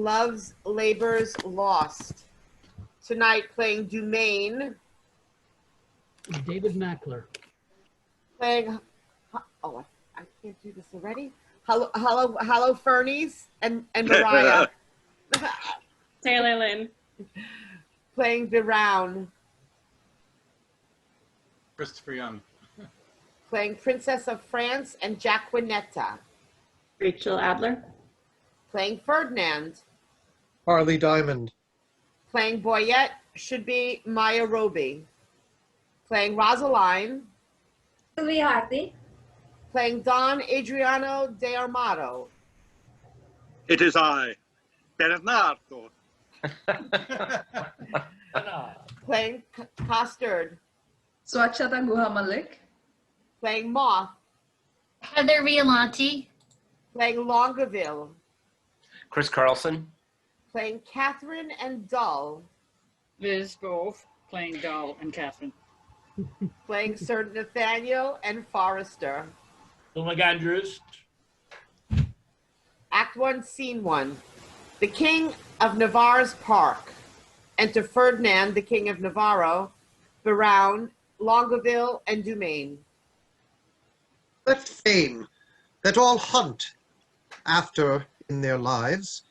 Love's Labor's Lost. Tonight playing Dumaine. David Mackler. Playing, oh, I can't do this already. HOLOFERNES and Mariah. Taylor Lynne. Playing Berowne. Christopher Young. Playing Princess of France and Jaquenetta. Rachel Adler. Playing Ferdinand. Harley Diamond. Playing BOYET should be Maya Robey. Playing ROSALINE. Sylvie Hartley. Playing Don Adriano de Armado. It is I, Bernardo. Playing Costard. Swachata Guha Mallik. Playing Moth. Heather Violanti. Playing Longaville. Chris Carlson. Playing Catherine and Dull. Liz Bove, playing Dull and Catherine. Playing Sir Nathaniel and Forrester. McAndrews. Act 1, Scene 1. The King of Navarre's Park. Enter Ferdinand, the King of Navarre, Berowne, Longaville, and Dumaine. Let fame, that all hunt after in their lives,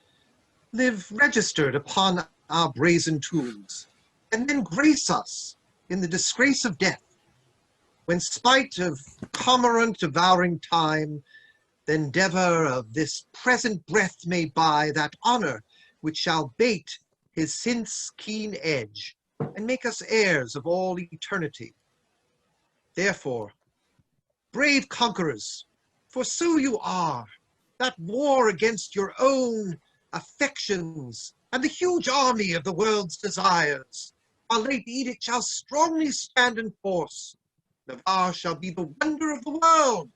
live registered upon our brazen tombs, and then grace us in the disgrace of death, when spite of cormorant devouring time, the endeavor of this present breath may buy that honor which shall bait his sin's keen edge, and make us heirs of all eternity. Therefore, brave conquerors, for so you are, that war against your own affections and the huge army of the world's desires, our late edict shall strongly stand in force. Navarre shall be the wonder of the world.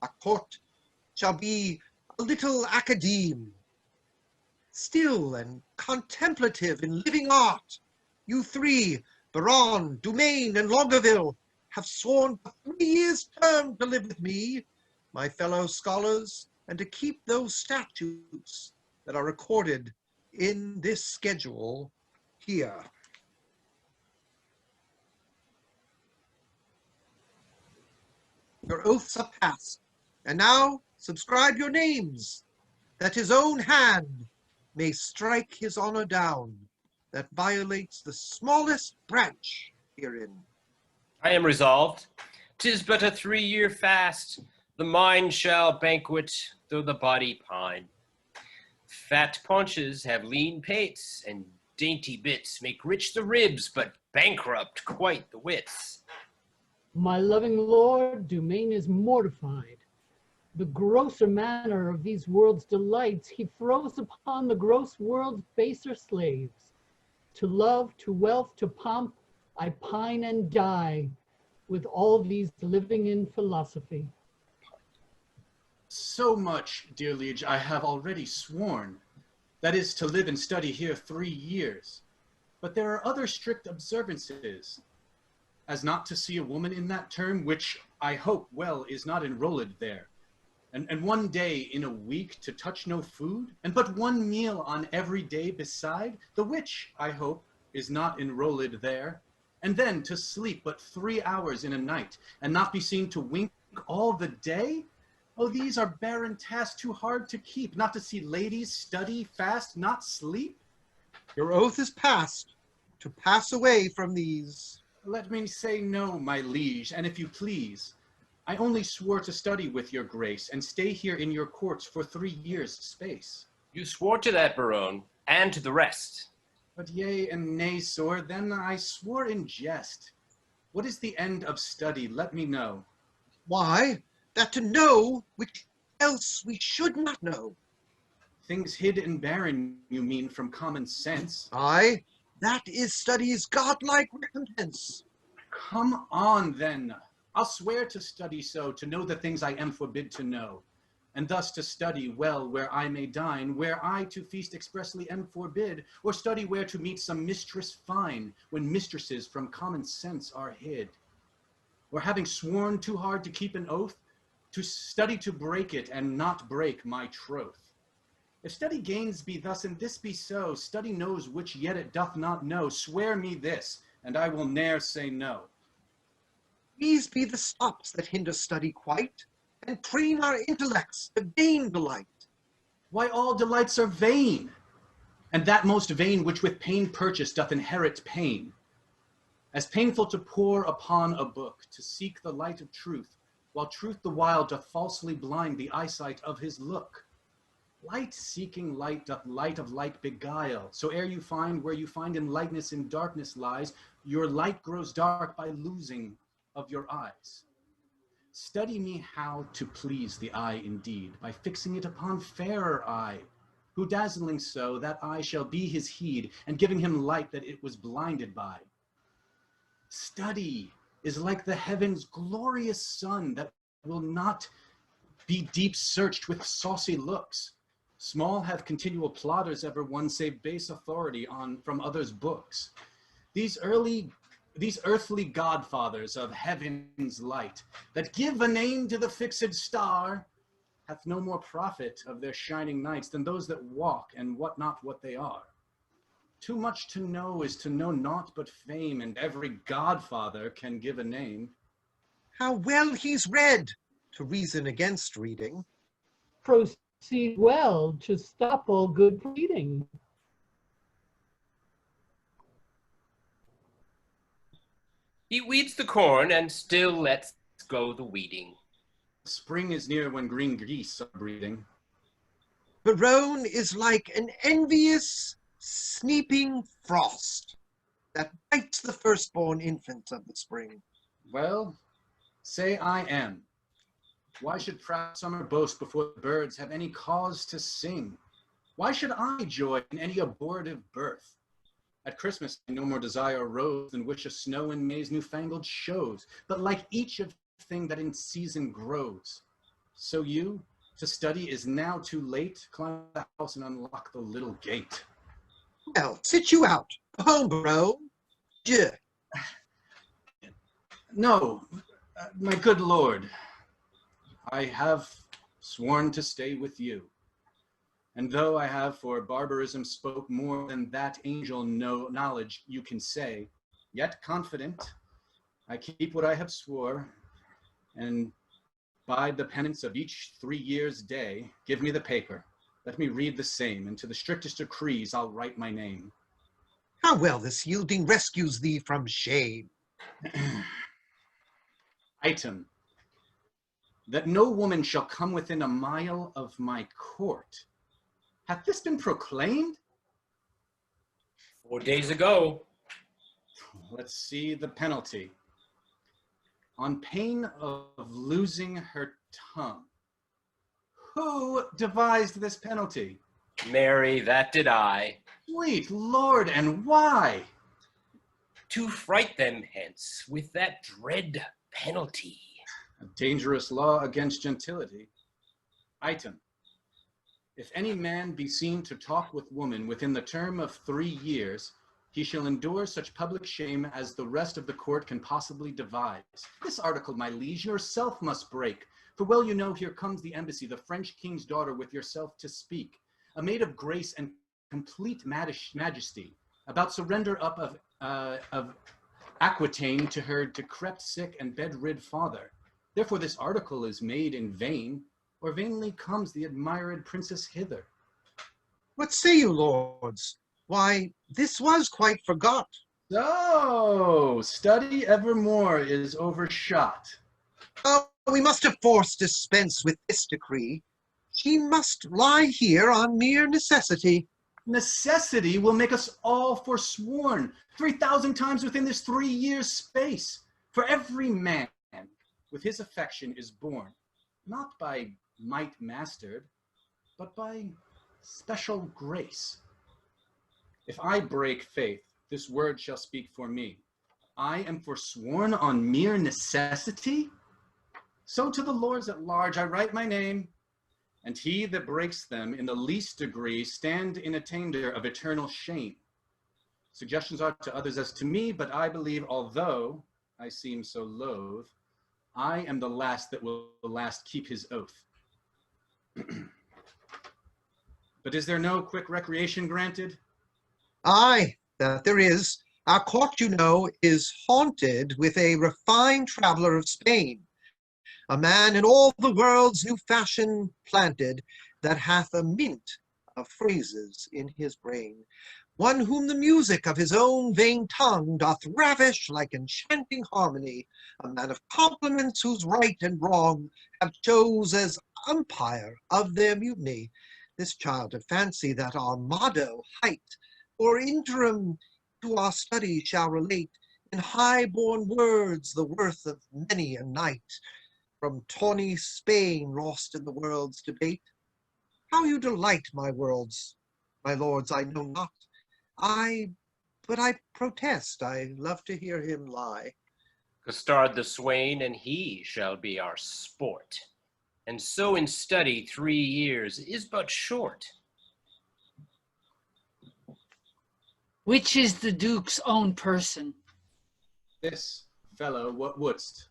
Our court shall be a little academe. Still and contemplative in living art, you three, Berowne, Dumaine, and Longaville, have sworn for 3 years' term to live with me, my fellow scholars, and to keep those statutes that are recorded in this schedule here. Your oaths are passed, and now subscribe your names, that his own hand may strike his honor down, that violates the smallest branch herein. I am resolved. 'Tis but a 3-year fast. The mind shall banquet, though the body pine. Fat paunches have lean pates, and dainty bits make rich the ribs, but bankrupt quite the wits. My loving lord, Dumaine is mortified. The grosser manner of these world's delights he throws upon the gross world's baser slaves. To love, to wealth, to pomp, I pine and die with all these living in philosophy. So much, dear liege, I have already sworn. That is, to live and study here 3 years. But there are other strict observances, as not to see a woman in that term, which I hope well is not enrolled there. And 1 day in a week to touch no food, and but 1 meal on every day beside, the which, I hope, is not enrolled there. And then to sleep but 3 hours in a night, and not be seen to wink all the day? Oh, these are barren tasks too hard to keep, not to see ladies study, fast, not sleep. Your oath is passed, to pass away from these. Let me say no, my liege, and if you please, I only swore to study with your grace, and stay here in your courts for 3 years' space. You swore to that, Berowne, and to the rest. But yea and nay, sir, then I swore in jest. What is the end of study? Let me know. Why, that to know which else we should not know. Things hid and barren, you mean, from common sense? Aye, that is study's godlike recompense. Come on, then. I'll swear to study so, to know the things I am forbid to know, and thus to study well where I may dine, where I to feast expressly am forbid, or study where to meet some mistress fine, when mistresses from common sense are hid. Or having sworn too hard to keep an oath, to study to break it and not break my troth. If study gains be thus, and this be so, study knows which yet it doth not know. Swear me this, and I will ne'er say no. These be the stops that hinder study quite, and train our intellects to vain delight. Why, all delights are vain, and that most vain which with pain purchased doth inherit pain. As painful to pore upon a book, to seek the light of truth, while truth the while doth falsely blind the eyesight of his look. Light seeking light doth light of light beguile, so ere you find where you find in lightness in darkness lies, your light grows dark by losing of your eyes. Study me how to please the eye indeed, by fixing it upon fairer eye, who dazzling so, that eye shall be his heed, and giving him light that it was blinded by. Study is like the heaven's glorious sun, that will not be deep searched with saucy looks. Small have continual plotters ever one, save base authority on from others' books. These earthly godfathers of heaven's light, that give a name to the fixed star, hath no more profit of their shining nights than those that walk and what not what they are. Too much to know is to know naught but fame, and every godfather can give a name. How well he's read, to reason against reading. Proceed well to stop all good breeding. He weeds the corn and still lets go the weeding. Spring is near when green geese are breeding. Berowne is like an envious, sneaping frost that bites the firstborn infant of the spring. Well, say I am. Why should proud summer boast before the birds have any cause to sing? Why should I joy in any abortive birth? At Christmas I no more desire a rose than wish a snow in May's newfangled shows, but like each of thing that in season grows. So you, to study is now too late, climb the house and unlock the little gate. Well, sit you out. Go home, Berowne. Dieu. No, my good lord, I have sworn to stay with you. And though I have for barbarism spoke more than that angel knowledge you can say, yet confident, I keep what I have swore, and by the penance of each 3 years' day, give me the paper. Let me read the same, and to the strictest decrees I'll write my name. How well this yielding rescues thee from shame. Item, that no woman shall come within a mile of my court. Hath this been proclaimed? 4 days ago. Let's see the penalty. On pain of losing her tongue. Who devised this penalty? Marry, that did I. Sweet Lord, and why? To fright them hence with that dread penalty. A dangerous law against gentility. Item, if any man be seen to talk with woman within the term of 3 years, he shall endure such public shame as the rest of the court can possibly devise. This article, my liege, yourself must break, for well you know here comes the embassy, the French king's daughter, with yourself to speak, a maid of grace and complete majesty, about surrender up of Aquitaine to her decrepit, sick, and bed-rid father. Therefore this article is made in vain, or vainly comes the admired princess hither. What say you, lords? Why, this was quite forgot. So, study evermore is overshot. Oh, we must of force dispense with this decree. She must lie here on mere necessity. Necessity will make us all forsworn 3,000 times within this 3 years' space. For every man with his affection is born, not by might mastered, but by special grace. If I break faith, this word shall speak for me. I am forsworn on mere necessity? So to the lords at large I write my name, and he that breaks them in the least degree stand in attainder of eternal shame. Suggestions are to others as to me, but I believe, although I seem so loath, I am the last that will last keep his oath. But is there no quick recreation granted? Aye, that there is. Our court, you know, is haunted with a refined traveler of Spain, a man in all the world's new fashion planted, that hath a mint of phrases in his brain, one whom the music of his own vain tongue doth ravish like enchanting harmony, a man of compliments whose right and wrong have chose as umpire of their mutiny. This child of fancy that Armado hight, or interim to our study shall relate, in high-born words the worth of many a knight, from tawny Spain lost in the world's debate. How you delight, my lords, I know not. But I protest, I love to hear him lie. Costard the swain, and he shall be our sport. And so in study 3 years is but short. Which is the Duke's own person? This fellow, what wouldst?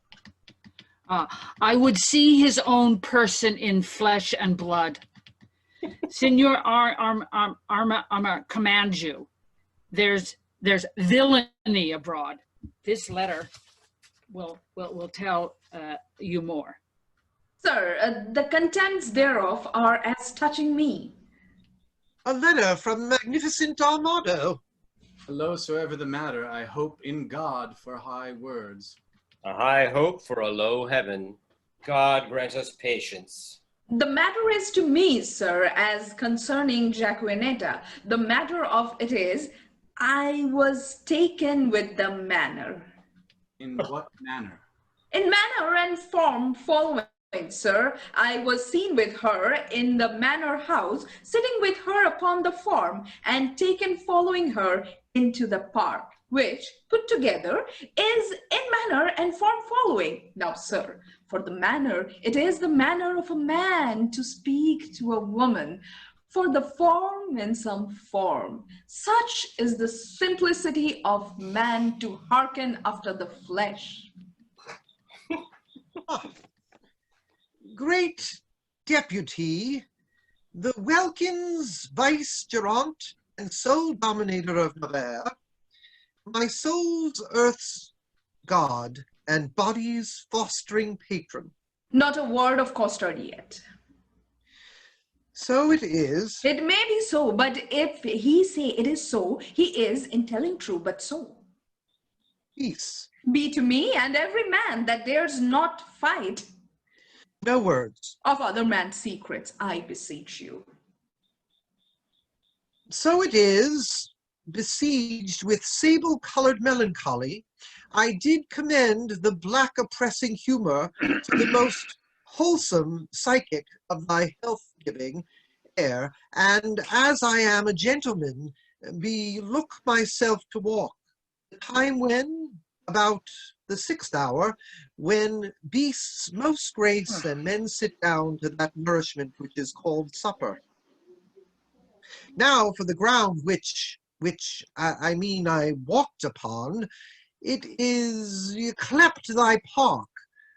I would see his own person in flesh and blood. Signor Arma commands you. There's villainy abroad. This letter will tell you more. Sir, the contents thereof are as touching me. A letter from magnificent Armado. Hello, soever the matter, I hope in God for high words. A high hope for a low heaven. God grant us patience. The matter is to me, sir, as concerning Jaquenetta. The matter of it is, I was taken with the manner. In what manner? In manner and form following, sir. I was seen with her in the manor house, sitting with her upon the form, and taken following her into the park, which, put together, is in manner and form following. Now, sir, for the manner, it is the manner of a man to speak to a woman, for the form in some form. Such is the simplicity of man to hearken after the flesh. Great deputy, the Welkins vicegerent and sole dominator of Navarre, my soul's earth's god and body's fostering patron. Not a word of Costard yet. So it is. It may be so, but if he say it is so, he is in telling true, but so. Peace. Be to me and every man that dares not fight. No words. Of other man's secrets, I beseech you. So it is, besieged with sable-colored melancholy, I did commend the black oppressing humor to the most wholesome psychic of thy health-giving air, and as I am a gentleman, belook myself to walk, the time when, about the 6th hour, when beasts most grace and men sit down to that nourishment which is called supper. Now for the ground which I walked upon, it is clept thy park,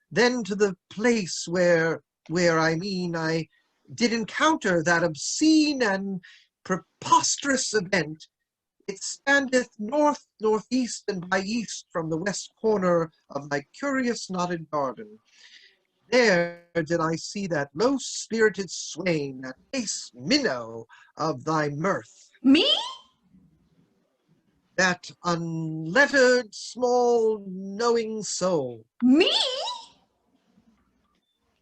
then to the place where I did encounter that obscene and preposterous event. It standeth north, northeast, and by east from the west corner of thy curious knotted garden. There did I see that low-spirited swain, that base minnow of thy mirth. Me? That unlettered, small, knowing soul. Me?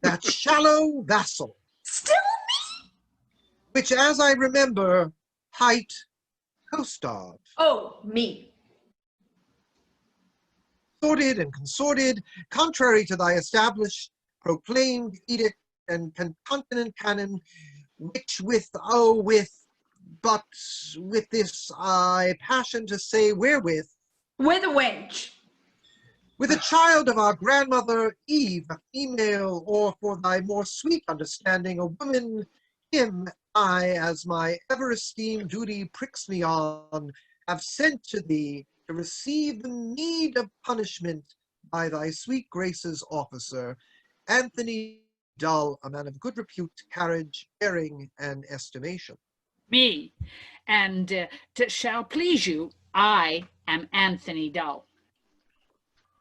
That shallow vassal. Still me? Which, as I remember, hight Costard. Oh, me. Sorted and consorted, contrary to thy established, proclaimed edict and continent canon, which with this I passion to say wherewith. With a wench. With a child of our grandmother Eve, a female, or for thy more sweet understanding, a woman, him I, as my ever-esteemed duty pricks me on, have sent to thee to receive the meed of punishment by thy sweet grace's officer, Anthony Dull, a man of good repute, carriage, bearing, and estimation. Me. And shall please you, I am Anthony Dull.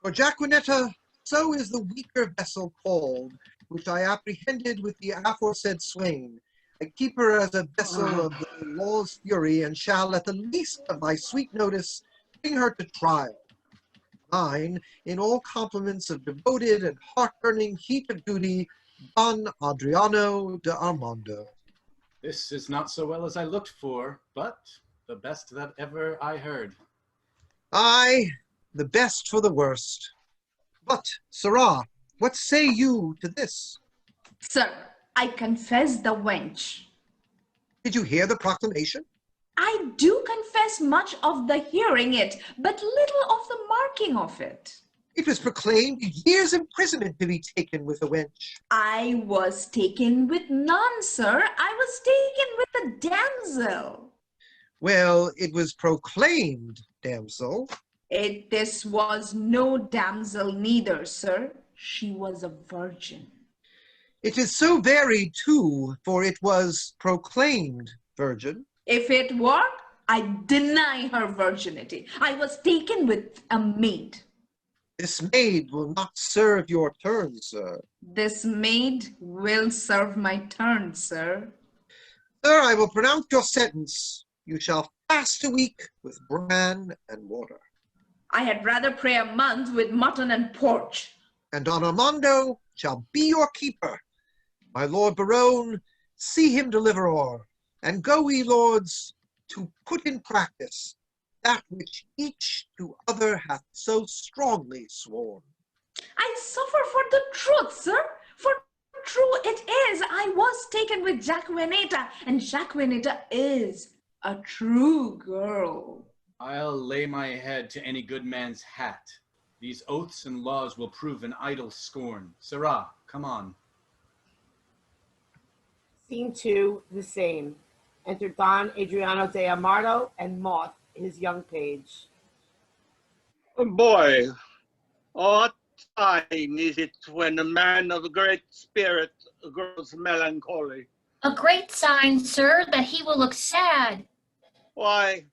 For Jaquenetta, so is the weaker vessel called, which I apprehended with the aforesaid swain. I keep her as a vessel of the law's fury, and shall at the least of my sweet notice bring her to trial. Mine, in all compliments of devoted and heart-burning heat of duty, Don Adriano de Armado. This is not so well as I looked for, but the best that ever I heard. Aye, the best for the worst. But, sirrah, what say you to this? Sir, I confess the wench. Did you hear the proclamation? I do confess much of the hearing it, but little of the marking of it. It was proclaimed a year's imprisonment to be taken with a wench. I was taken with none, sir. I was taken with a damsel. Well, it was proclaimed, damsel. This was no damsel neither, sir. She was a virgin. It is so very too, for it was proclaimed virgin. If it were, I deny her virginity. I was taken with a maid. This maid will not serve your turn, sir. This maid will serve my turn, sir. Sir, I will pronounce your sentence. You shall fast a week with bran and water. I had rather pray a month with mutton and porch. And Don Armando shall be your keeper. My Lord Berowne, see him deliver o'er, and go we, lords, to put in practice that which each to other hath so strongly sworn. I suffer for the truth, sir, for true it is. I was taken with Jaquenetta, and Jaquenetta is a true girl. I'll lay my head to any good man's hat. These oaths and laws will prove an idle scorn. Sirrah, come on. Scene 2, the same. Enter Don Adriano de Armado and Moth, his young page. Boy, what time is it when a man of great spirit grows melancholy? A great sign, sir, that he will look sad. Why,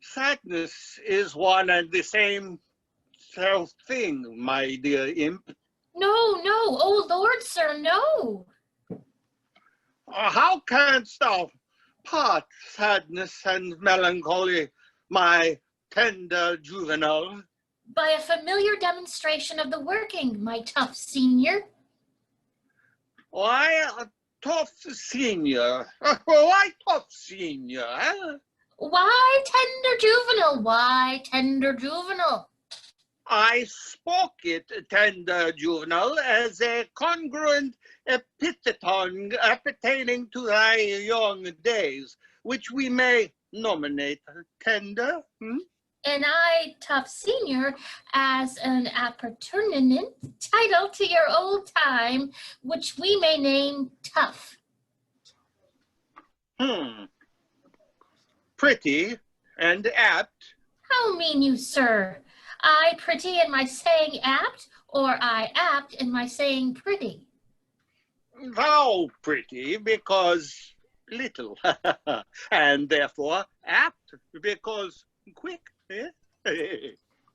sadness is one and the same thing, my dear imp. No, oh Lord, sir, no. How canst thou part sadness and melancholy, my tender juvenile? By a familiar demonstration of the working, my tough senior. Why, tough senior? Why tough senior? Eh? Why tender juvenile? Why tender juvenile? I spoke it, tender juvenile, as a congruent epitheton appertaining to thy young days, which we may nominate tender. And I, tough senior, as an appurtenant title to your old time, which we may name tough. Pretty and apt. How mean you, sir? I pretty in my saying apt, or I apt in my saying pretty? Thou pretty because little, and therefore apt because quick.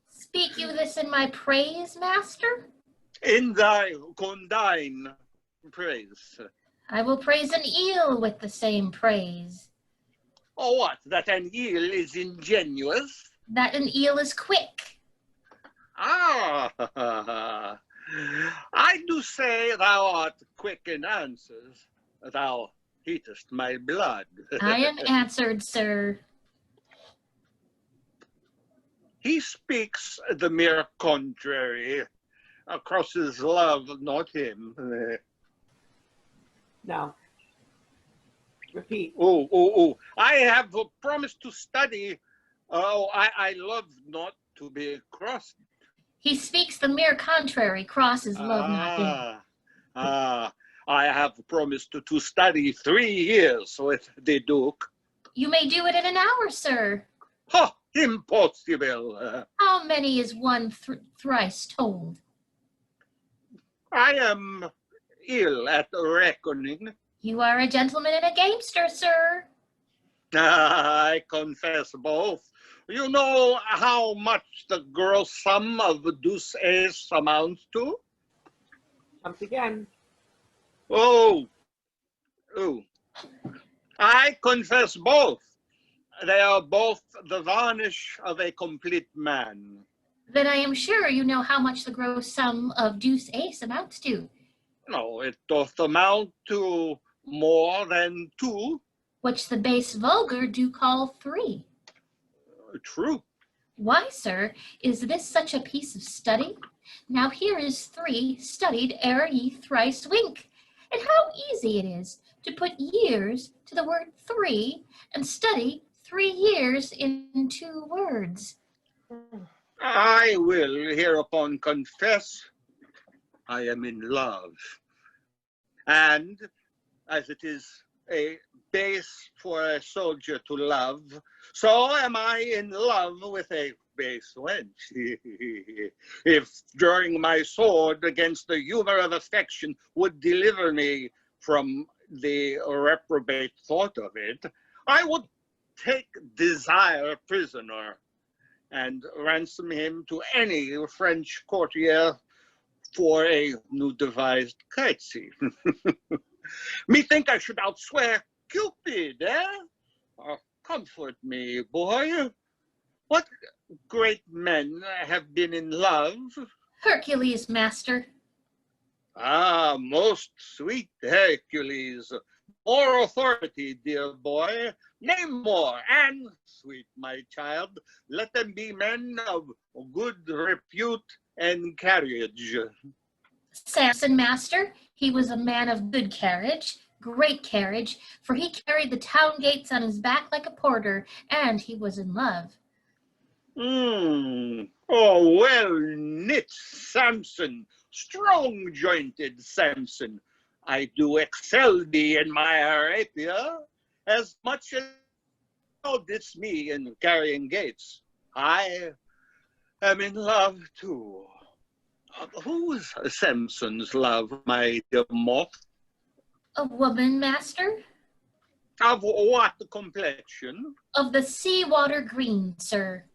Speak you this in my praise, master? In thy condign praise. I will praise an eel with the same praise. Oh, what? That an eel is ingenuous? That an eel is quick. Ah, I do say thou art quick in answers. Thou heatest my blood. I am answered, sir. He speaks the mere contrary. Crosses love, not him. No. Repeat. Oh. I have promised to study. Oh, I love not to be crossed. He speaks the mere contrary, crosses love not him. I have promised to study 3 years with the Duke. You may do it in an hour, sir. Ha! Impossible. How many is one thrice told? I am ill at reckoning. You are a gentleman and a gamester, sir. I confess both. You know how much the gross sum of deuce ace amounts to? Once again. Oh. I confess both. They are both the varnish of a complete man. Then I am sure you know how much the gross sum of deuce ace amounts to. No, it doth amount to more than 2. Which the base vulgar do call 3. True. Why, sir, is this such a piece of study? Now here is 3 studied ere ye thrice wink. And how easy it is to put years to the word 3 and study 3 years in 2 words. I will hereupon confess I am in love. And as it is a base for a soldier to love, so am I in love with a base wench. If drawing my sword against the humor of affection would deliver me from the reprobate thought of it, I would take desire prisoner and ransom him to any French courtier for a new devised curtsy. Methink I should outswear Cupid, eh? Comfort me, boy. What great men have been in love? Hercules, master. Ah, most sweet Hercules. More authority, dear boy. Name more, and, sweet my child, let them be men of good repute and carriage. Samson, master. He was a man of good carriage, great carriage, for he carried the town gates on his back like a porter, and he was in love. Oh, well-knit Samson, strong-jointed Samson, I do excel thee in my Arabia, as much as thou didst me in carrying gates. I am in love too. Who's Samson's love, my dear Moth? A woman, master? Of what complexion? Of the sea-water green, sir.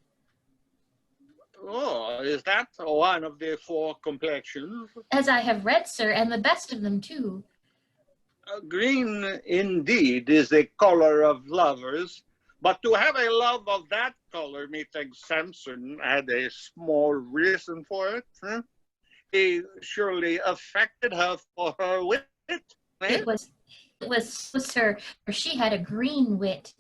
Oh, is that one of the 4 complexions? As I have read, sir, and the best of them too. Green indeed is the color of lovers, but to have a love of that color, methinks Samson had a small reason for it. Huh? He surely affected her for her wit. Eh? It was, sir, for she had a green wit.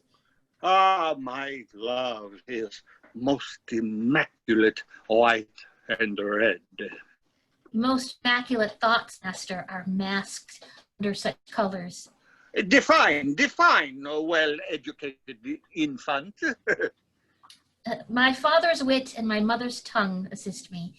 Ah, my love is most immaculate white and red. Most immaculate thoughts, master, are masked under such colors. Define, oh well-educated infant. My father's wit and my mother's tongue assist me.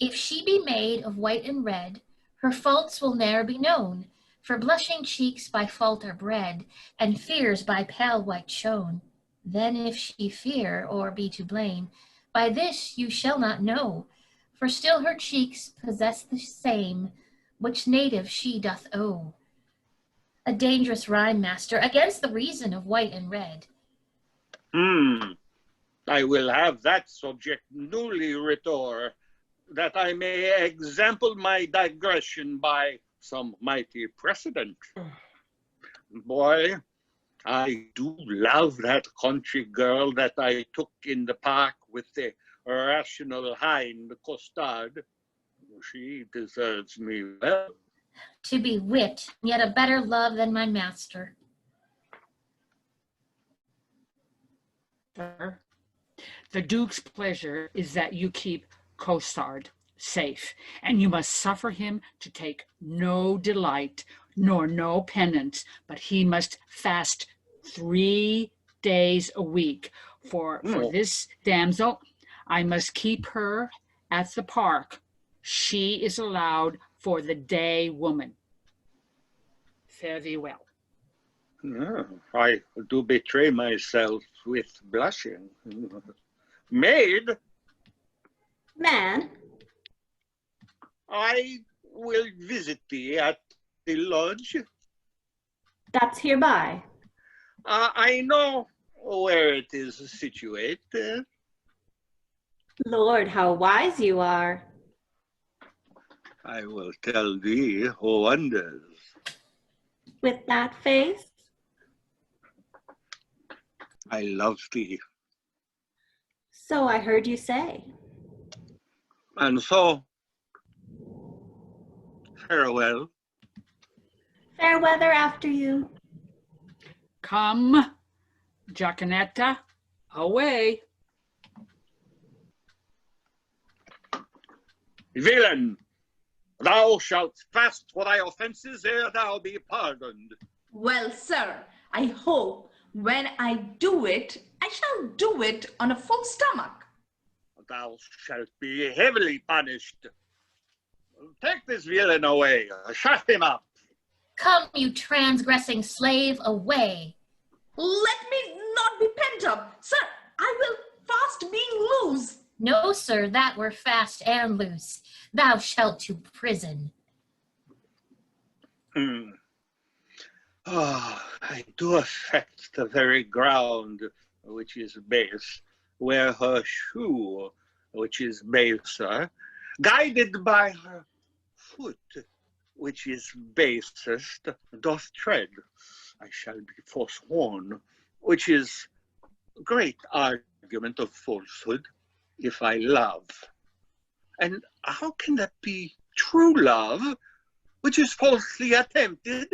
If she be made of white and red, her faults will ne'er be known, for blushing cheeks by fault are bred, and fears by pale white shown. Then if she fear, or be to blame, by this you shall not know, for still her cheeks possess the same, which native she doth owe. A dangerous rhyme, master, against the reason of white and red. I will have that subject newly writ o'er, that I may example my digression by some mighty precedent. Boy, I do love that country girl that I took in the park with the rational hind Costard. She deserves me well. To be wit, yet a better love than my master. Sir, the Duke's pleasure is that you keep Costard safe, and you must suffer him to take no delight, nor no penance, but he must fast 3 days a week. For this damsel, I must keep her at the park. She is allowed for the day woman. Fare thee well. I do betray myself with blushing. Maid, Man, I will visit thee at the lodge. that's hereby. I know where it is situated. Lord, how wise you are. I will tell thee wonders. With that face? I love thee. So I heard you say. And so, farewell. Fair weather after you. Come, Jaquenetta, away. Villain, thou shalt fast for thy offences ere thou be pardoned. Well, sir, I hope when I do it, I shall do it on a full stomach. Thou shalt be heavily punished. Take this villain away. Shut him up. Come, you transgressing slave, away. Let me not be pent up. Sir, I will fast being loose. No, sir, that were fast and loose. Thou shalt to prison. I do affect the very ground which is base, wear her shoe which is baser, guided by her foot which is basest, doth tread. I shall be forsworn, which is great argument of falsehood, if I love. And how can that be true love, which is falsely attempted?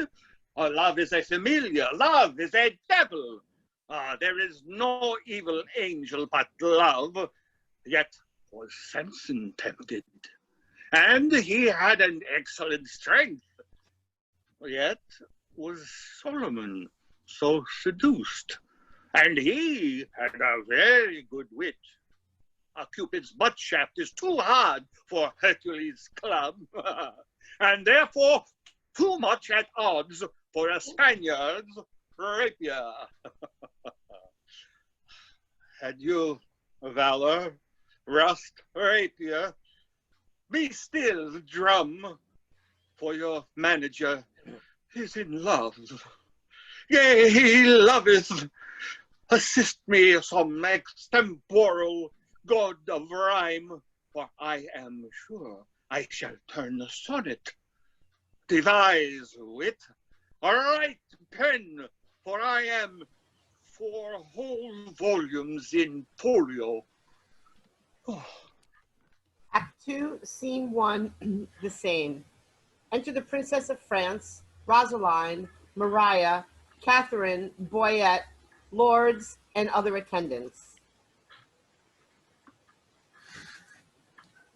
Love is a familiar, love is a devil. There is no evil angel but love, yet was Samson tempted. And he had an excellent strength, yet was Solomon so seduced. And he had a very good wit. Cupid's butt shaft is too hard for Hercules' club, and therefore too much at odds for a Spaniard's rapier. Had you valor, rust, rapier, be still, drum, for your manager is in love. Yea, he loveth. Assist me some extemporal god of rhyme, for I am sure I shall turn the sonnet. Devise wit, a right pen, for I am 4 whole volumes in folio. Oh. Act 2, Scene 1, the same. Enter the Princess of France, Rosaline, Maria, Catherine, Boyet, lords, and other attendants.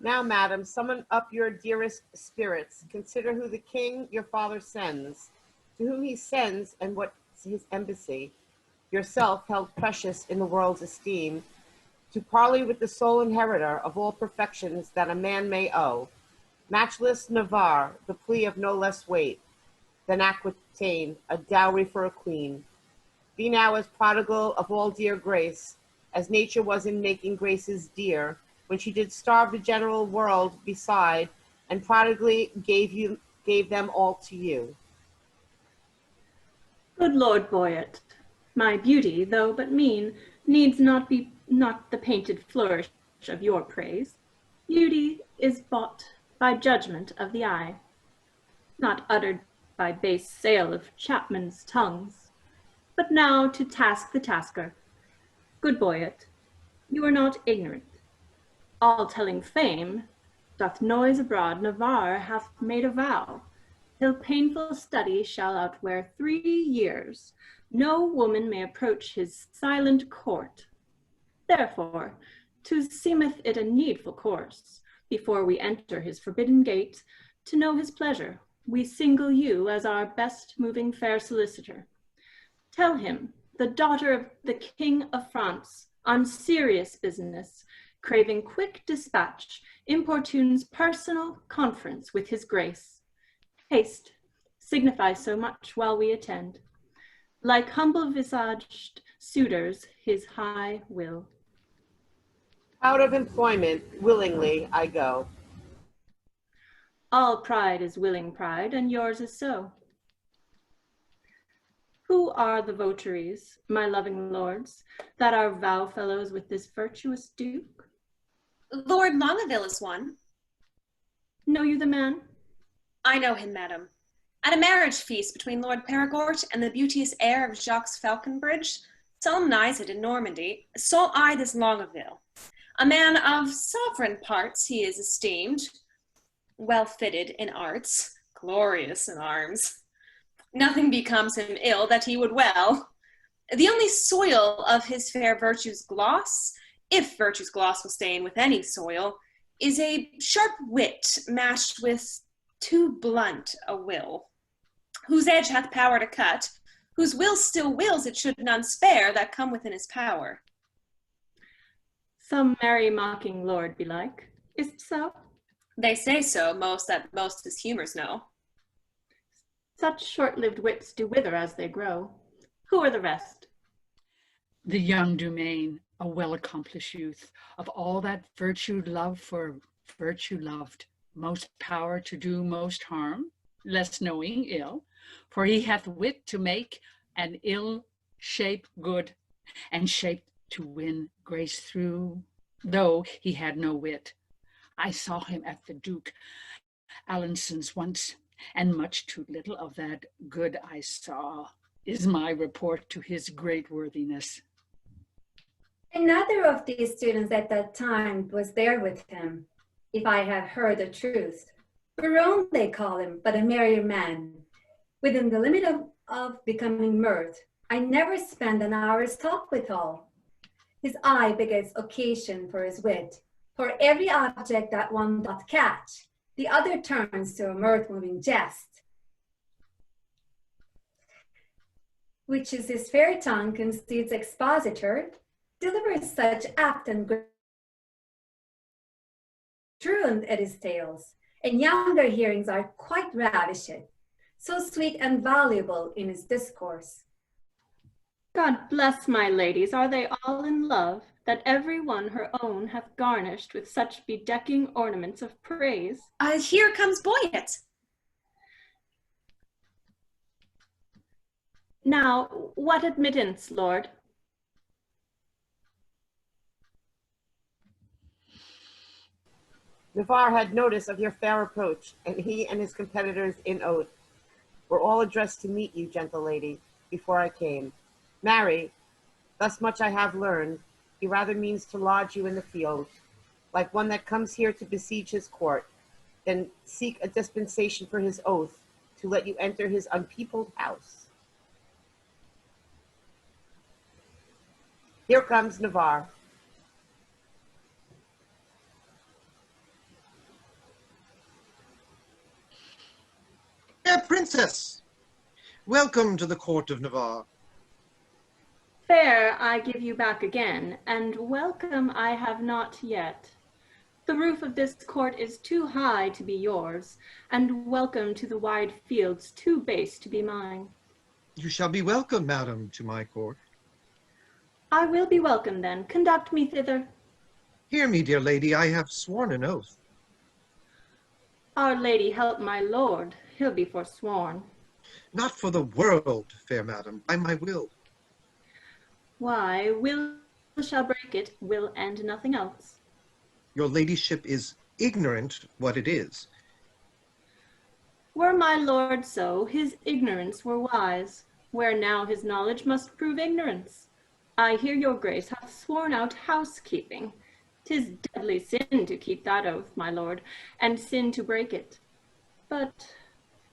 Now, madam, summon up your dearest spirits. Consider who the king your father sends, to whom he sends, and what's his embassy. Yourself held precious in the world's esteem, to parley with the sole inheritor of all perfections that a man may owe. Matchless Navarre, the plea of no less weight than Aquitaine, a dowry for a queen. Be now as prodigal of all dear grace, as nature was in making graces dear, when she did starve the general world beside, and prodigally gave them all to you. Good Lord Boyet, my beauty, though but mean, needs not the painted flourish of your praise. Beauty is bought by judgment of the eye, not uttered by base sale of chapmen's tongues. But now to task the tasker. Good Boyet, you are not ignorant. All telling fame doth noise abroad Navarre hath made a vow, till painful study shall outwear 3 years, no woman may approach his silent court. Therefore, 'tis seemeth it a needful course, before we enter his forbidden gate, to know his pleasure, we single you as our best moving fair solicitor. Tell him, the daughter of the King of France, on serious business, craving quick dispatch, importunes personal conference with his grace. Haste, signify so much while we attend. Like humble-visaged suitors, his high will. Out of employment, willingly I go. All pride is willing pride, and yours is so. Who are the votaries, my loving lords, that are vow fellows with this virtuous duke? Lord Longaville is one. Know you the man? I know him, madam. At a marriage feast between Lord Perigord and the beauteous heir of Jacques Falconbridge, solemnized in Normandy, saw I this Longaville. A man of sovereign parts he is esteemed, well fitted in arts, glorious in arms. Nothing becomes him ill that he would well. The only soil of his fair virtue's gloss, if virtue's gloss will stain with any soil, is a sharp wit matched with too blunt a will, whose edge hath power to cut, whose will still wills it should none spare that come within his power. Some merry mocking lord belike, is't so? They say so, most that most his humours know. Such short-lived wits do wither as they grow. Who are the rest? The young Dumaine, a well-accomplished youth, of all that virtue loved for virtue loved, most power to do most harm, less knowing ill, for he hath wit to make an ill shape good, and shape to win grace through, though he had no wit. I saw him at the Duke Alanson's once, and much too little of that good I saw is my report to his great worthiness. Another of these students at that time was there with him, if I have heard the truth. Berowne they call him, but a merry man. Within the limit of becoming mirth, I never spend an hour's talk withal. His eye begets occasion for his wit. For every object that one doth catch, the other turns to a mirth-moving jest, which is his fair tongue concedes expositor, delivers such apt and truant at his tales, and younger hearings are quite ravished, so sweet and valuable in his discourse. God bless my ladies, are they all in love, that every one her own hath garnished with such bedecking ornaments of praise? Here comes BOYET. Now, what admittance, lord? Navarre had notice of your fair approach, and he and his competitors in oath were all addressed to meet you, gentle lady, before I came. Marry, thus much I have learned, he rather means to lodge you in the field, like one that comes here to besiege his court, than seek a dispensation for his oath to let you enter his unpeopled house. Here comes Navarre. Fair princess, welcome to the court of Navarre. Fair I give you back again, and welcome I have not yet. The roof of this court is too high to be yours, and welcome to the wide fields too base to be mine. You shall be welcome, madam, to my court. I will be welcome then. Conduct me thither. Hear me, dear lady, I have sworn an oath. Our Lady help my lord, he'll be forsworn. Not for the world, fair madam, by my will. Why, will shall break it, will and nothing else. Your ladyship is ignorant what it is. Were my lord so, his ignorance were wise, where now his knowledge must prove ignorance. I hear your grace hath sworn out housekeeping. 'Tis deadly sin to keep that oath, my lord, and sin to break it. But,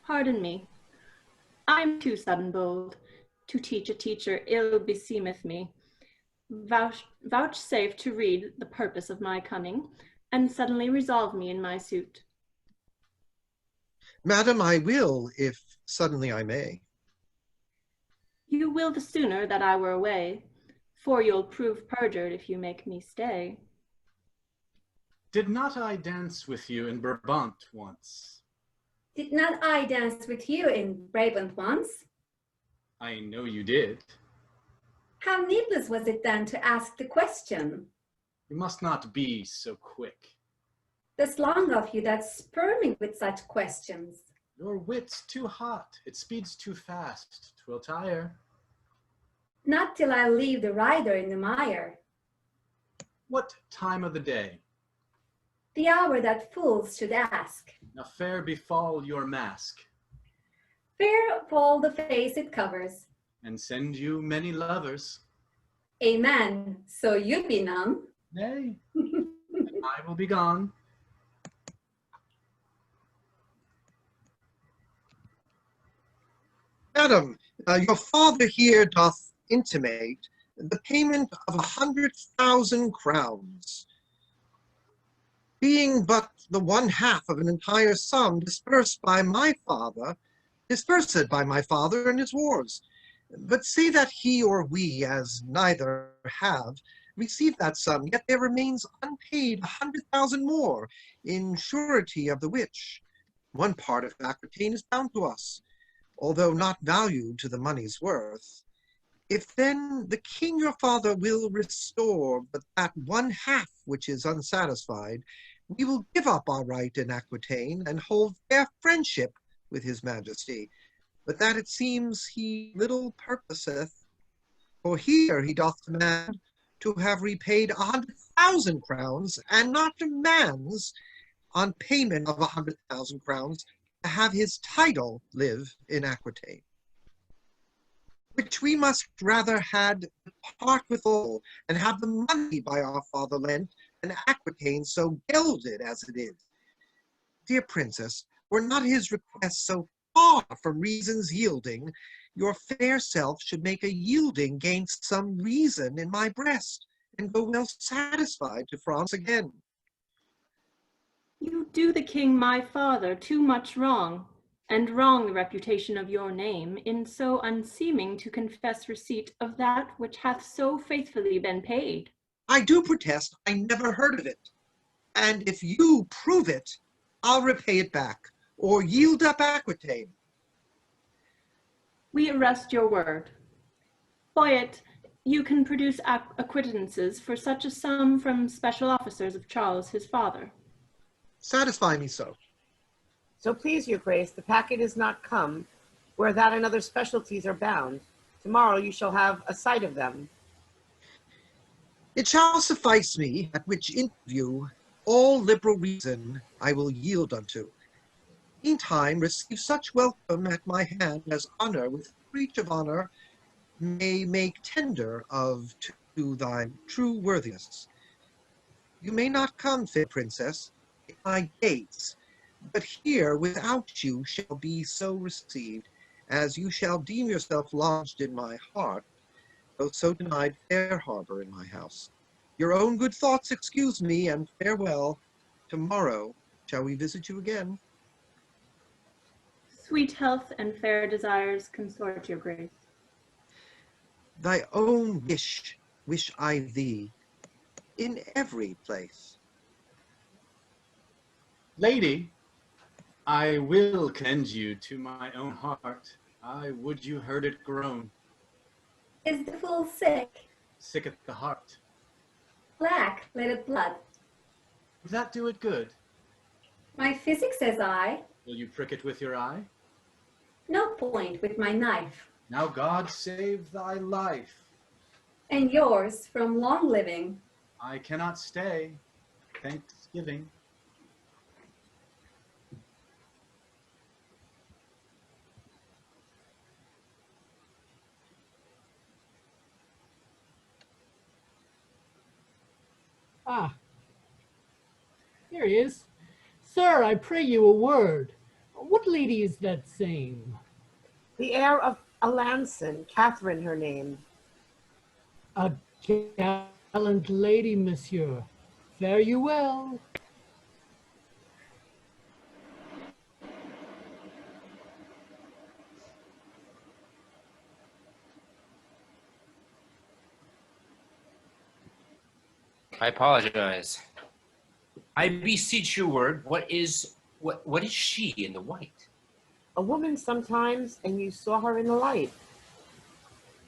pardon me, I'm too sudden bold. To teach a teacher ill beseemeth me. Vouchsafe to read the purpose of my coming, and suddenly resolve me in my suit. Madam, I will, if suddenly I may. You will the sooner that I were away, for you'll prove perjured if you make me stay. Did not I dance with you in Brabant once? Did not I dance with you in Brabant once? I know you did. How needless was it then to ask the question? You must not be so quick. There's long of you that spur me with such questions. Your wit's too hot, it speeds too fast, 'twill tire. Not till I leave the rider in the mire. What time of the day? The hour that fools should ask. Now fair befall your mask, Fair of all the face it covers. and send you many lovers. Amen. So you be none. Nay, I will be gone. Madam, your father here doth intimate the payment of 100,000 crowns, being but the one half of an entire sum dispersed by my father in his wars. But say that he or we, as neither have, received that sum, yet there remains unpaid 100,000 more, in surety of the which one part of Aquitaine is bound to us, although not valued to the money's worth. If then the king your father will restore but that one half which is unsatisfied, we will give up our right in Aquitaine and hold fair friendship with his majesty. But that it seems he little purposeth, for here he doth demand to have repaid 100,000 crowns, and not demands, on payment of 100,000 crowns, to have his title live in Aquitaine, which we must rather had part withal, and have the money by our father lent, and Aquitaine so gelded as it is. Dear princess, were not his request so far from reason's yielding, your fair self should make a yielding gainst some reason in my breast, and go well satisfied to France again. You do the king my father too much wrong, and wrong the reputation of your name, in so unseeming to confess receipt of that which hath so faithfully been paid. I do protest I never heard of it, and if you prove it, I'll repay it back, or yield up Aquitaine. We arrest your word. BOYET, you can produce acquittances for such a sum from special officers of Charles his father. Satisfy me so. So please your grace, the packet is not come, where that and other specialties are bound. Tomorrow you shall have a sight of them. It shall suffice me, at which interview all liberal reason I will yield unto. Meantime, receive such welcome at my hand as honor with breach of honor may make tender of to thy true worthiness. You may not come, fair princess, in my gates, but here without you shall be so received, as you shall deem yourself lodged in my heart, though so denied fair harbor in my house. Your own good thoughts excuse me, and farewell. Tomorrow shall we visit you again. Sweet health and fair desires consort your grace. Thy own wish I thee, in every place. Lady, I will commend you to my own heart. I would you heard it groan. Is the fool sick? Sick at the heart. Black, let it blood. Would that do it good? My physic says I. Will you prick it with your eye? No point with my knife. Now God save thy life. And yours from long living. I cannot stay. Thanksgiving. Ah, here he is. Sir, I pray you a word. What lady is that same? The heir of Alanson, Catherine her name. A gallant lady, monsieur. Fare you well. I apologize. I beseech you, word, what is she in the white? A woman sometimes, and you saw her in the light.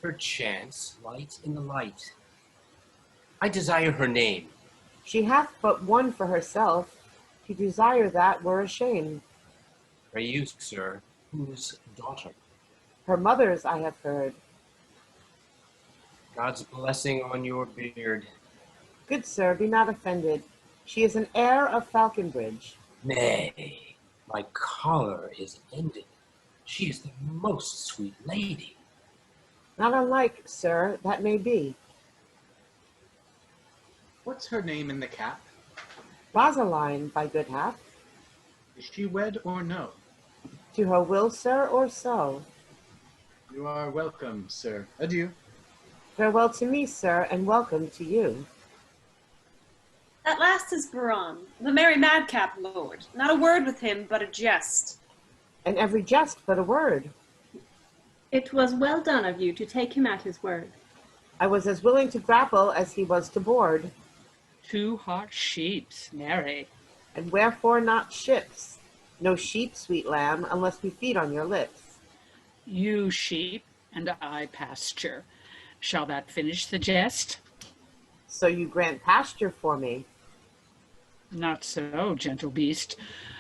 Perchance, light in the light. I desire her name. She hath but one for herself. To desire that were a shame. Pray you, sir, whose daughter? Her mother's, I have heard. God's blessing on your beard. Good sir, be not offended. She is an heir of Falconbridge. Nay, my collar is ended. She is the most sweet lady. Not unlike, sir, that may be. What's her name in the cap? Rosaline, by good hap. Is she wed or no? To her will, sir, or so? You are welcome, sir. Adieu. Farewell to me, sir, and welcome to you. At last is Berowne, the merry madcap lord. Not a word with him, but a jest. And every jest but a word. It was well done of you to take him at his word. I was as willing to grapple as he was to board. 2 hot sheeps, marry. And wherefore not ships? No sheep, sweet lamb, unless we feed on your lips. You sheep, and I pasture. Shall that finish the jest? So you grant pasture for me. Not so, gentle beast.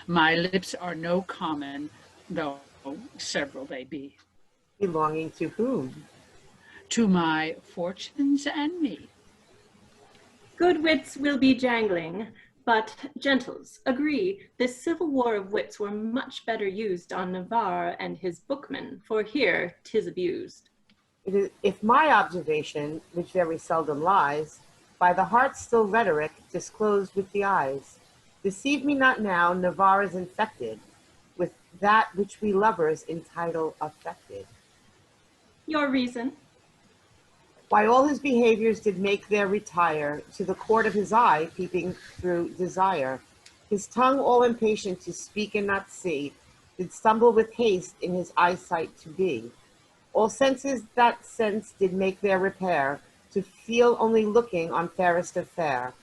My lips are no common, though several they be. Belonging to whom? To my fortunes and me. Good wits will be jangling, but, gentles, agree, this civil war of wits were much better used on Navarre and his bookmen, for here 'tis abused. It is, if my observation, which very seldom lies, by the heart still rhetoric disclosed with the eyes. Deceive me not now, Navarre is infected with that which we lovers entitle affected. Your reason? Why all his behaviors did make there retire to the court of his eye, peeping through desire. His tongue all impatient to speak and not see, did stumble with haste in his eyesight to be. All senses that sense did make their repair, to feel only looking on fairest of fair.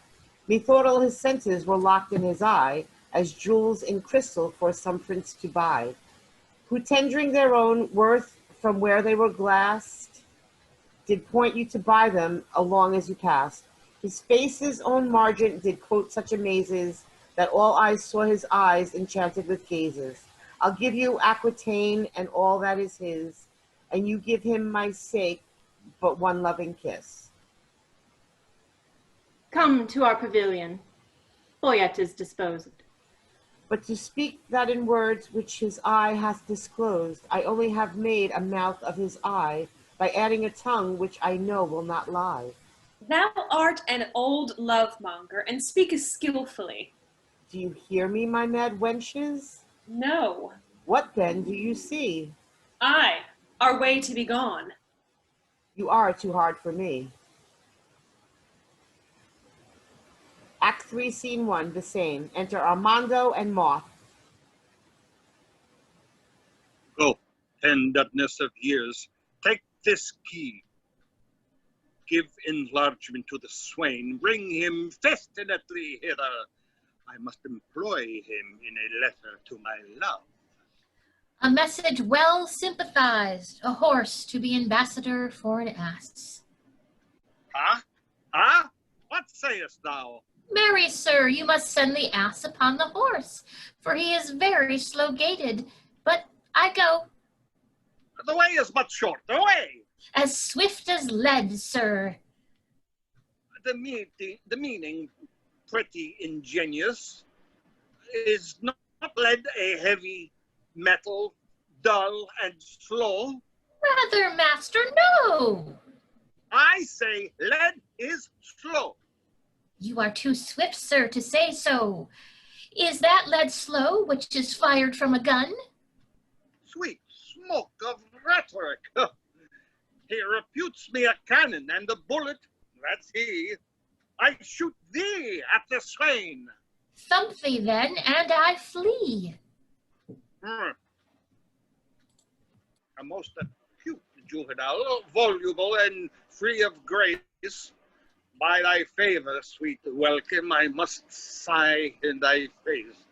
Methought all his senses were locked in his eye, as jewels in crystal for some prince to buy, who tendering their own worth from where they were glassed, did point you to buy them along as you passed. His face's own margin did quote such amazes, that all eyes saw his eyes enchanted with gazes. I'll give you Aquitaine and all that is his, and you give him my sake but one loving kiss. Come to our pavilion. BOYET is disposed. But to speak that in words which his eye hath disclosed, I only have made a mouth of his eye, by adding a tongue which I know will not lie. Thou art an old love-monger, and speakest skillfully. Do you hear me, my mad wenches? No. What then do you see? Aye, our way to be gone. You are too hard for me. Act 3, Scene 1, the same. Enter Armando and Moth. Go, tendertness of years, take this key. Give enlargement to the swain, bring him festinately hither. I must employ him in a letter to my love. A message well sympathized, a horse to be ambassador for an ass. What sayest thou? Marry, sir, you must send the ass upon the horse, for he is very slow-gated. But I go. The way is but short, the way. As swift as lead, sir. The meaning, pretty ingenious, is not lead a heavy metal, dull and slow? Rather, master, no. I say lead is slow. You are too swift, sir, to say so. Is that lead slow which is fired from a gun? Sweet smoke of rhetoric. He reputes me a cannon, and the bullet, that's he, I shoot thee at the swain. Thump thee then, and I flee. A most acute juvenile, voluble and free of grace. By thy favor, sweet welcome, I must sigh in thy face.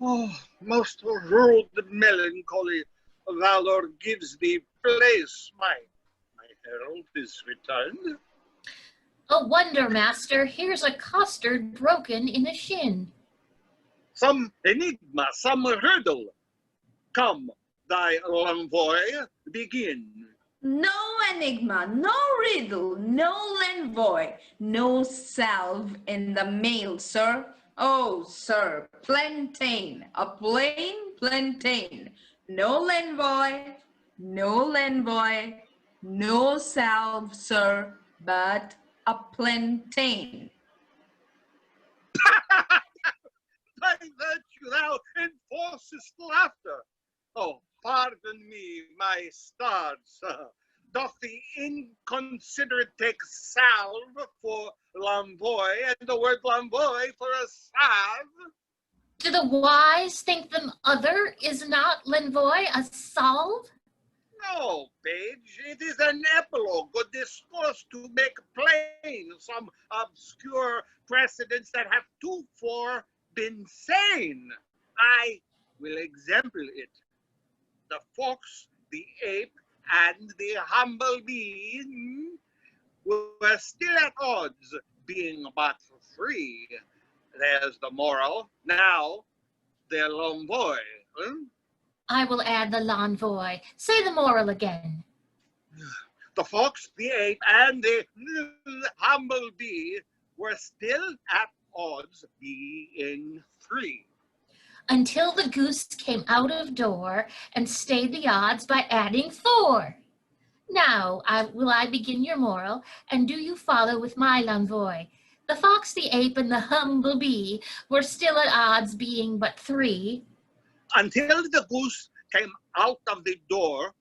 Oh, most rude melancholy valor gives thee place. My herald is returned. A wonder, master, here's a costard broken in a shin. Some enigma, some riddle. Come, thy envoy, begin. No enigma, no riddle, no l'envoy, no salve in the mail, sir. Oh, sir, plantain, a plain plantain. No l'envoy, no l'envoy, no salve, sir, but a plantain. By virtue thou enforcest laughter. Oh, pardon me, my stars. Doth the inconsiderate take salve for l'envoy, and the word l'envoy for a salve? Do the wise think the other is not l'envoy, a salve? No, page, it is an epilogue or discourse to make plain some obscure precedents that have tofore been sane. I will example it. The fox, the ape, and the humblebee were still at odds, being but free. There's the moral. Now, they're l'envoy. I will add the l'envoy. Say the moral again. The fox, the ape, and the humblebee were still at odds, being free. Until the goose came out of door and stayed the odds by adding 4. Now will I begin your moral, and do you follow with my l'envoy. The fox, the ape, and the humblebee were still at odds, being but 3. Until the goose came out of the door,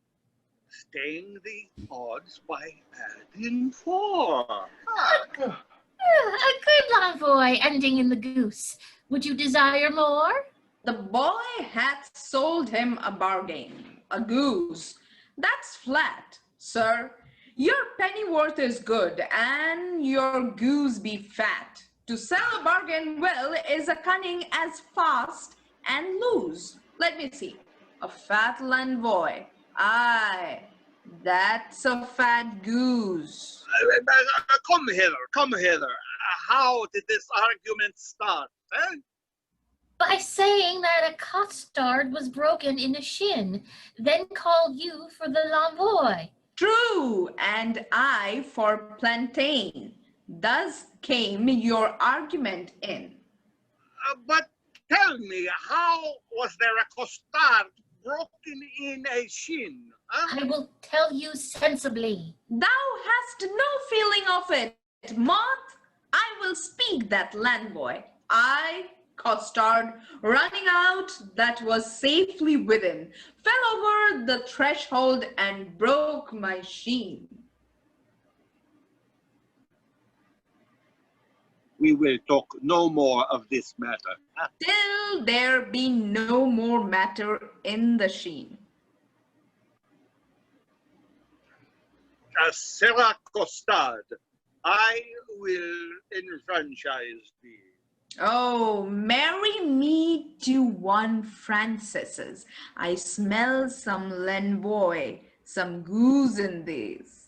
staying the odds by adding 4. A good l'envoy ending in the goose. Would you desire more? The boy hath sold him a bargain, a goose. That's flat, sir. Your pennyworth is good, and your goose be fat. To sell a bargain well is a cunning as fast and lose. Let me see. A fat l'envoy. Aye, that's a fat goose. Come hither. How did this argument start? Eh? By saying that a costard was broken in a shin, then called you for the l'envoy. True, and I for plantain. Thus came your argument in. But tell me, how was there a costard broken in a shin? Huh? I will tell you sensibly. Thou hast no feeling of it, Moth. I will speak that l'envoy. I, Costard, running out that was safely within, fell over the threshold and broke my sheen. We will talk no more of this matter. Till there be no more matter in the sheen. Sarah Costard, I will enfranchise thee. Oh, marry me to one Francis's. I smell some l'envoy, some goose in these.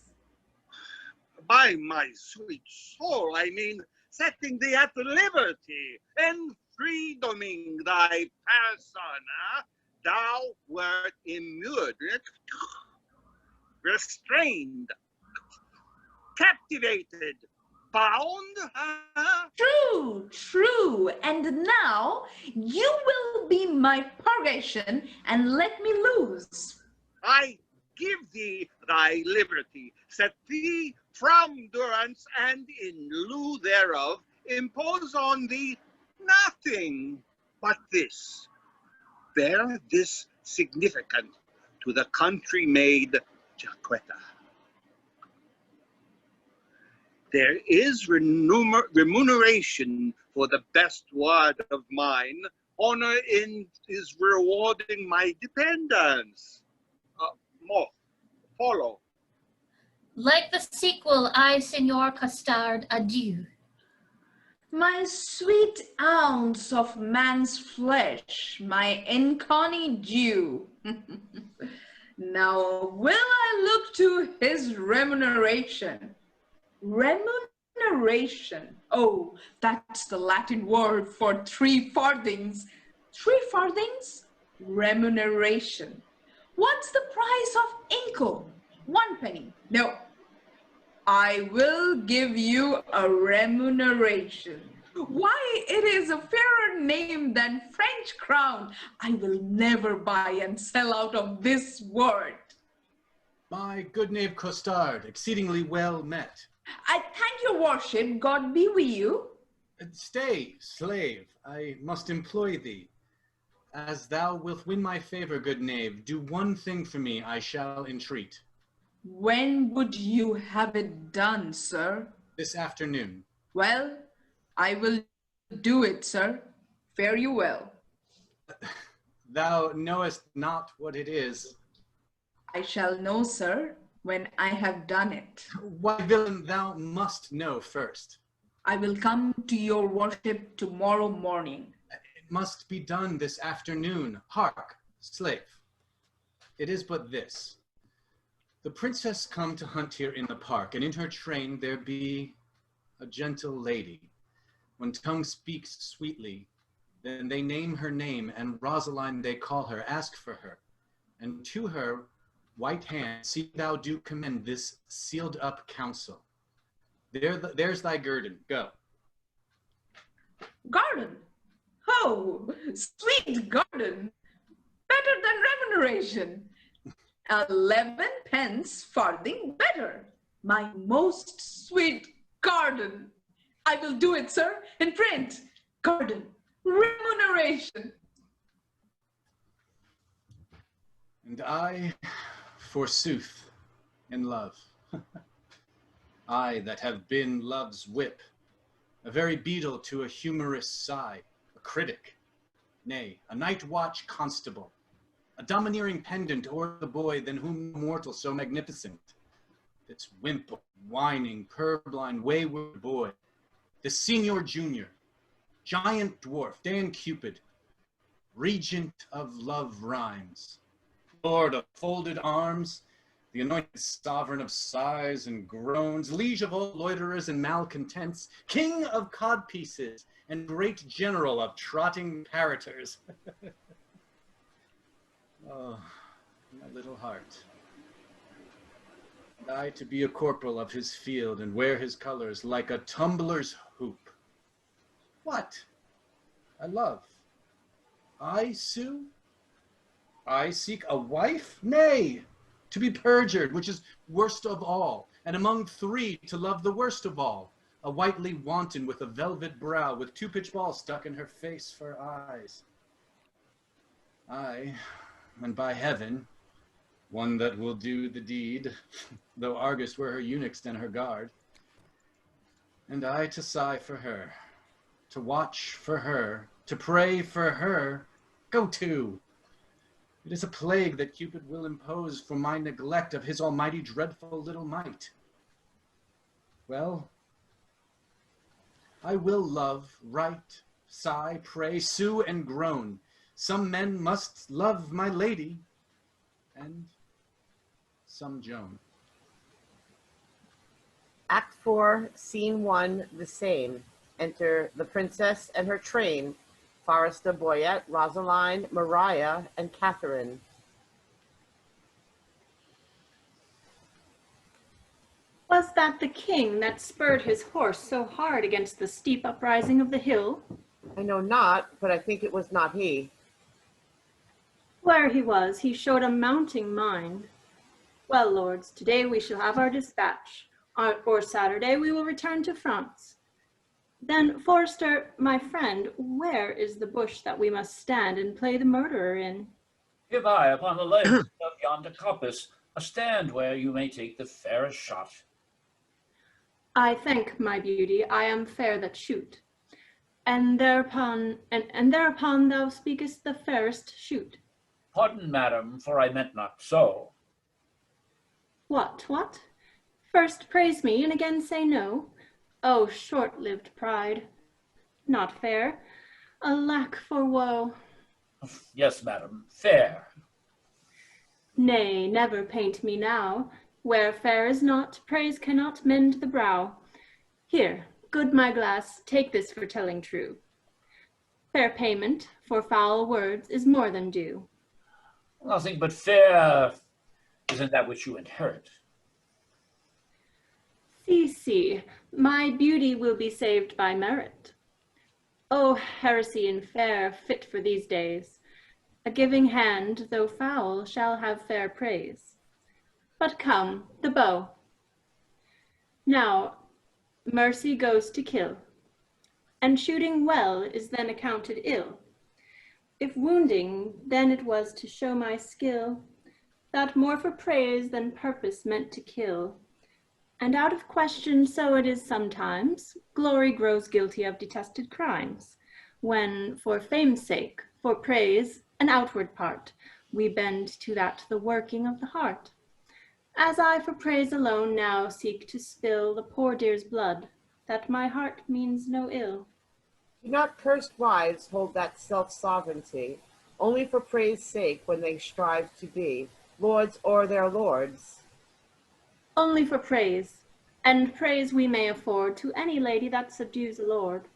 By my sweet soul, I mean, setting thee at liberty, and freedoming thy person, thou wert immured, restrained, captivated, bound. True, true. And now you will be my purgation and let me loose. I give thee thy liberty, set thee from durance, and in lieu thereof impose on thee nothing but this. Bear this significant to the country maid Jaquenetta. There is remuneration for the best word of mine. Honor is rewarding my dependence. Moth, follow. Like the sequel, I, Senor Costard, adieu. My sweet ounce of man's flesh, my inconny Jew. Now will I look to his remuneration. Remuneration. Oh, that's the Latin word for 3 farthings. 3 farthings? Remuneration. What's the price of income? 1 penny. No, I will give you a remuneration. Why, it is a fairer name than French crown. I will never buy and sell out of this word. My good knave Costard, exceedingly well met. I thank your worship. God be with you. Stay, slave, I must employ thee. As thou wilt win my favor, good knave, do one thing for me, I shall entreat. When would you have it done, sir? This afternoon. Well, I will do it, sir. Fare you well. Thou knowest not what it is. I shall know, sir, when I have done it. Why, villain, thou must know first. I will come to your worship tomorrow morning. It must be done this afternoon. Hark, slave. It is but this. The princess come to hunt here in the park, and in her train there be a gentle lady. When tongue speaks sweetly, then they name her name, and Rosaline they call her, ask for her. And to her white hand see thou do commend this sealed up counsel. There's thy guerdon, go. Garden? Oh, sweet garden. Better than remuneration. 11 pence farthing better. My most sweet garden. I will do it, sir, in print. Garden, remuneration. And I, forsooth, in love. I that have been love's whip, a very beadle to a humorous sigh, a critic, nay, a night watch constable, a domineering pendant o'er the boy than whom mortal so magnificent. This wimple, whining, purblind, wayward boy, this senior junior, giant dwarf, Dan Cupid, regent of love rhymes, lord of folded arms, the anointed sovereign of sighs and groans, liege of all loiterers and malcontents, king of codpieces, and great general of trotting parroters. Oh, my little heart. And I to be a corporal of his field and wear his colors like a tumbler's hoop. What? I love. I sue? I seek a wife? Nay, to be perjured, which is worst of all, and among three to love the worst of all, a whitely wanton with a velvet brow, with 2 pitch balls stuck in her face for eyes. I, and by heaven, one that will do the deed, though Argus were her eunuchs and her guard. And I to sigh for her, to watch for her, to pray for her, go to. It is a plague that Cupid will impose for my neglect of his almighty dreadful little might. Well, I will love, write, sigh, pray, sue, and groan. Some men must love my lady, and some Joan. Act 4, Scene 1, the same. Enter the princess and her train, Forrester, BOYET, Rosaline, Maria, and KATHERINE. Was that the king that spurred his horse so hard against the steep uprising of the hill? I know not, but I think it was not he. Where he was, he showed a mounting mind. Well, lords, today we shall have our dispatch. Or Saturday we will return to France. Then, Forrester, my friend, where is the bush that we must stand and play the murderer in? Give I upon the legs of yonder coppice a stand where you may take the fairest shot. I thank my beauty, I am fair that shoot. And thereupon thou speakest the fairest shoot. Pardon, madam, for I meant not so. What? First praise me, and again say no? Oh, short-lived pride. Not fair. Alack for woe. Yes, madam, fair. Nay, never paint me now. Where fair is not, praise cannot mend the brow. Here, good my glass, take this for telling true. Fair payment for foul words is more than due. Nothing but fair Isn't that what you inherit? See, my beauty will be saved by merit. O heresy and fair, fit for these days, a giving hand, though foul, shall have fair praise. But come, the bow. Now, mercy goes to kill, and shooting well is then accounted ill. If wounding, then it was to show my skill, that more for praise than purpose meant to kill. And out of question, so it is sometimes, glory grows guilty of detested crimes, when for fame's sake, for praise, an outward part, we bend to that the working of the heart. As I for praise alone now seek to spill the poor dear's blood, that my heart means no ill. Do not cursed wives hold that self-sovereignty, only for praise sake when they strive to be lords o'er their lords? Only for praise, and praise we may afford to any lady that subdues a lord.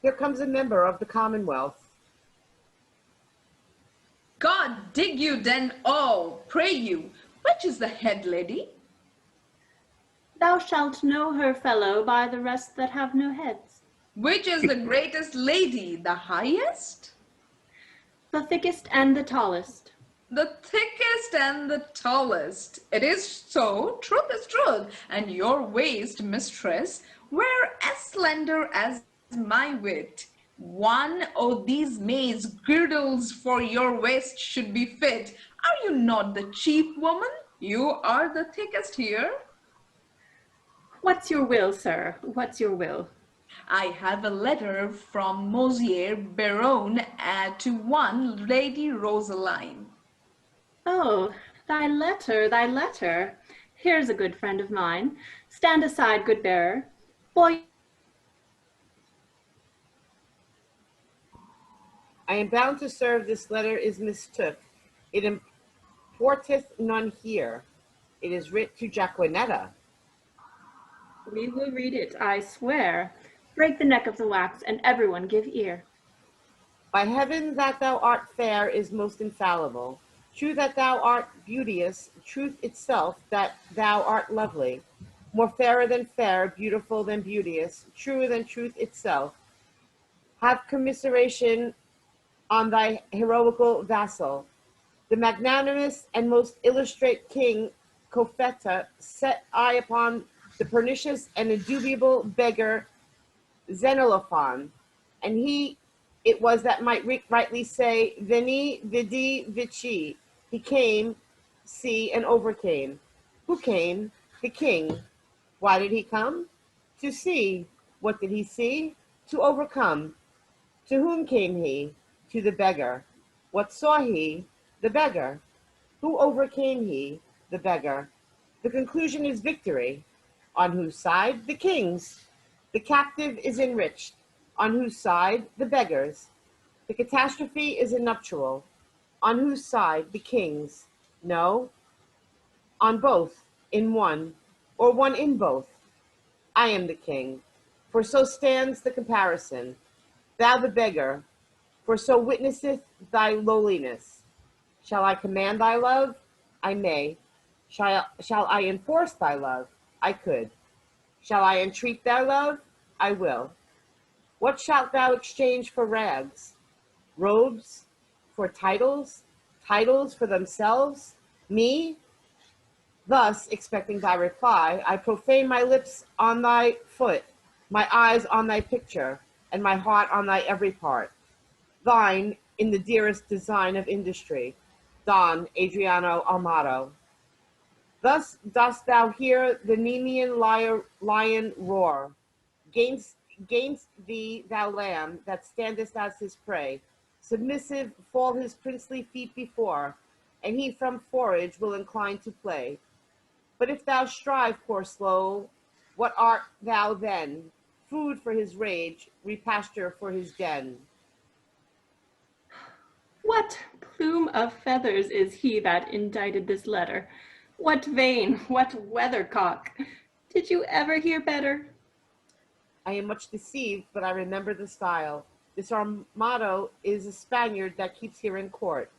Here comes a member of the Commonwealth. God dig you then all, pray you. Which is the head lady? Thou shalt know her, fellow, by the rest that have no heads. Which is the greatest lady, the highest? The thickest and the tallest. The thickest and the tallest. It is so, truth is truth, and your waist, mistress, were as slender as my wit. One o' these maids' girdles for your waist should be fit. Are you not the chief woman? You are the thickest here. What's your will, sir? What's your will? I have a letter from Monsieur Berowne to one Lady Rosaline. Oh, thy letter, thy letter. Here's a good friend of mine. Stand aside, good bearer. Boy, I am bound to serve this letter is mistook. It importeth none here. It is writ to Jaquenetta. we will read it, I swear. Break the neck of the wax, and everyone give ear. By heaven that thou art fair is most infallible. True that thou art beauteous, truth itself that thou art lovely. More fairer than fair, beautiful than beauteous, truer than truth itself. Have commiseration on thy heroical vassal. The magnanimous and most illustrate king Cofetta set eye upon the pernicious and indubitable beggar Xenophon, and he it was that might rightly say, Veni, vidi, vici. He came, see, and overcame. Who came? The king. Why did he come? To see. What did he see? To overcome. To whom came he? To the beggar. What saw he? The beggar. Who overcame he? The beggar. The conclusion is victory. On whose side? The king's. The captive is enriched. On whose side? The beggar's. The catastrophe is a nuptial. On whose side? The king's. No. On both, in one, or one in both. I am the king, for so stands the comparison. Thou the beggar, for so witnesseth thy lowliness. Shall I command thy love? I may. Shall I enforce thy love? I could. Shall I entreat thy love? I will. What shalt thou exchange for rags? Robes for titles? Titles for themselves? Me? Thus, expecting thy reply, I profane my lips on thy foot, my eyes on thy picture, and my heart on thy every part. Thine in the dearest design of industry, Don Adriano Armado. Thus dost thou hear the Nemean lion roar. Gainst thee, thou lamb, that standest as his prey, submissive fall his princely feet before, and he from forage will incline to play. But if thou strive, poor slow, what art thou then? Food for his rage, repasture for his den. What plume of feathers is he that indited this letter? What vane, what weathercock? Did you ever hear better? I am much deceived, but I remember the style. This Armado is a Spaniard that keeps here in court.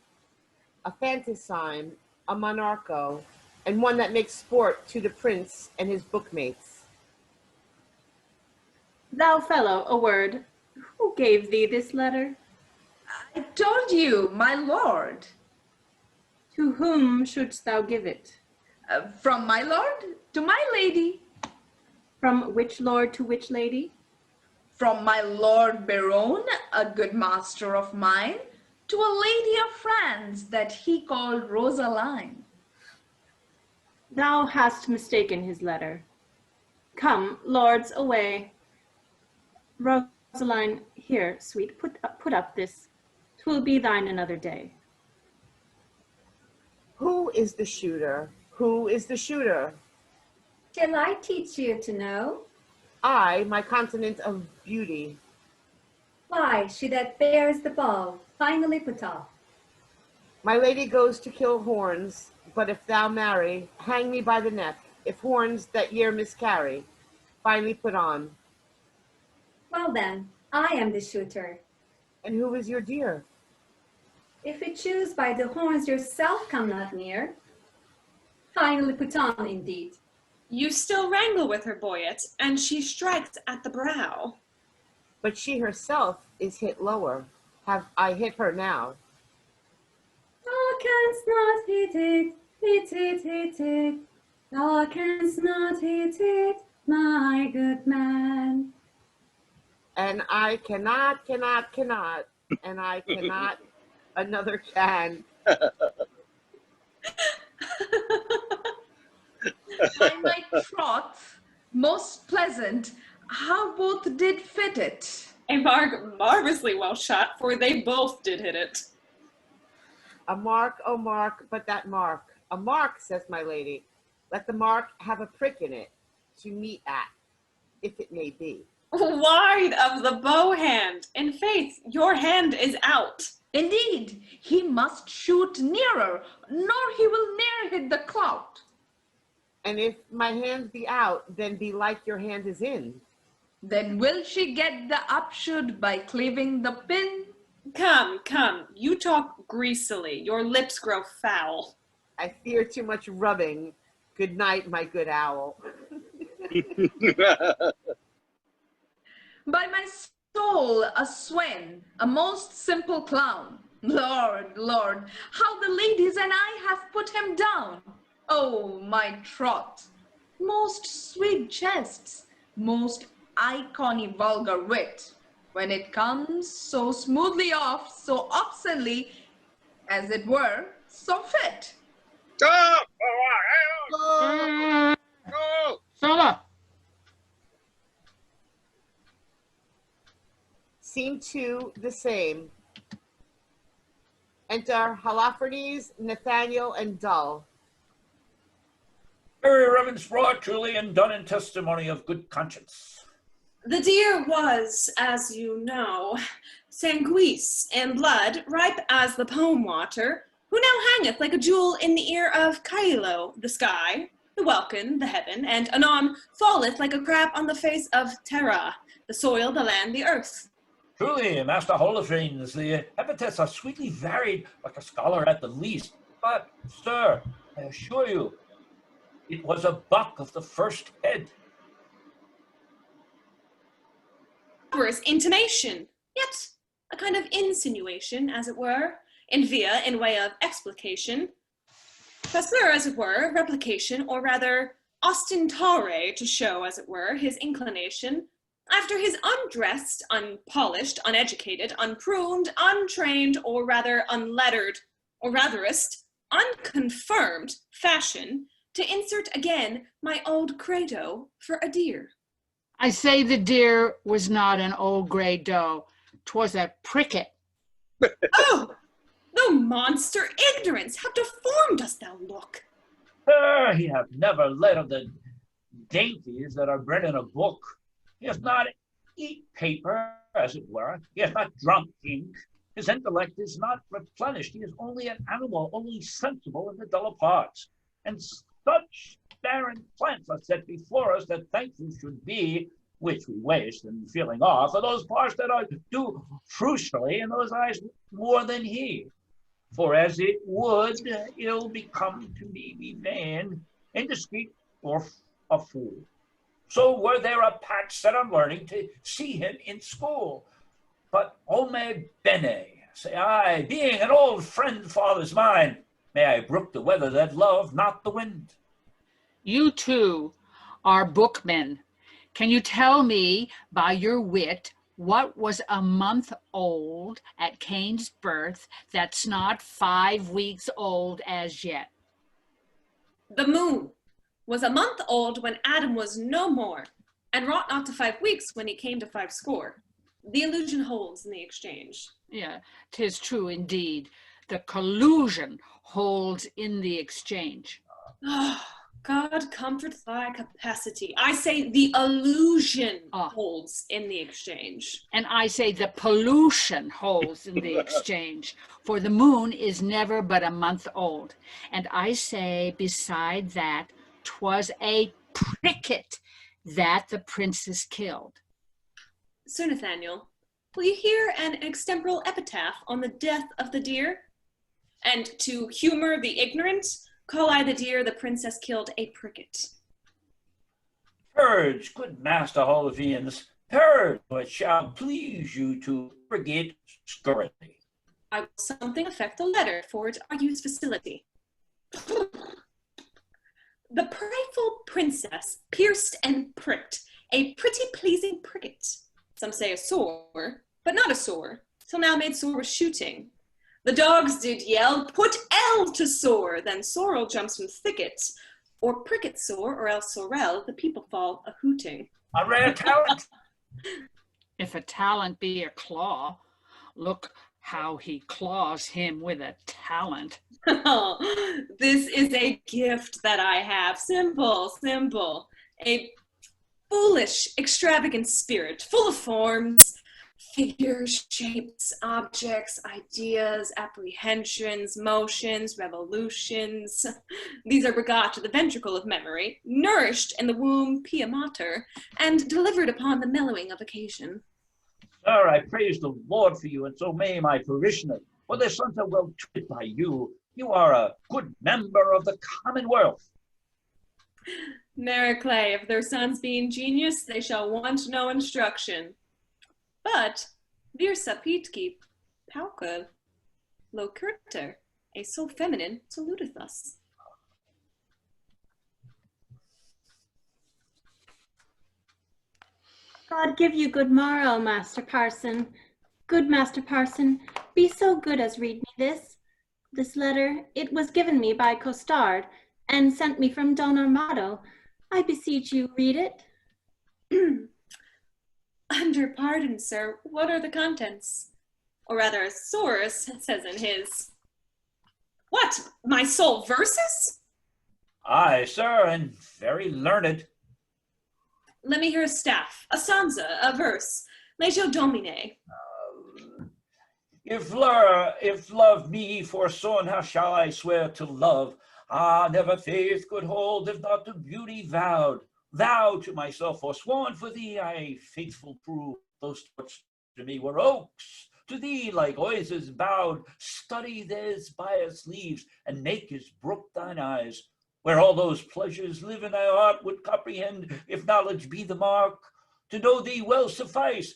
A fantasime a monarcho, and one that makes sport to the prince and his bookmates. Thou fellow, a word. Who gave thee this letter? I told you, my lord. To whom shouldst thou give it? From my lord to my lady. From which lord to which lady? From my Lord Berowne, a good master of mine, to a lady of France that he called Rosaline. Thou hast mistaken his letter. Come, lords, away. Rosaline, here, sweet, put up this. 'Twill be thine another day. Who is the shooter? Who is the shooter? Shall I teach you to know? I, my continent of beauty. Why, she that bears the bow, finally put off. My lady goes to kill horns, but if thou marry, hang me by the neck, if horns that year miscarry, finally put on. Well then, I am the shooter. And who is your dear? If you choose by the horns yourself come not near, finally put on indeed. You still wrangle with her, BOYET, and she strikes at the brow. But she herself is hit lower. Have I hit her now? Thou canst not hit it, hit it, hit it. Thou canst not hit it, my good man. And I cannot, and I cannot, another can. By my troth, most pleasant, how both did fit it. A mark marvelously well shot, for they both did hit it. A mark, oh mark, but that mark. A mark, says my lady. Let the mark have a prick in it, to meet at, if it may be. Wide of the bow hand. In faith, your hand is out. Indeed, he must shoot nearer, nor he will ne'er hit the clout. And if my hand be out, then be like your hand is in. Then will she get the upshoot by cleaving the pin? Come, come, you talk greasily. Your lips grow foul. I fear too much rubbing. Good night, my good owl. By my soul, a swain, a most simple clown. Lord, Lord, how the ladies and I have put him down. Oh, my troth, most sweet jests, most icony vulgar wit, when it comes so smoothly off, so obscenely, as it were, so fit. Sola! Scene 2, the same. Enter Holofernes, Nathaniel, and Dull. Very reverend brought truly and done in testimony of good conscience. The deer was, as you know, sanguis in blood, ripe as the poem water, who now hangeth like a jewel in the ear of Caelo, the sky, the welkin, the heaven, and anon falleth like a crab on the face of Terra, the soil, the land, the earth. Truly, Master Holofrenes, the epithets are sweetly varied, like a scholar at the least. But, sir, I assure you, it was a buck of the first head. Barbarous intimation, yet a kind of insinuation, as it were, in via, in way of explication. Facere, as it were, replication, or rather ostentare, to show, as it were, his inclination, after his undressed, unpolished, uneducated, unpruned, untrained, or rather unlettered, or ratherest, unconfirmed fashion, to insert again my old credo for a deer. I say the deer was not an old gray doe, 'twas a pricket. Oh, thou monster ignorance, how deformed dost thou look! Sir, he hath never led of the dainties that are bred in a book. He has not eat paper, as it were. He has not drunk ink. His intellect is not replenished. He is only an animal, only sensible in the duller parts. And such barren plants are set before us that thankful should be, which we waste in feeling off, for those parts that are do fruitfully in those eyes more than he. For as it would ill become to me be vain, indiscreet, or a fool, so were there a patch that I'm learning to see him in school. But ome bene, say I, being an old friend father's mine, may I brook the weather that love not the wind. You too are bookmen. Can you tell me by your wit what was a month old at Cain's birth that's not 5 weeks old as yet? The moon was a month old when Adam was no more, and wrought not to 5 weeks when he came to 50. The illusion holds in the exchange. Yeah, 'tis true indeed. The collusion holds in the exchange. Oh, God comfort thy capacity. I say the illusion holds in the exchange. And I say the pollution holds in the exchange, for the moon is never but a month old. And I say beside that, 'twas a pricket that the princess killed. Sir Nathaniel, will you hear an extemporal epitaph on the death of the deer? And to humor the ignorant, call I the deer the princess killed a pricket. Purge, good master Holofernes, purge what shall please you to frigate scurrility. I will something affect the letter for it argues facility. The prideful princess pierced and pricked a pretty pleasing pricket. Some say a sore, but not a sore, till now made sore with shooting. The dogs did yell, put L to sore, then sorrel jumps from thicket, or pricket sore, or else sorrel, the people fall a hooting. A rare talent. If a talent be a claw, look how he claws him with a talent. This is a gift that I have, simple, simple. A foolish, extravagant spirit, full of forms, figures, shapes, objects, ideas, apprehensions, motions, revolutions. These are begot to the ventricle of memory, nourished in the womb pia mater, and delivered upon the mellowing of occasion. Sir, I praise the Lord for you, and so may my parishioners, for their sons are well treated by you. You are a good member of the commonwealth. Clay, if their sons be ingenious, they shall want no instruction. But vir sapitki pauca locurter, a so feminine saluteth us. God give you good morrow, Master Parson. Good Master Parson, be so good as read me this letter. It was given me by Costard, and sent me from Don Armado. I beseech you, read it. Under pardon, sir, what are the contents? Or rather, Saurus says in his. What, my soul verses? Aye, sir, and very learned. Let me hear a staff, a stanza, a verse. Legio Domine. If love me forsworn, how shall I swear to love? Ah, never faith could hold, if not to beauty vowed. Thou to myself forsworn, for thee I faithful prove. Those thoughts to me were oaks, to thee like oases bowed. Study these bias leaves, and make his brook thine eyes. Where all those pleasures live in thy heart would comprehend, if knowledge be the mark. To know thee well suffice.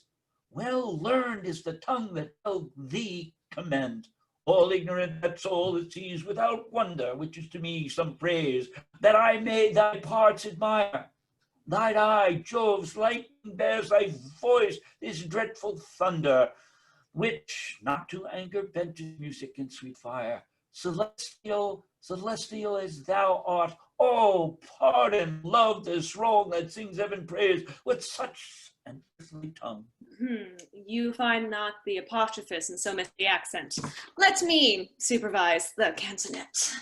Well learned is the tongue that will thee commend. All ignorant that soul that sees without wonder, which is to me some praise, that I may thy parts admire. Thine eye, Jove's lightning, bears thy voice, this dreadful thunder, which not to anger bent to music and sweet fire. Celestial as thou art, oh, pardon, love this wrong that sings heaven praise with such an earthly tongue. You find not the apostrophis and so miss the accent. Let me supervise the canzonet.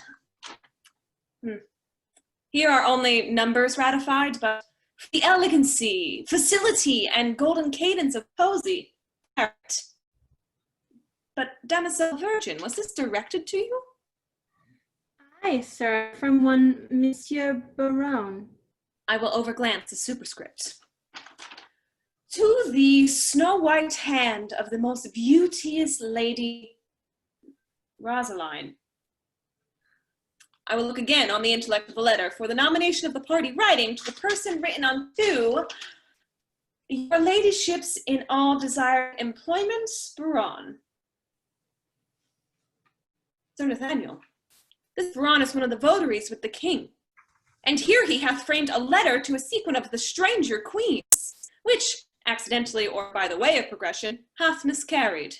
Here are only numbers ratified, but the elegancy, facility, and golden cadence of poesy. But Damoiselle Virgin, was this directed to you? Aye, sir, from one Monsieur Berowne. I will overglance the superscript. To the snow-white hand of the most beauteous lady, Rosaline. I will look again on the intellect of the letter for the nomination of the party writing to the person written unto your ladyships in all desired employments, Berowne. Sir Nathaniel, this Berowne is one of the votaries with the king, and here he hath framed a letter to a sequin of the stranger queens, which, accidentally or by the way of progression, hath miscarried.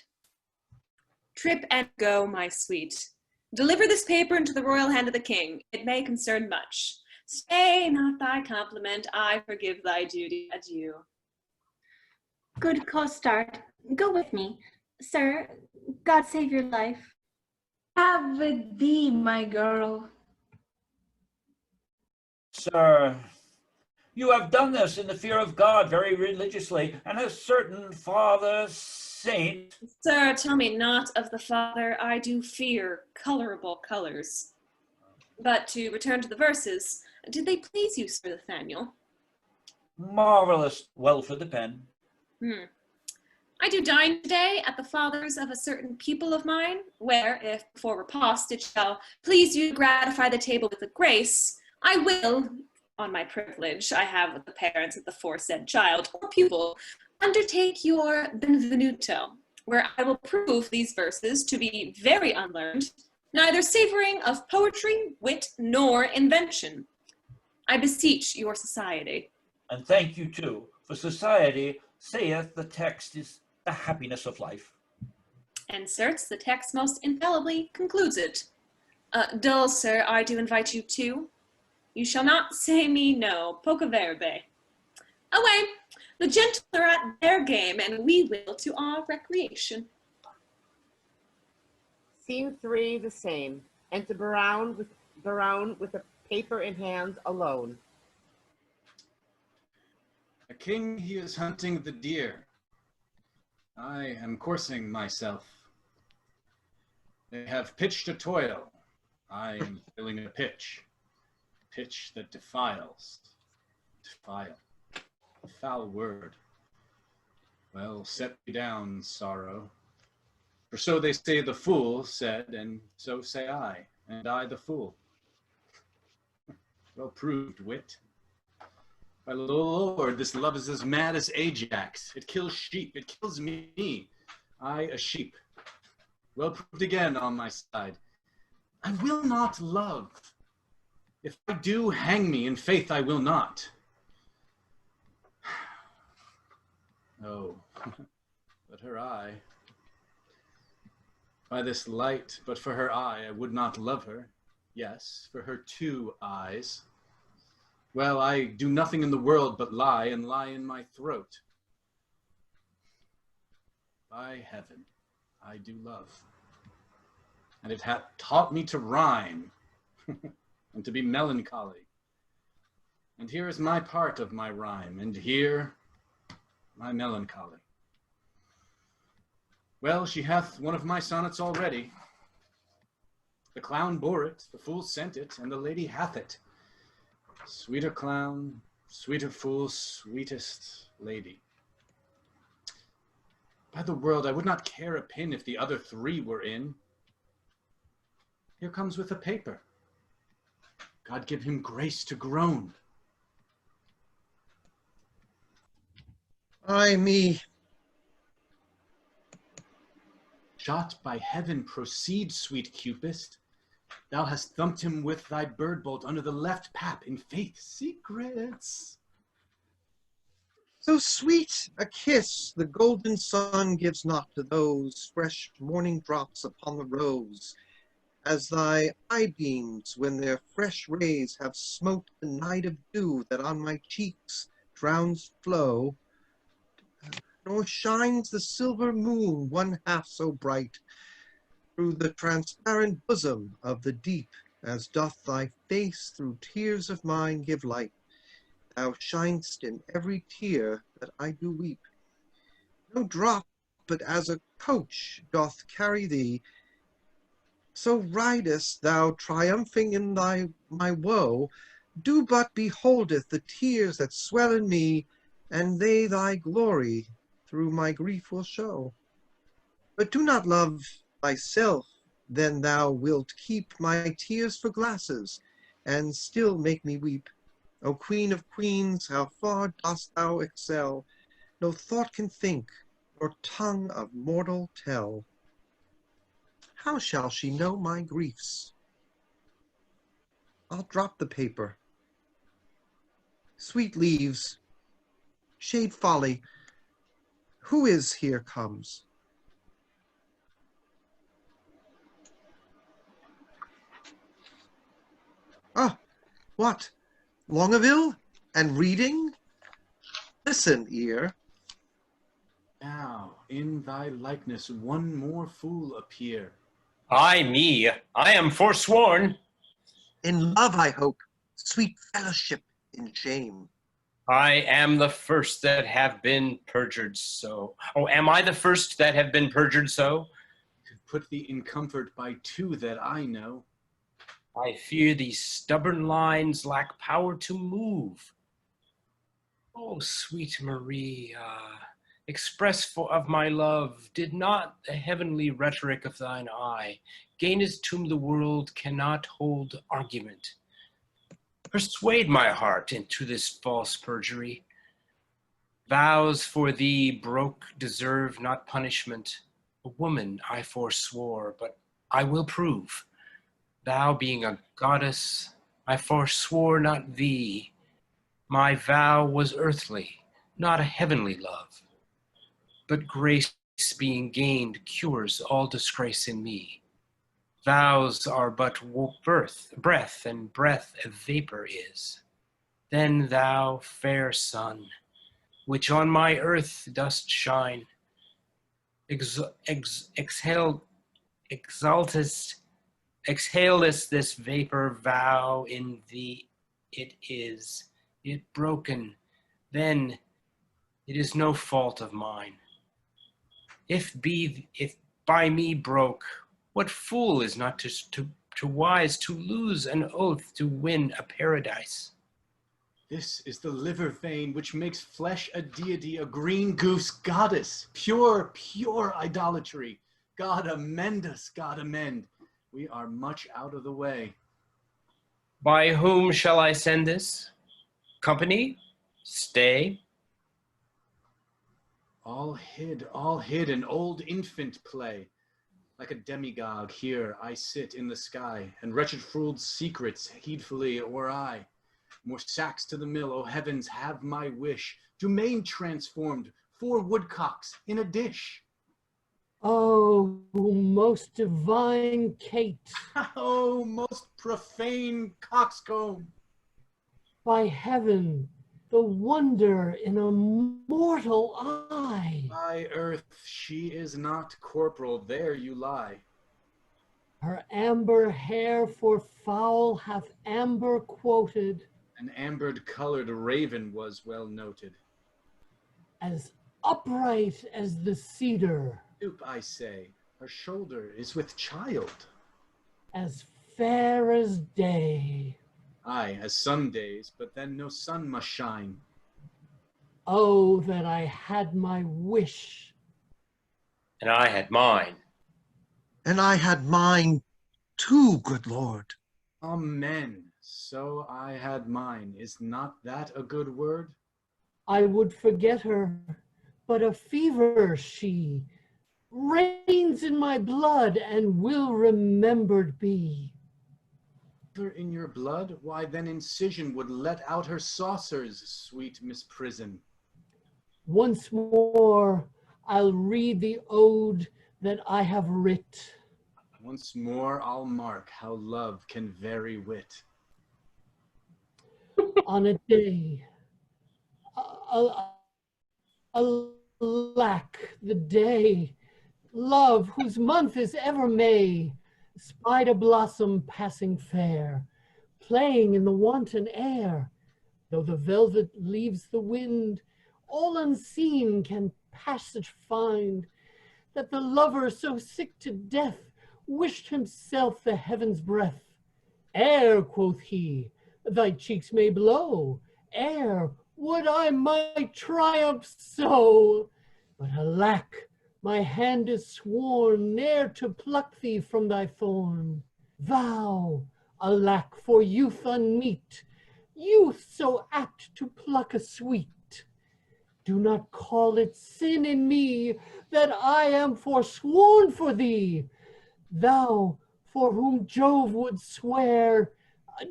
Trip and go, my sweet. Deliver this paper into the royal hand of the king. It may concern much. Stay not thy compliment, I forgive thy duty. Adieu. Good Costard, go with me. Sir, God save your life. Have with thee, my girl. Sir, you have done this in the fear of God very religiously, and a certain Father Saint. Sir, tell me not of the father. I do fear colorable colors. But to return to the verses, did they please you, Sir Nathaniel? Marvelous, well for the pen. I do dine today at the father's of a certain pupil of mine, where, if before repast it shall please you to gratify the table with a grace, I will, on my privilege I have with the parents of the foresaid child or pupil, undertake your benvenuto, where I will prove these verses to be very unlearned, neither savoring of poetry, wit, nor invention. I beseech your society. And thank you too, for society saith the text is the happiness of life. And certes, the text most infallibly concludes it. Dull, sir, I do invite you too. You shall not say me no, poca verbe. Away, the gentle are at their game, and we will to our recreation. Scene 3, the same. Enter Berowne with a paper in hand, alone. A king, he is hunting the deer. I am coursing myself. They have pitched a toil. I am filling a pitch. Pitch that defiles. Defile. A foul word. Well, set me down, sorrow. For so they say the fool said, and so say I, and I the fool. Well proved, wit. My lord, this love is as mad as Ajax. It kills sheep, it kills me. I a sheep. Well proved again on my side. I will not love. If I do, hang me, in faith I will not. Oh, but her eye. By this light, but for her eye, I would not love her. Yes, for her 2 eyes. Well, I do nothing in the world but lie, and lie in my throat. By heaven, I do love. And it hath taught me to rhyme, and to be melancholy. And here is my part of my rhyme, and here my melancholy. Well, she hath one of my sonnets already. The clown bore it, the fool sent it, and the lady hath it. Sweeter clown, sweeter fool, sweetest lady. By the world, I would not care a pin if the other 3 were in. Here comes with a paper. God give him grace to groan. Ay me. Shot by heaven, proceed, sweet Cupist. Thou hast thumped him with thy bird bolt under the left pap, in faith, secrets. So sweet a kiss the golden sun gives not to those fresh morning drops upon the rose, as thy eye beams when their fresh rays have smote the night of dew that on my cheeks drowns flow, nor shines the silver moon 1/2 so bright through the transparent bosom of the deep, as doth thy face through tears of mine give light. Thou shinest in every tear that I do weep. No drop but as a coach doth carry thee, so ridest thou triumphing in my woe. Do but beholdeth the tears that swell in me, and they thy glory through my grief will show. But do not love thyself then thou wilt keep my tears for glasses, and still make me weep. O Queen of Queens, how far dost thou excel? No thought can think, nor tongue of mortal tell. How shall she know my griefs? I'll drop the paper. Sweet leaves, shade folly, who is here comes? Ah, what? Longaville? And reading? Listen, ear. Now, in thy likeness, one more fool appear. Ay me, I am forsworn. In love, I hope, sweet fellowship in shame. I am the first that have been perjured so. Oh, am I the first that have been perjured so? To put thee in comfort by two that I know. I fear these stubborn lines lack power to move. Oh, sweet Maria, express of my love, did not the heavenly rhetoric of thine eye, gainest whom the world cannot hold argument, persuade my heart into this false perjury? Vows for thee broke deserve not punishment. A woman I forswore, but I will prove. Thou being a goddess, I forswore not thee. My vow was earthly, not a heavenly love. But grace being gained cures all disgrace in me. Vows are but breath, and breath a vapor is. Then thou, fair sun, which on my earth dost shine, exhalest this vapor, vow in thee it is. It broken, then it is no fault of mine. If by me broke, what fool is not to wise to lose an oath to win a paradise? This is the liver vein which makes flesh a deity, a green goose goddess. Pure, pure idolatry. God amend us, God amend. We are much out of the way. By whom shall I send this? Company? Stay? All hid, an old infant play. Like a demagogue here I sit in the sky, and wretched fool's secrets heedfully o'er I. More sacks to the mill, O heavens, have my wish. Dumaine transformed, 4 woodcocks in a dish. Oh, most divine Kate. Oh, most profane coxcomb. By heaven, the wonder in a mortal eye. By earth, she is not corporal, there you lie. Her amber hair for fowl hath amber quoted. An ambered colored raven was well noted. As upright as the cedar. Stoop, I say, her shoulder is with child. As fair as day. Aye, as some days, but then no sun must shine. Oh, that I had my wish. And I had mine. And I had mine too, good Lord. Amen. So I had mine. Is not that a good word? I would forget her, but a fever she reigns in my blood and will remembered be. In your blood? Why then incision would let out her saucers, sweet misprison. Once more I'll read the ode that I have writ. Once more I'll mark how love can vary wit. On a day, alack, the day, love, whose month is ever May, spied a blossom passing fair, playing in the wanton air. Though the velvet leaves the wind, all unseen can passage find, that the lover so sick to death wished himself the heaven's breath. Ere, quoth he, thy cheeks may blow, ere would I my triumph sow, but alack, My hand is sworn ne'er to pluck thee from thy form. Vow, alack for youth unmeet, youth so apt to pluck a sweet. Do not call it sin in me that I am forsworn for thee. Thou, for whom Jove would swear,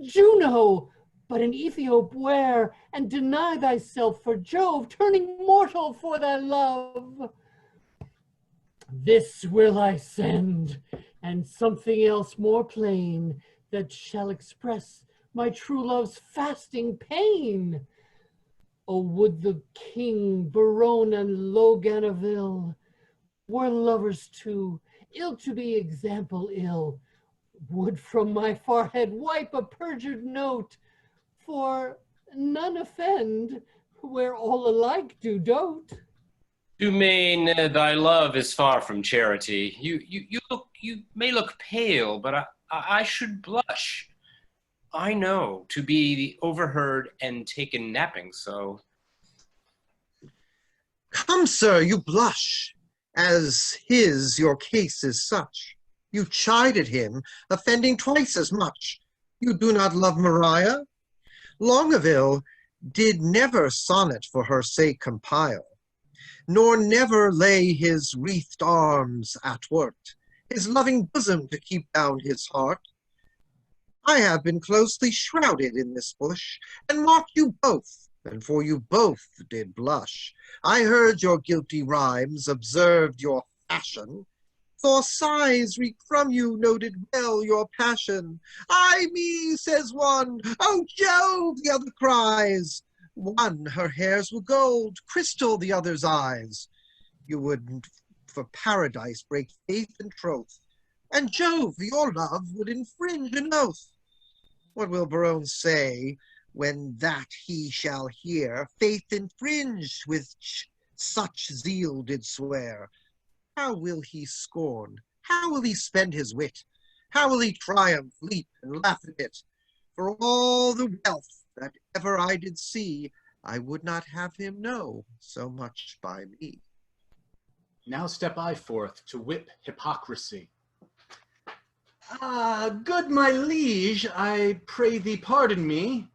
Juno, but an Ethiop wear, and deny thyself for Jove, turning mortal for thy love. This will I send, and something else more plain, that shall express my true love's fasting pain. O would the king, Berowne and Longaville, were lovers too, ill to be example ill, would from my forehead wipe a perjured note, for none offend where all alike do dote. Dumaine, thy love is far from charity. You may look pale, but I should blush. I know to be overheard and taken napping so. Come, sir, you blush, as his your case is such. You chided him, offending twice as much. You do not love Maria? Longaville did never sonnet for her sake compile, nor never lay his wreathed arms athwart his loving bosom to keep down his heart. I have been closely shrouded in this bush, and marked you both, and for you both did blush. I heard your guilty rhymes, observed your fashion, for sighs reek from you, noted well your passion. Ay me, says one, oh Jove, the other cries. One, her hairs were gold, crystal the other's eyes. You would for paradise break faith and troth, and Jove, your love, would infringe an oath. What will Berowne say when that he shall hear faith infringed with such zeal did swear? How will he scorn? How will he spend his wit? How will he triumph, leap, and laugh at it? For all the wealth that ever I did see, I would not have him know so much by me. Now step I forth to whip hypocrisy. Ah, good my liege, I pray thee pardon me.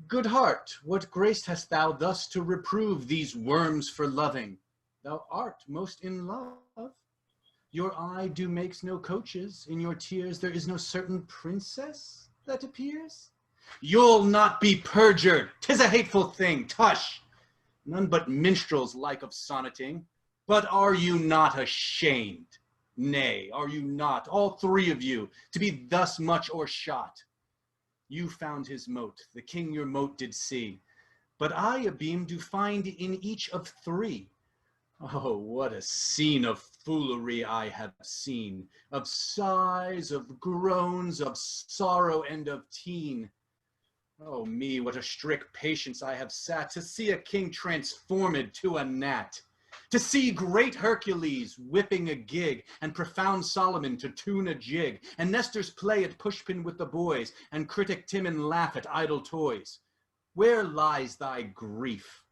Good heart, what grace hast thou thus to reprove these worms for loving? Thou art most in love. Your eye do makes no coaches, in your tears there is no certain princess that appears. You'll not be perjured, 'tis a hateful thing, tush. None but minstrels like of sonneting. But are you not ashamed? Nay, are you not, all three of you, to be thus much o'ershot? You found his mote, the king your mote did see, but I a beam do find in each of three. Oh, what a scene of foolery I have seen, of sighs, of groans, of sorrow, and of teen. Oh me, what a strict patience I have sat to see a king transformed to a gnat. To see great Hercules whipping a gig, and profound Solomon to tune a jig, and Nestor's play at pushpin with the boys, and critic Timon laugh at idle toys. Where lies thy grief?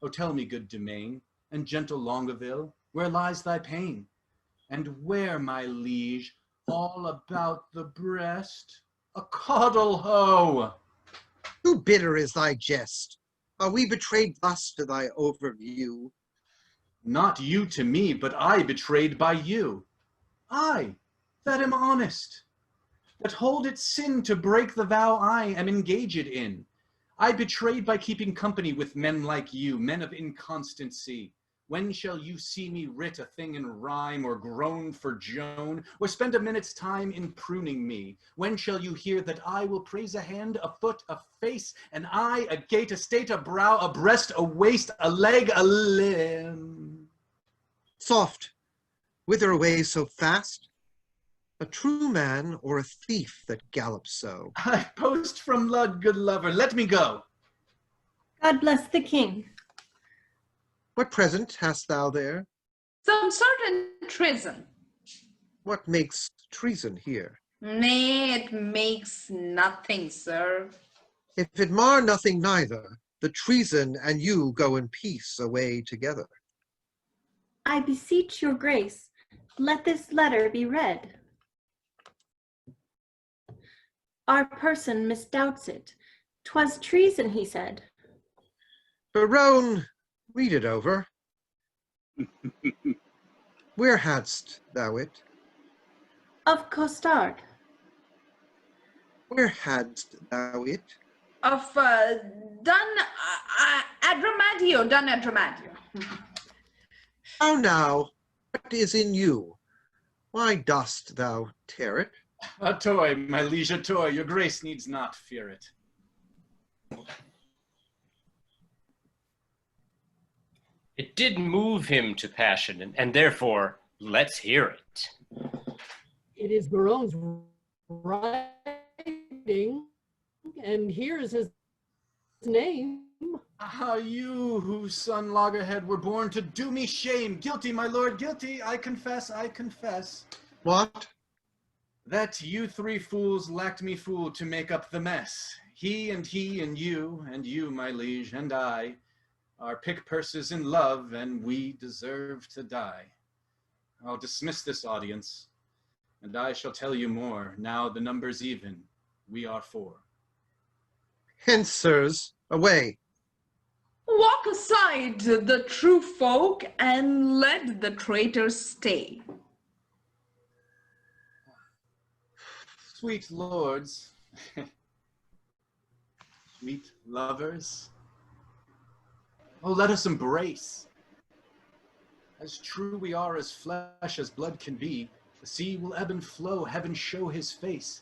Oh, tell me, good Dumaine, and gentle Longaville, where lies thy pain? And where, my liege, all about the breast, a caudle hoe? Too bitter is thy jest. Are we betrayed thus to thy overview? Not you to me, but I betrayed by you. I, that am honest, that hold it sin to break the vow I am engaged in. I betrayed by keeping company with men like you, men of inconstancy. When shall you see me writ a thing in rhyme, or groan for Joan, or spend a minute's time in pruning me? When shall you hear that I will praise a hand, a foot, a face, an eye, a gait, a state, a brow, a breast, a waist, a leg, a limb? Soft, whither away so fast? A true man or a thief that gallops so? I post from Lud, good lover, let me go. God bless the king. What present hast thou there? Some certain treason. What makes treason here? Nay, it makes nothing, sir. If it mar nothing neither, the treason and you go in peace away together. I beseech your grace, let this letter be read. Our person misdoubts it. 'Twas treason, he said. Berowne, read it over. Where hadst thou it? Of Costard. Where hadst thou it? Of Adramadio, done Adramadio. How now, what is in you? Why dost thou tear it? A toy, my liege, a toy. Your grace needs not fear it. It did move him to passion, and therefore, let's hear it. It is Berowne's writing, and here's his name. Ah, you whose son loggerhead were born to do me shame. Guilty, my lord, guilty. I confess, I confess. What? That you three fools lacked me fooled to make up the mess. He, and you, my liege, and I, are pick purses in love, and we deserve to die. I'll dismiss this audience, and I shall tell you more. Now the number's even. We are 4. Hence, sirs, away. Walk aside, the true folk, and let the traitors stay. Sweet lords, sweet lovers, oh, let us embrace. As true we are as flesh as blood can be, the sea will ebb and flow, heaven show his face.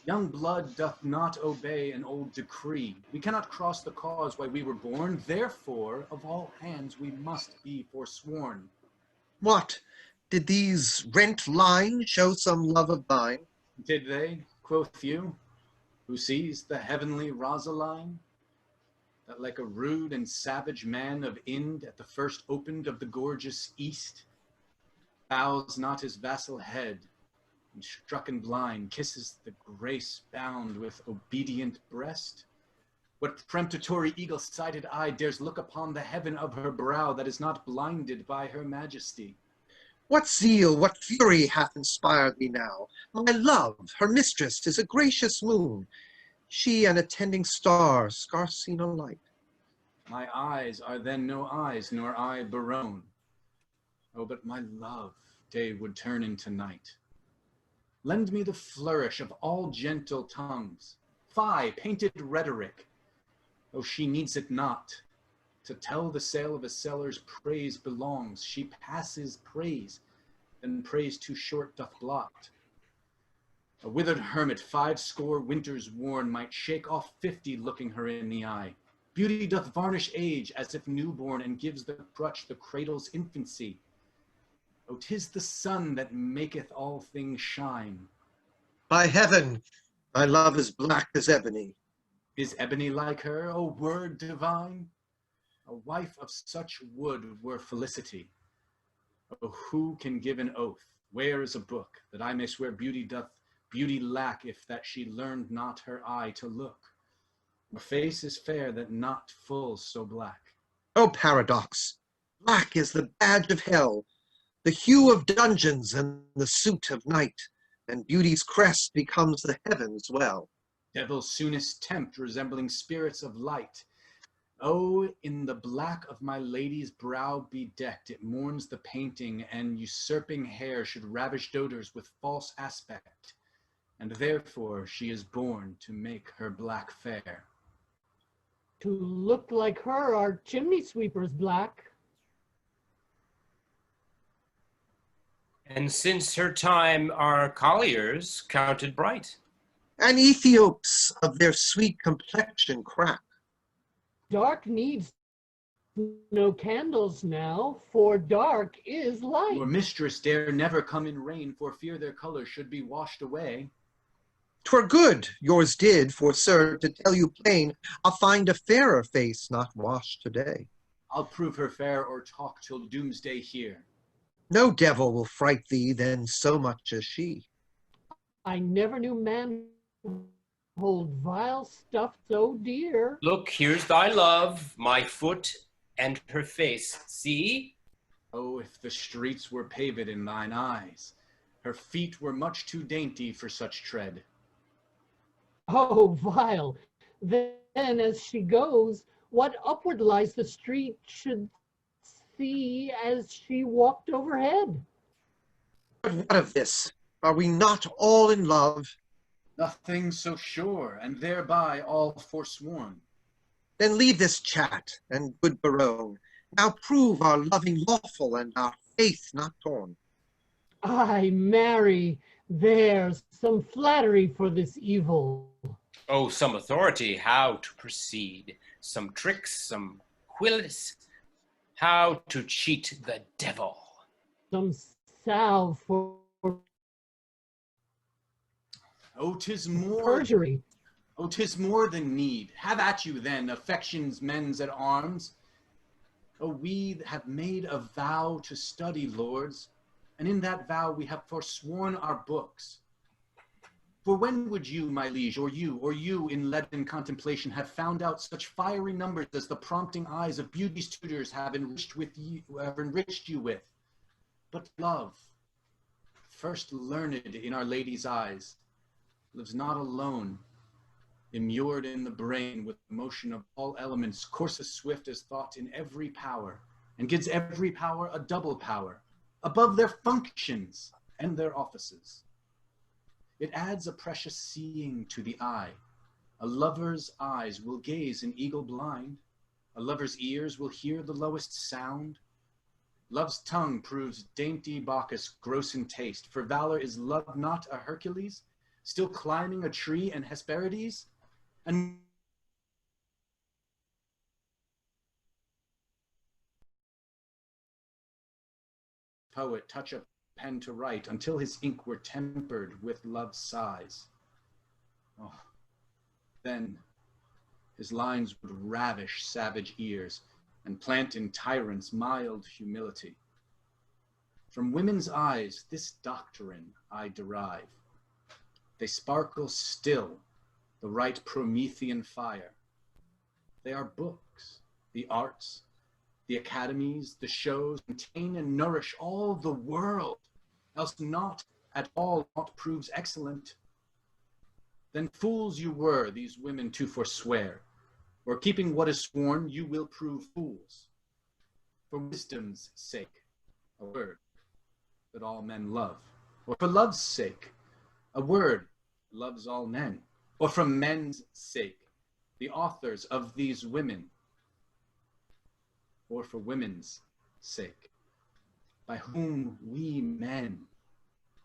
Young blood doth not obey an old decree. We cannot cross the cause why we were born, therefore, of all hands we must be forsworn. What? Did these rent lines show some love of thine? Did they, quoth you, who sees the heavenly Rosaline, that like a rude and savage man of Ind at the first opened of the gorgeous East, bows not his vassal head, and strucken blind kisses the grace bound with obedient breast? What peremptory eagle-sighted eye dares look upon the heaven of her brow that is not blinded by her majesty? What zeal, what fury hath inspired me now? My love, her mistress, is a gracious moon. She an attending star, scarce seen a light. My eyes are then no eyes, nor I Berowne. Oh, but my love day would turn into night. Lend me the flourish of all gentle tongues. Fie, painted rhetoric. Oh, she needs it not. To tell the sale of a seller's praise belongs. She passes praise, then praise too short doth blot. A withered hermit 50 winters worn might shake off 50 looking her in the eye. Beauty doth varnish age as if newborn, and gives the crutch the cradle's infancy. Oh, 'tis the sun that maketh all things shine. By heaven, my love is black as ebony. Is ebony like her, O word divine? A wife of such wood were felicity. Oh, who can give an oath? Where is a book, that I may swear beauty doth beauty lack, if that she learned not her eye to look? Her face is fair, that not full so black. O paradox! Black is the badge of hell, the hue of dungeons and the suit of night, and beauty's crest becomes the heavens well. Devils soonest tempt, resembling spirits of light. Oh, in the black of my lady's brow bedecked, it mourns the painting, and usurping hair should ravish doters with false aspect, and therefore she is born to make her black fair. To look like her are chimney sweepers black. And since her time are colliers counted bright. And Ethiops of their sweet complexion crack. Dark needs no candles now, for dark is light. Your mistress dare never come in rain, for fear their color should be washed away. 'Twere good, yours did, for sir, to tell you plain, I'll find a fairer face not washed today. I'll prove her fair or talk till doomsday here. No devil will fright thee then so much as she. I never knew man hold vile stuff so dear. Look, here's thy love, my foot and her face. See, Oh, if the streets were paved in thine eyes, her feet were much too dainty for such tread. Oh, vile! Then as she goes, what upward lies the street should see as she walked overhead. But what of this? Are we not all in love? Nothing so sure, and thereby all forsworn. Then leave this chat, and good Berowne, now prove our loving lawful and our faith not torn. Ay, marry, there's some flattery for this evil. Oh, some authority how to proceed, some tricks, some quills, how to cheat the devil. Some salve for Oh, 'tis more perjury. Oh, 'tis more than need. Have at you then, affection's men's at arms. Oh, we have made a vow to study, lords, and in that vow we have forsworn our books. For when would you, my liege, or you in leaden contemplation have found out such fiery numbers as the prompting eyes of beauty's tutors have enriched you with? But love, first learned in Our Lady's eyes, lives not alone, immured in the brain with the motion of all elements, courseth swift as thought in every power, and gives every power a double power, above their functions and their offices. It adds a precious seeing to the eye. A lover's eyes will gaze in eagle blind. A lover's ears will hear the lowest sound. Love's tongue proves dainty Bacchus gross in taste, for valor is love not a Hercules, still climbing a tree and Hesperides? And poet touch a pen to write until his ink were tempered with love's sighs. Oh, then his lines would ravish savage ears and plant in tyrants mild humility. From women's eyes this doctrine I derive. They sparkle still, the right Promethean fire. They are books, the arts, the academies, the shows, contain and nourish all the world, else not at all aught proves excellent. Then fools you were these women to forswear, or keeping what is sworn, you will prove fools. For wisdom's sake, a word that all men love, or for love's sake, a word loves all men, or from men's sake, the authors of these women, or for women's sake, by whom we men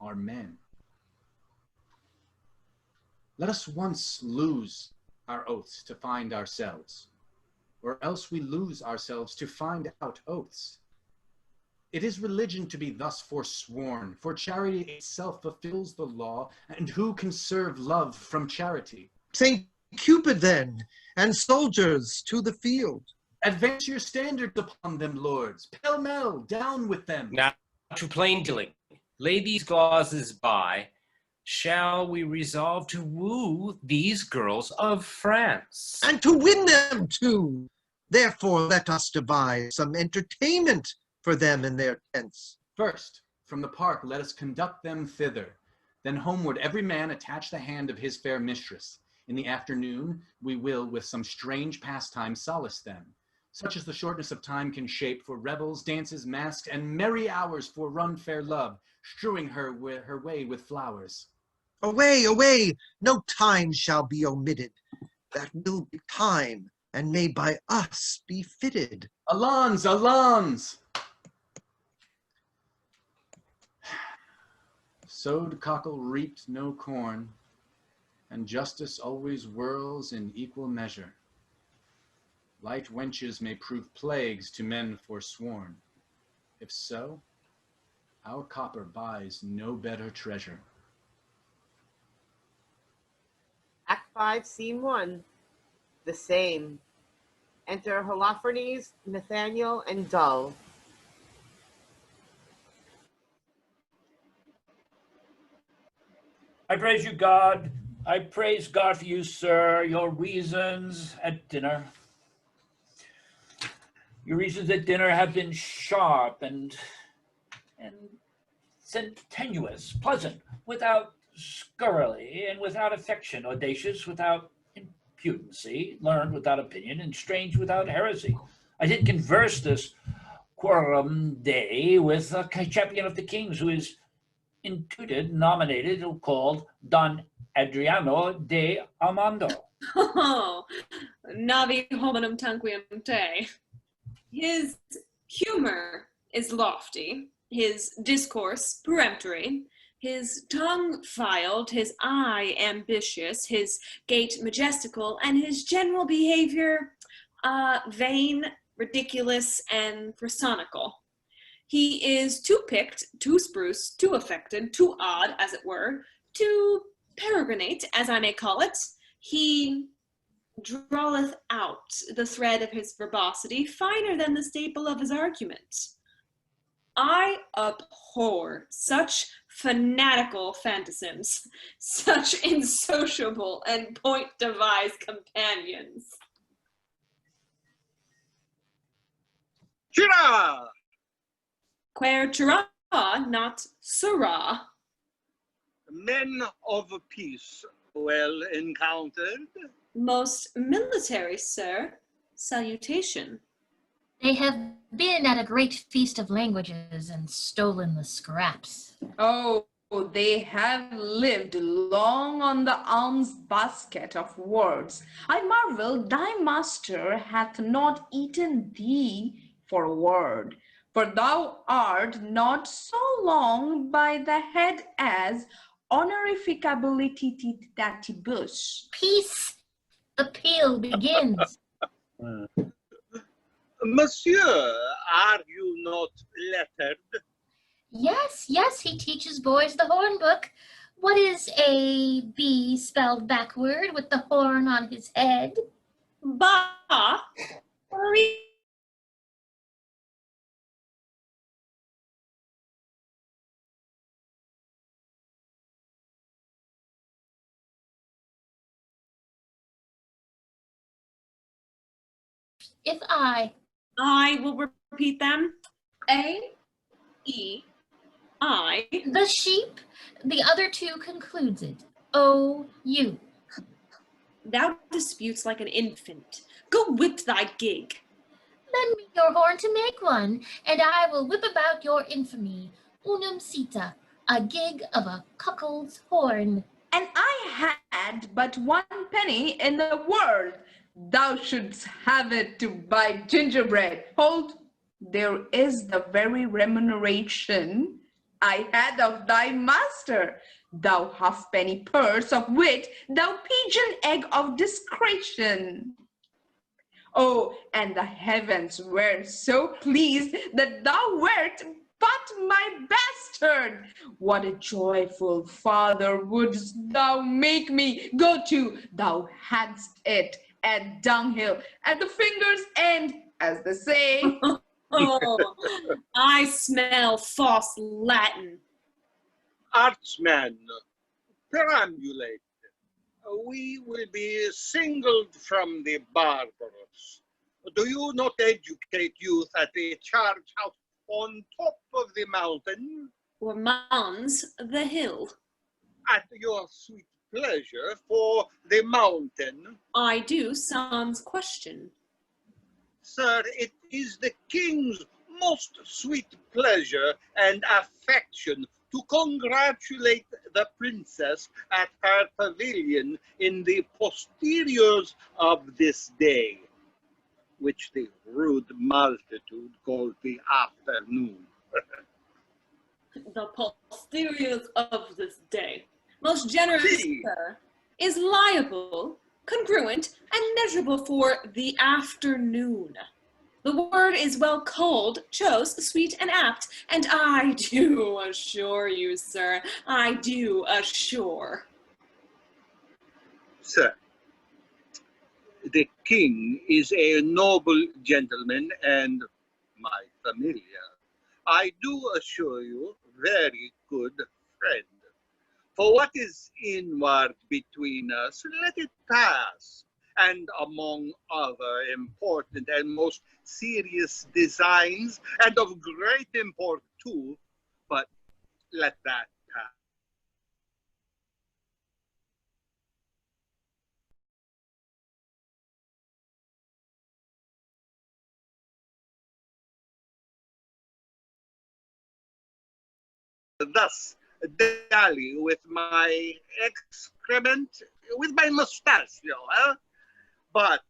are men. Let us once lose our oaths to find ourselves, or else we lose ourselves to find out oaths. It is religion to be thus forsworn, for charity itself fulfills the law, and who can serve love from charity? Saint Cupid then, and soldiers to the field. Advance your standards upon them, lords, pell-mell, down with them. Now to plain dealing, lay these clauses by. Shall we resolve to woo these girls of France? And to win them too. Therefore let us devise some entertainment for them in their tents. First, from the park let us conduct them thither. Then homeward every man attach the hand of his fair mistress. In the afternoon we will with some strange pastime solace them, such as the shortness of time can shape, for revels, dances, masks, and merry hours for run fair love, strewing her way with flowers. Away, away, no time shall be omitted. That will be time, and may by us be fitted. Allons, allons! Sowed cockle reaped no corn, and justice always whirls in equal measure. Light wenches may prove plagues to men forsworn. If so, our copper buys no better treasure. Act 5, Scene 1. The same. Enter Holofernes, Nathaniel, and Dull. I praise you, God. I praise God for you, sir, your reasons at dinner. Your reasons at dinner have been sharp and tenuous, pleasant, without scurrility, and without affection, audacious, without impudency, learned without opinion, and strange without heresy. I did converse this quorum dei with a champion of the kings, who is intuited, nominated, or called Don Adriano de Armado. Oh, navi hominum tanquam te. His humor is lofty, his discourse peremptory, his tongue filed, his eye ambitious, his gait majestical, and his general behavior vain, ridiculous, and personical. He is too picked, too spruce, too affected, too odd, as it were, too peregrinate, as I may call it. He draweth out the thread of his verbosity finer than the staple of his argument. I abhor such fanatical phantasms, such insociable and point-devised companions. Chira! Quaer chira, not sirrah. Men of peace, well encountered. Most military, sir. Salutation. They have been at a great feast of languages and stolen the scraps. Oh, they have lived long on the alms basket of words. I marvel thy master hath not eaten thee for a word, for thou art not so long by the head as honorificability datibus. Peace! The peal begins. Monsieur, are you not lettered? Yes, yes, he teaches boys the horn book. What is A, B spelled backward with the horn on his head? Ba. If I will repeat them. A, E, I. The sheep, the other two concludes it. O, U. Thou disputes like an infant. Go whip thy gig. Lend me your horn to make one, and I will whip about your infamy. Unum sita, a gig of a cuckold's horn. And I had but 1 penny in the world. Thou shouldst have it to buy gingerbread. Hold, there is the very remuneration I had of thy master, thou halfpenny purse of wit, thou pigeon egg of discretion. Oh, and the heavens were so pleased that thou wert but my bastard. What a joyful father wouldst thou make me go to, thou hadst it at dunghill, at the finger's end, as they say. Oh, I smell false Latin. Archman, perambulate. We will be singled from the barbarous. Do you not educate youth at the charge house on top of the mountain? Or Mons the hill. At your sweet pleasure for the mountain. I do sans question. Sir, it is the king's most sweet pleasure and affection to congratulate the princess at her pavilion in the posteriors of this day, which the rude multitude calls the afternoon. The posteriors of this day, most generous, sir, is liable, congruent, and measurable for the afternoon. The word is well culled, chose, sweet, and apt, and I do assure you, sir, I do assure. Sir, the king is a noble gentleman and my familiar. I do assure you, very good friend. For what is inward between us, let it pass, and among other important and most serious designs, and of great import too, but let that pass. Thus dally with my excrement, with my mustachio, But,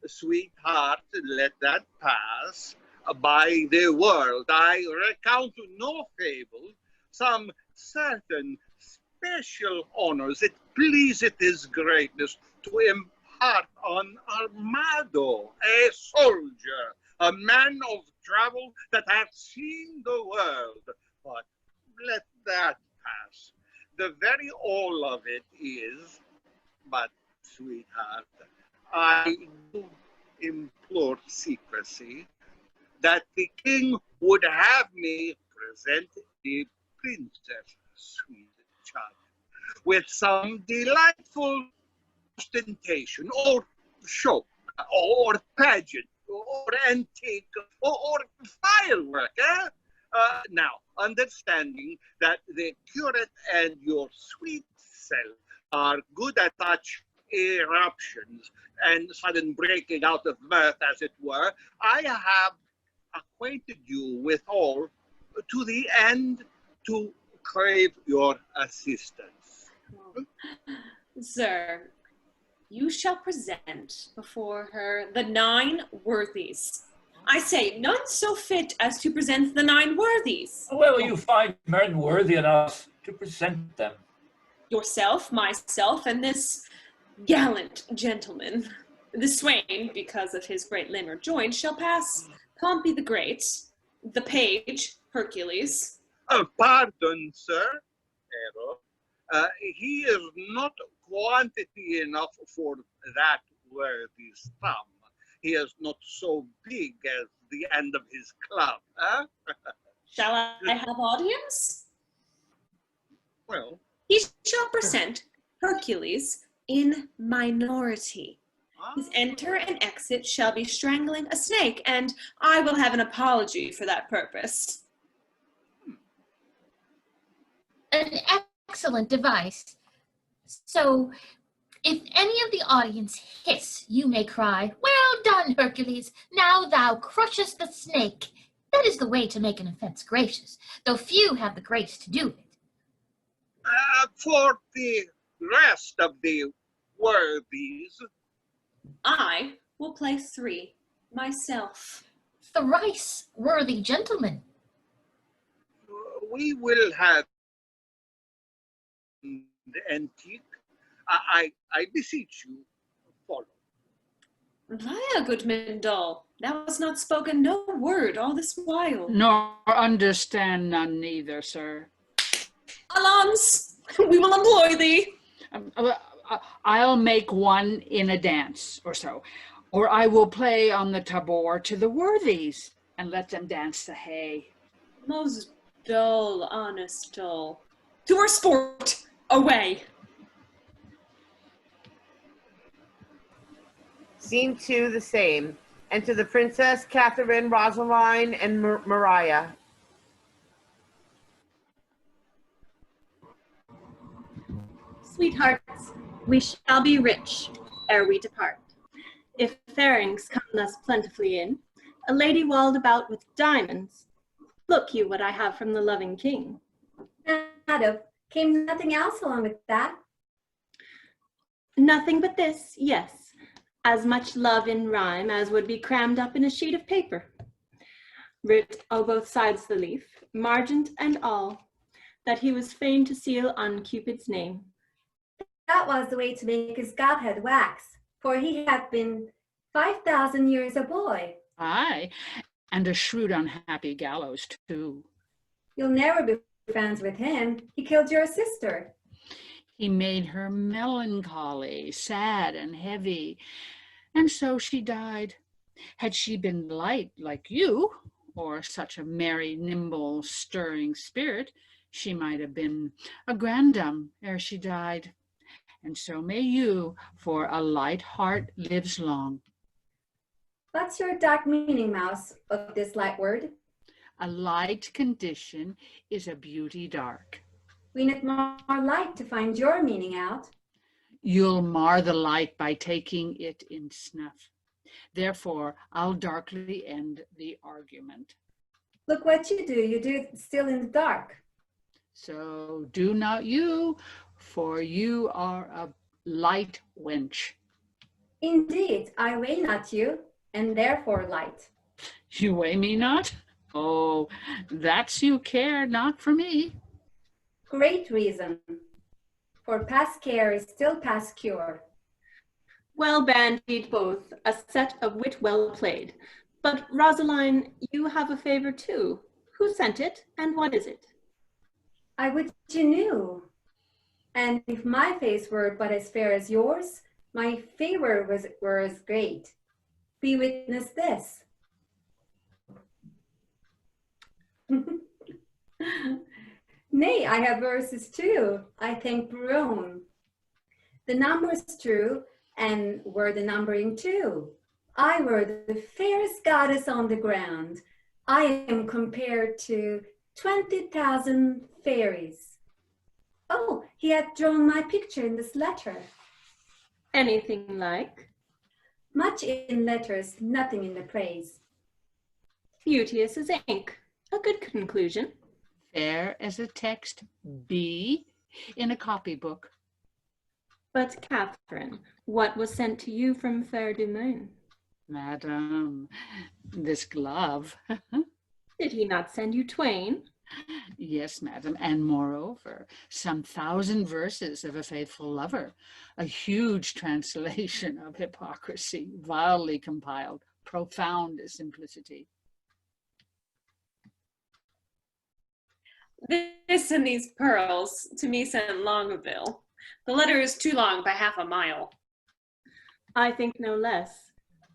sweetheart, let that pass. By the world, I recount no fable, some certain special honors it pleaseth his greatness to impart on Armado, a soldier, a man of travel that hath seen the world. But let that pass. The very all of it is, but, sweetheart, I do implore secrecy, that the king would have me present the princess, sweet child, with some delightful ostentation, or show, or pageant, or antique, or firework, Now, understanding that the curate and your sweet self are good at such eruptions and sudden breaking out of mirth, as it were, I have acquainted you with all to the end to crave your assistance. Sir, you shall present before her the 9 worthies. I say, none so fit as to present the 9 worthies. Where will you find men worthy enough to present them? Yourself, myself, and this gallant gentleman. The swain, because of his great limb or joint, shall pass Pompey the Great, the page, Hercules. Pardon, sir, he is not quantity enough for that worthy's thumb. He is not so big as the end of his club, Shall I have audience? Well, he shall present Hercules in minority. His enter and exit shall be strangling a snake, and I will have an apology for that purpose. An excellent device. So, if any of the audience hiss, you may cry, "Well done, Hercules! Now thou crushest the snake." That is the way to make an offense gracious, though few have the grace to do it. For the rest of the worthies, I will play 3 myself. Thrice worthy gentlemen. we will have the antique. I beseech you, follow. Via, good Mindal, thou hast not spoken no word all this while. Nor understand none neither, sir. Allons, we will employ thee. I'll make one in a dance or so, or I will play on the tabor to the worthies and let them dance the hay. Most dull, honest dull. To our sport, away. Scene 2, the same. Enter the princess, Catherine, Rosaline, and Maria. Sweethearts, we shall be rich ere we depart. If fairings come thus plentifully in, a lady walled about with diamonds, look you what I have from the loving king. Madam, came nothing else along with that? Nothing but this, yes. As much love in rhyme as would be crammed up in a sheet of paper. Writ o' both sides the leaf, margent and all, that he was fain to seal on Cupid's name. That was the way to make his godhead wax, for he hath been 5,000 years a boy. Aye, and a shrewd unhappy gallows too. You'll never be friends with him. He killed your sister. He made her melancholy, sad and heavy, and so she died. Had she been light like you, or such a merry, nimble, stirring spirit, she might have been a grandam ere she died. and so may you, for a light heart lives long. What's your dark meaning, Mouse, of this light word? A light condition is a beauty dark. We need more light to find your meaning out. You'll mar the light by taking it in snuff. Therefore, I'll darkly end the argument. Look what you do it still in the dark. So do not you, for you are a light wench. Indeed, I weigh not you, and therefore light. You weigh me not? Oh, that's you care not for me. Great reason, for past care is still past cure. Well bandied both, a set of wit well played. But Rosaline, you have a favor too. Who sent it, and what is it? I would you knew. And if my face were but as fair as yours, my favor were as great. Be witness this. Nay, I have verses too. I thank Berowne. The numbers true, and were the numbering too. I were the fairest goddess on the ground. I am compared to 20,000 fairies. Oh, he had drawn my picture in this letter. Anything like? Much in letters, nothing in the praise. Beauteous as ink. A good conclusion. Fair as a text B in a copybook. But Catherine, what was sent to you from fair Dumaine? Madam, this glove. Did he not send you twain? Yes, madam, and moreover, some 1,000 verses of a faithful lover, a huge translation of hypocrisy, vilely compiled, profound simplicity. This and these pearls to me sent Longaville. The letter is too long by half a mile. I think no less.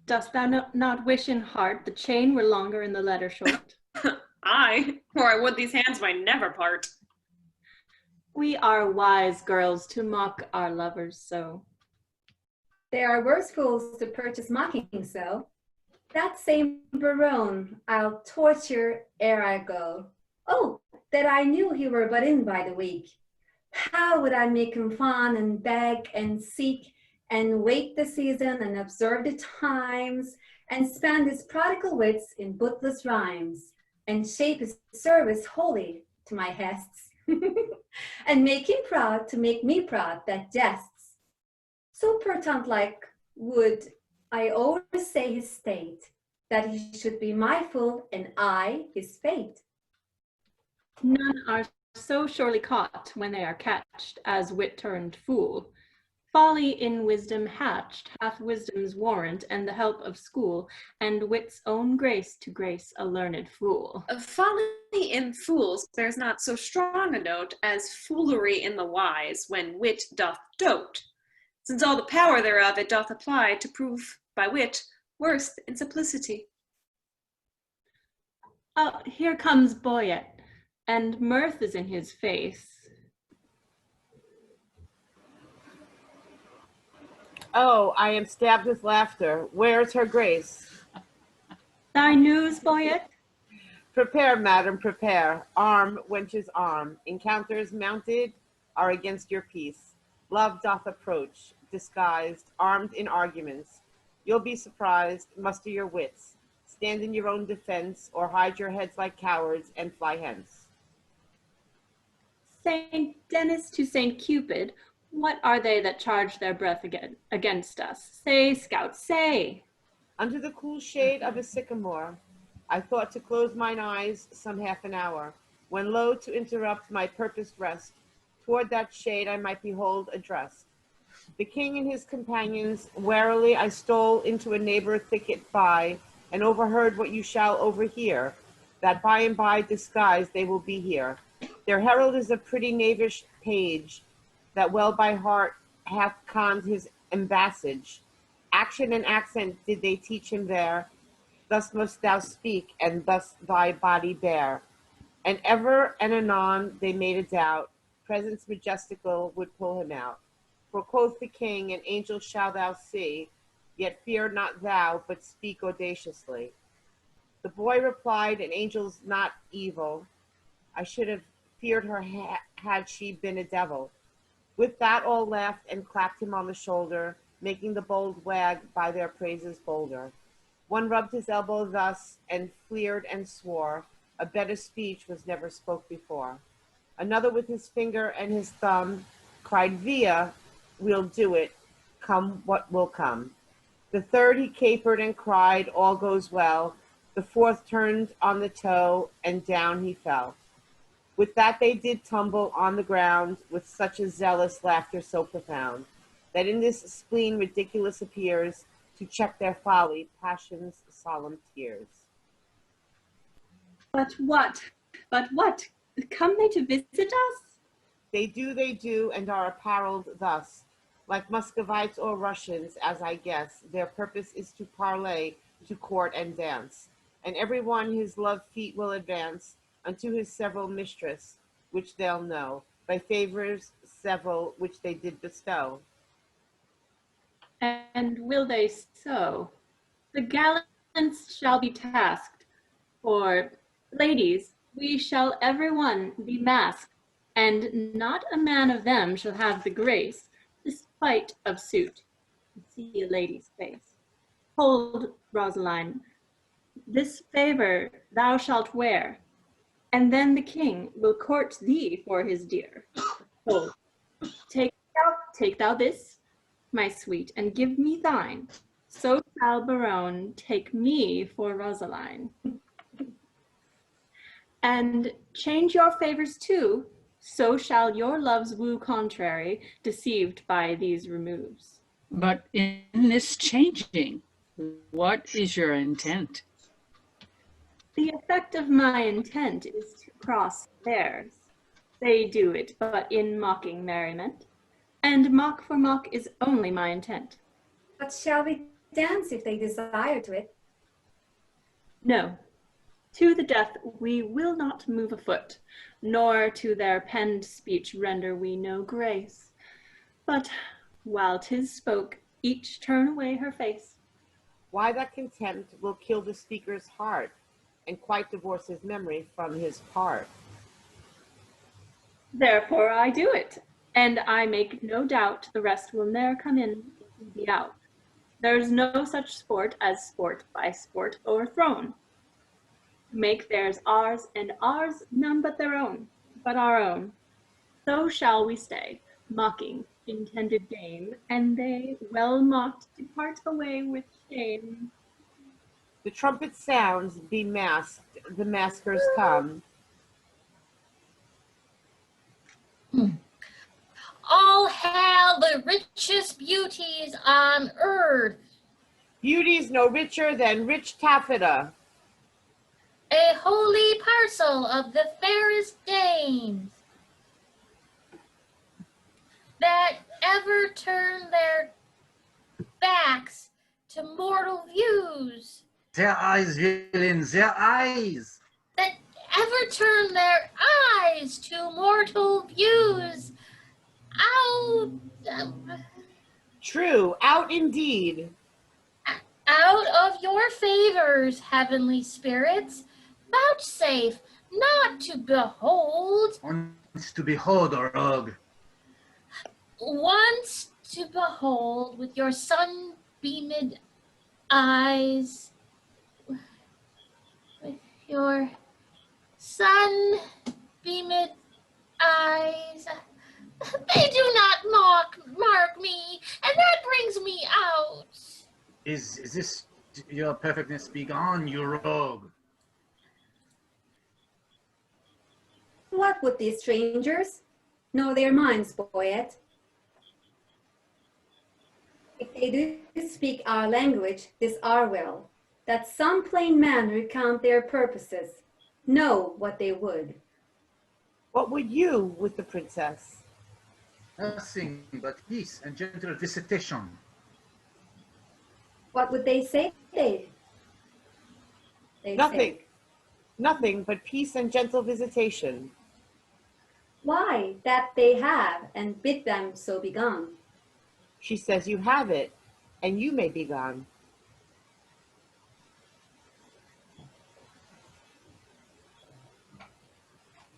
Dost thou not wish in heart the chain were longer and the letter short? Aye, or I would these hands might never part. We are wise girls to mock our lovers so. They are worse fools to purchase mocking so. That same Berowne I'll torture ere I go. Oh, that I knew he were but in by the week. How would I make him fawn and beg and seek and wait the season and observe the times and spend his prodigal wits in bootless rhymes and shape his service wholly to my hests and make him proud to make me proud that jests. So pertant like would I oversay his state that he should be my fool and I his fate. None are so surely caught when they are catched as wit turned fool. Folly in wisdom hatched hath wisdom's warrant and the help of school, and wit's own grace to grace a learned fool. Folly in fools bears not so strong a note as foolery in the wise when wit doth dote, since all the power thereof it doth apply to prove by wit worse in simplicity. Oh, here comes BOYET, and mirth is in his face. Oh, I am stabbed with laughter. Where's her grace? Thy news, BOYET? Prepare, madam, prepare. Arm, wenches, arm. Encounters mounted are against your peace. Love doth approach, disguised, armed in arguments. You'll be surprised, muster your wits. Stand in your own defense, or hide your heads like cowards and fly hence. Saint Dennis to Saint Cupid, what are they that charge their breath against us? Say, scout, say. Under the cool shade of a sycamore, I thought to close mine eyes some half an hour, when lo, to interrupt my purposed rest, toward that shade I might behold addressed. The king and his companions, warily I stole into a neighbor thicket by, and overheard what you shall overhear, that by and by disguised they will be here. Their herald is a pretty knavish page, that well by heart hath conned his embassage. Action and accent did they teach him there. Thus must thou speak, and thus thy body bear. And ever and anon they made a doubt, presence majestical would pull him out. For quoth the king, an angel shalt thou see, yet fear not thou, but speak audaciously. The boy replied, an angel's not evil. I should have feared her had she been a devil. With that all laughed and clapped him on the shoulder, making the bold wag by their praises bolder. One rubbed his elbow thus, and fleered and swore, a better speech was never spoke before. Another with his finger and his thumb cried, Via, we'll do it, come what will come. The third he capered and cried, all goes well. The fourth turned on the toe, and down he fell. With that they did tumble on the ground, with such a zealous laughter so profound, that in this spleen ridiculous appears, to check their folly, passion's solemn tears. But what? Come they to visit us? They do, and are apparelled thus. Like Muscovites or Russians, as I guess, their purpose is to parley, to court and dance. And every one his love feet will advance unto his several mistress, which they'll know, by favors several which they did bestow. And will they so? The gallants shall be tasked, for, ladies, we shall every one be masked, and not a man of them shall have the grace, despite of suit, to see a lady's face. Hold, Rosaline, this favor thou shalt wear, and then the king will court thee for his dear. Hold, take thou this, my sweet, and give me thine. So shall Berowne take me for Rosaline. And change your favors too, so shall your loves woo contrary, deceived by these removes. But in this changing, what is your intent? The effect of my intent is to cross theirs. They do it but in mocking merriment, and mock for mock is only my intent. But shall we dance if they desire to it? No, to the death we will not move a foot, nor to their penned speech render we no grace. But while 'tis spoke, each turn away her face. Why that contempt will kill the speaker's heart, and quite divorce his memory from his part. Therefore I do it, and I make no doubt the rest will ne'er come in and be out. There's no such sport as sport by sport o'erthrown. Make theirs ours, and ours none but their own, but our own. So shall we stay, mocking intended game, and they, well mocked, depart away with shame. The trumpet sounds, be masked, the maskers come. All hail the richest beauties on earth. Beauties no richer than rich taffeta. A holy parcel of the fairest dames that ever turn their backs to mortal views. Their eyes, villain, their eyes. That ever turn their eyes to mortal views. Out. True, out indeed. Out of your favors, heavenly spirits, vouchsafe not to behold. Once to behold, or rogue. Once to behold with your sun-beamed eyes. With your sun-beamed eyes. They do not mark me, and that brings me out. Is this your perfectness? Be gone, you rogue. What would these strangers? Know their minds, BOYET. If they do speak our language, this our will, that some plain man recount their purposes, know what they would. What would you with the princess? Nothing but peace and gentle visitation. What would they say? Nothing. Nothing but peace and gentle visitation. Why, that they have, and bid them so be gone. She says you have it, and you may be gone.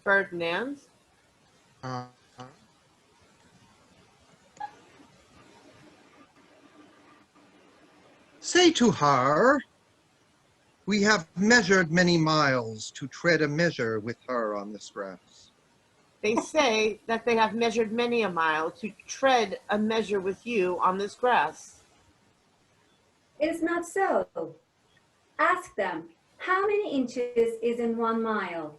Ferdinand. Say to her, we have measured many miles to tread a measure with her on this grass. They say that they have measured many a mile to tread a measure with you on this grass. It is not so. Ask them, how many inches is in 1 mile?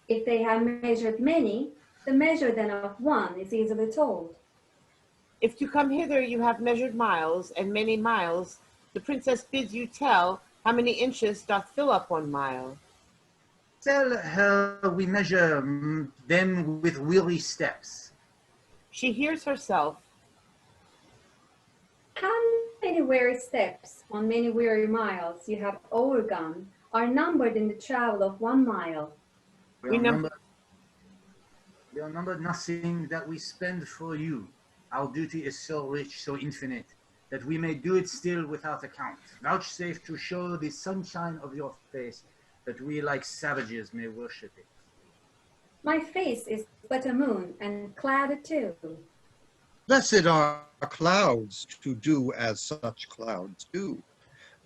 If they have measured many, the measure then of one is easily told. If to come hither you have measured miles and many miles, the princess bids you tell how many inches doth fill up 1 mile. Tell her we measure them with weary steps. She hears herself. How many weary steps on many weary miles you have overgone are numbered in the travel of 1 mile. We are numbered nothing that we spend for you. Our duty is so rich, so infinite, that we may do it still without account. Vouchsafe to show the sunshine of your face, that we like savages may worship it. My face is but a moon, and clouded too. Blessed are clouds to do as such clouds do.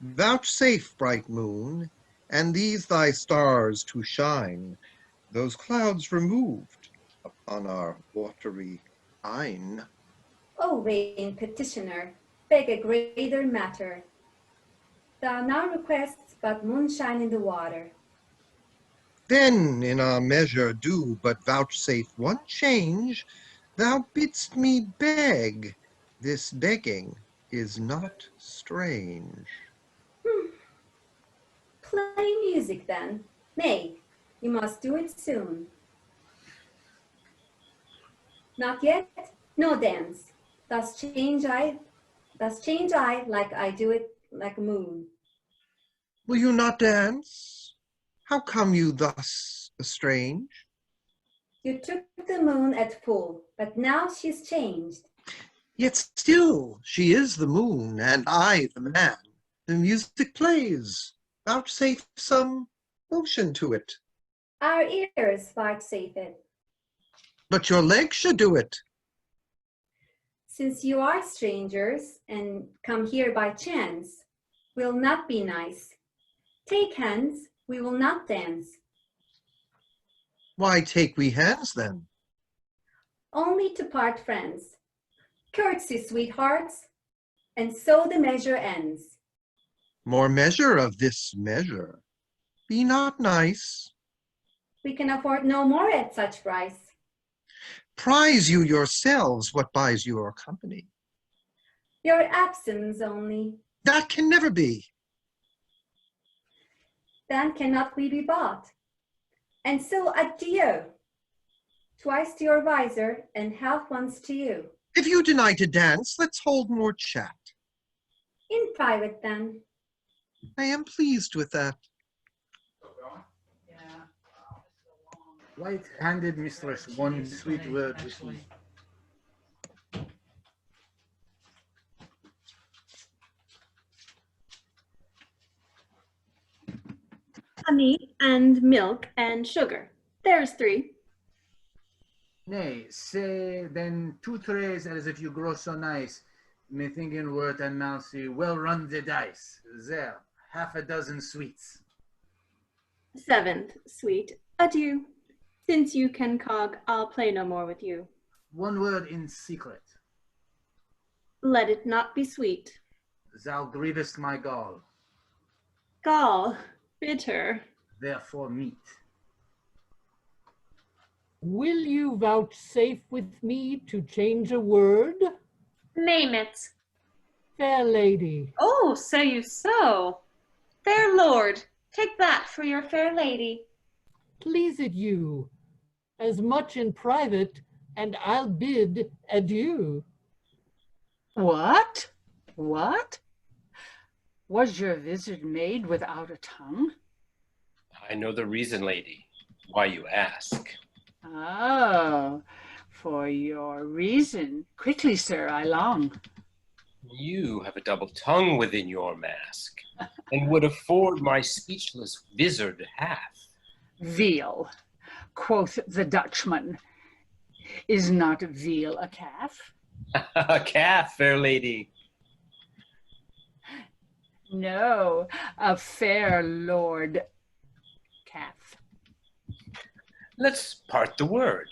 Vouchsafe, bright moon, and these thy stars to shine, those clouds removed upon our watery eyne. O vain petitioner, beg a greater matter. Thou now requests but moonshine in the water. Then in our measure do but vouchsafe one change. Thou bidst me beg. This begging is not strange. Play music then. Nay, you must do it soon. Not yet? No dance. Thus change I like I do it like a moon. Will you not dance? How come you thus estrange? You took the moon at full, but now she's changed. Yet still she is the moon, and I the man. The music plays. Vouchsafe some motion to it. Our ears vouchsafe it. But your legs should do it. Since you are strangers and come here by chance, we'll not be nice. Take hands, we will not dance. Why take we hands then? Only to part friends. Curtsy, sweethearts, and so the measure ends. More measure of this measure. Be not nice. We can afford no more at such price. Prize you yourselves what buys your company. Your absence only. That can never be. Then cannot we be bought. And so adieu. Twice to your visor and half once to you. If you deny to dance, let's hold more chat. In private then. I am pleased with that. White-handed mistress, one sweet word with me. Honey and milk and sugar. There's 3. Nay, say then 2 trays as if you grow so nice. Me thinking word and mousy, well run the dice. There, 6 sweets. 7th sweet. Adieu. Since you can cog, I'll play no more with you. 1 word in secret. Let it not be sweet. Thou grievest my gall. Gall, bitter. Therefore meat. Will you vouchsafe with me to change a word? Name it. Fair lady. Oh, say you so. Fair lord, take that for your fair lady. Please it you, as much in private, and I'll bid adieu. What? What? Was your visit made without a tongue? I know the reason, lady, why you ask. Oh, For your reason. Quickly, sir, I long. You have a double tongue within your mask, and would afford my speechless vizard half. Veal, quoth the Dutchman. Is not veal a calf? A calf, fair lady. No, a fair lord calf. Let's part the word.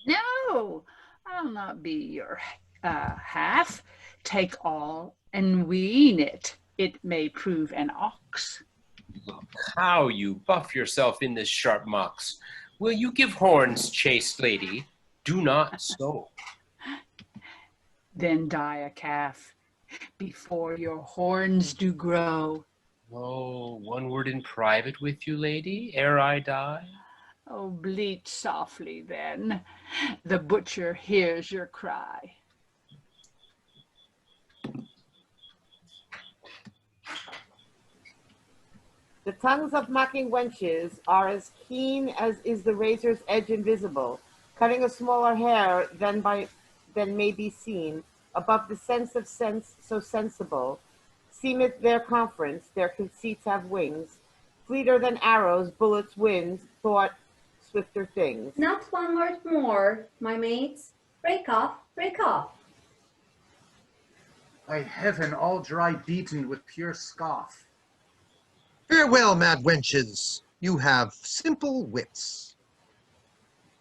No, I'll not be your half. Take all and wean it. It may prove an ox. Look how you buff yourself in this sharp mocks. Will you give horns, chaste lady? Do not so. Then die a calf before your horns do grow. Oh, one word in private with you, lady, ere I die. Oh, bleat softly then. The butcher hears your cry. The tongues of mocking wenches are as keen as is the razor's edge invisible, cutting a smaller hair than may be seen, above the sense of sense so sensible. Seemeth their conference, their conceits have wings, fleeter than arrows, bullets, winds, thought, swifter things. Not one word more, my mates. Break off, break off. By heaven, all dry beaten with pure scoff. Farewell, mad wenches. You have simple wits.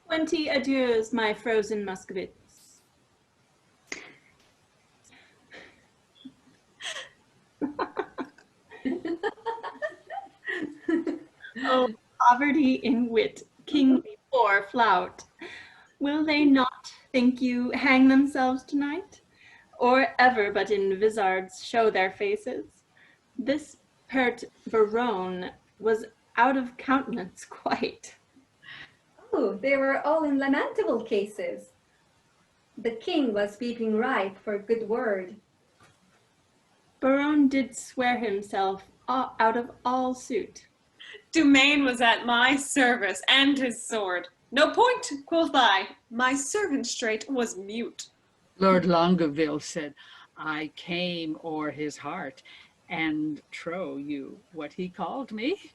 20 adieus, my frozen Muscovites. Oh, poverty in wit, kingly poor flout. Will they not, think you, hang themselves tonight? Or ever but in vizards show their faces? This pert Berowne was out of countenance quite. Oh, they were all in lamentable cases. The king was weeping ripe for a good word. Berowne did swear himself out of all suit. Dumaine was at my service and his sword. No point, quoth I, my servant straight was mute. Lord Longaville said, I came o'er his heart, and trow you what he called me?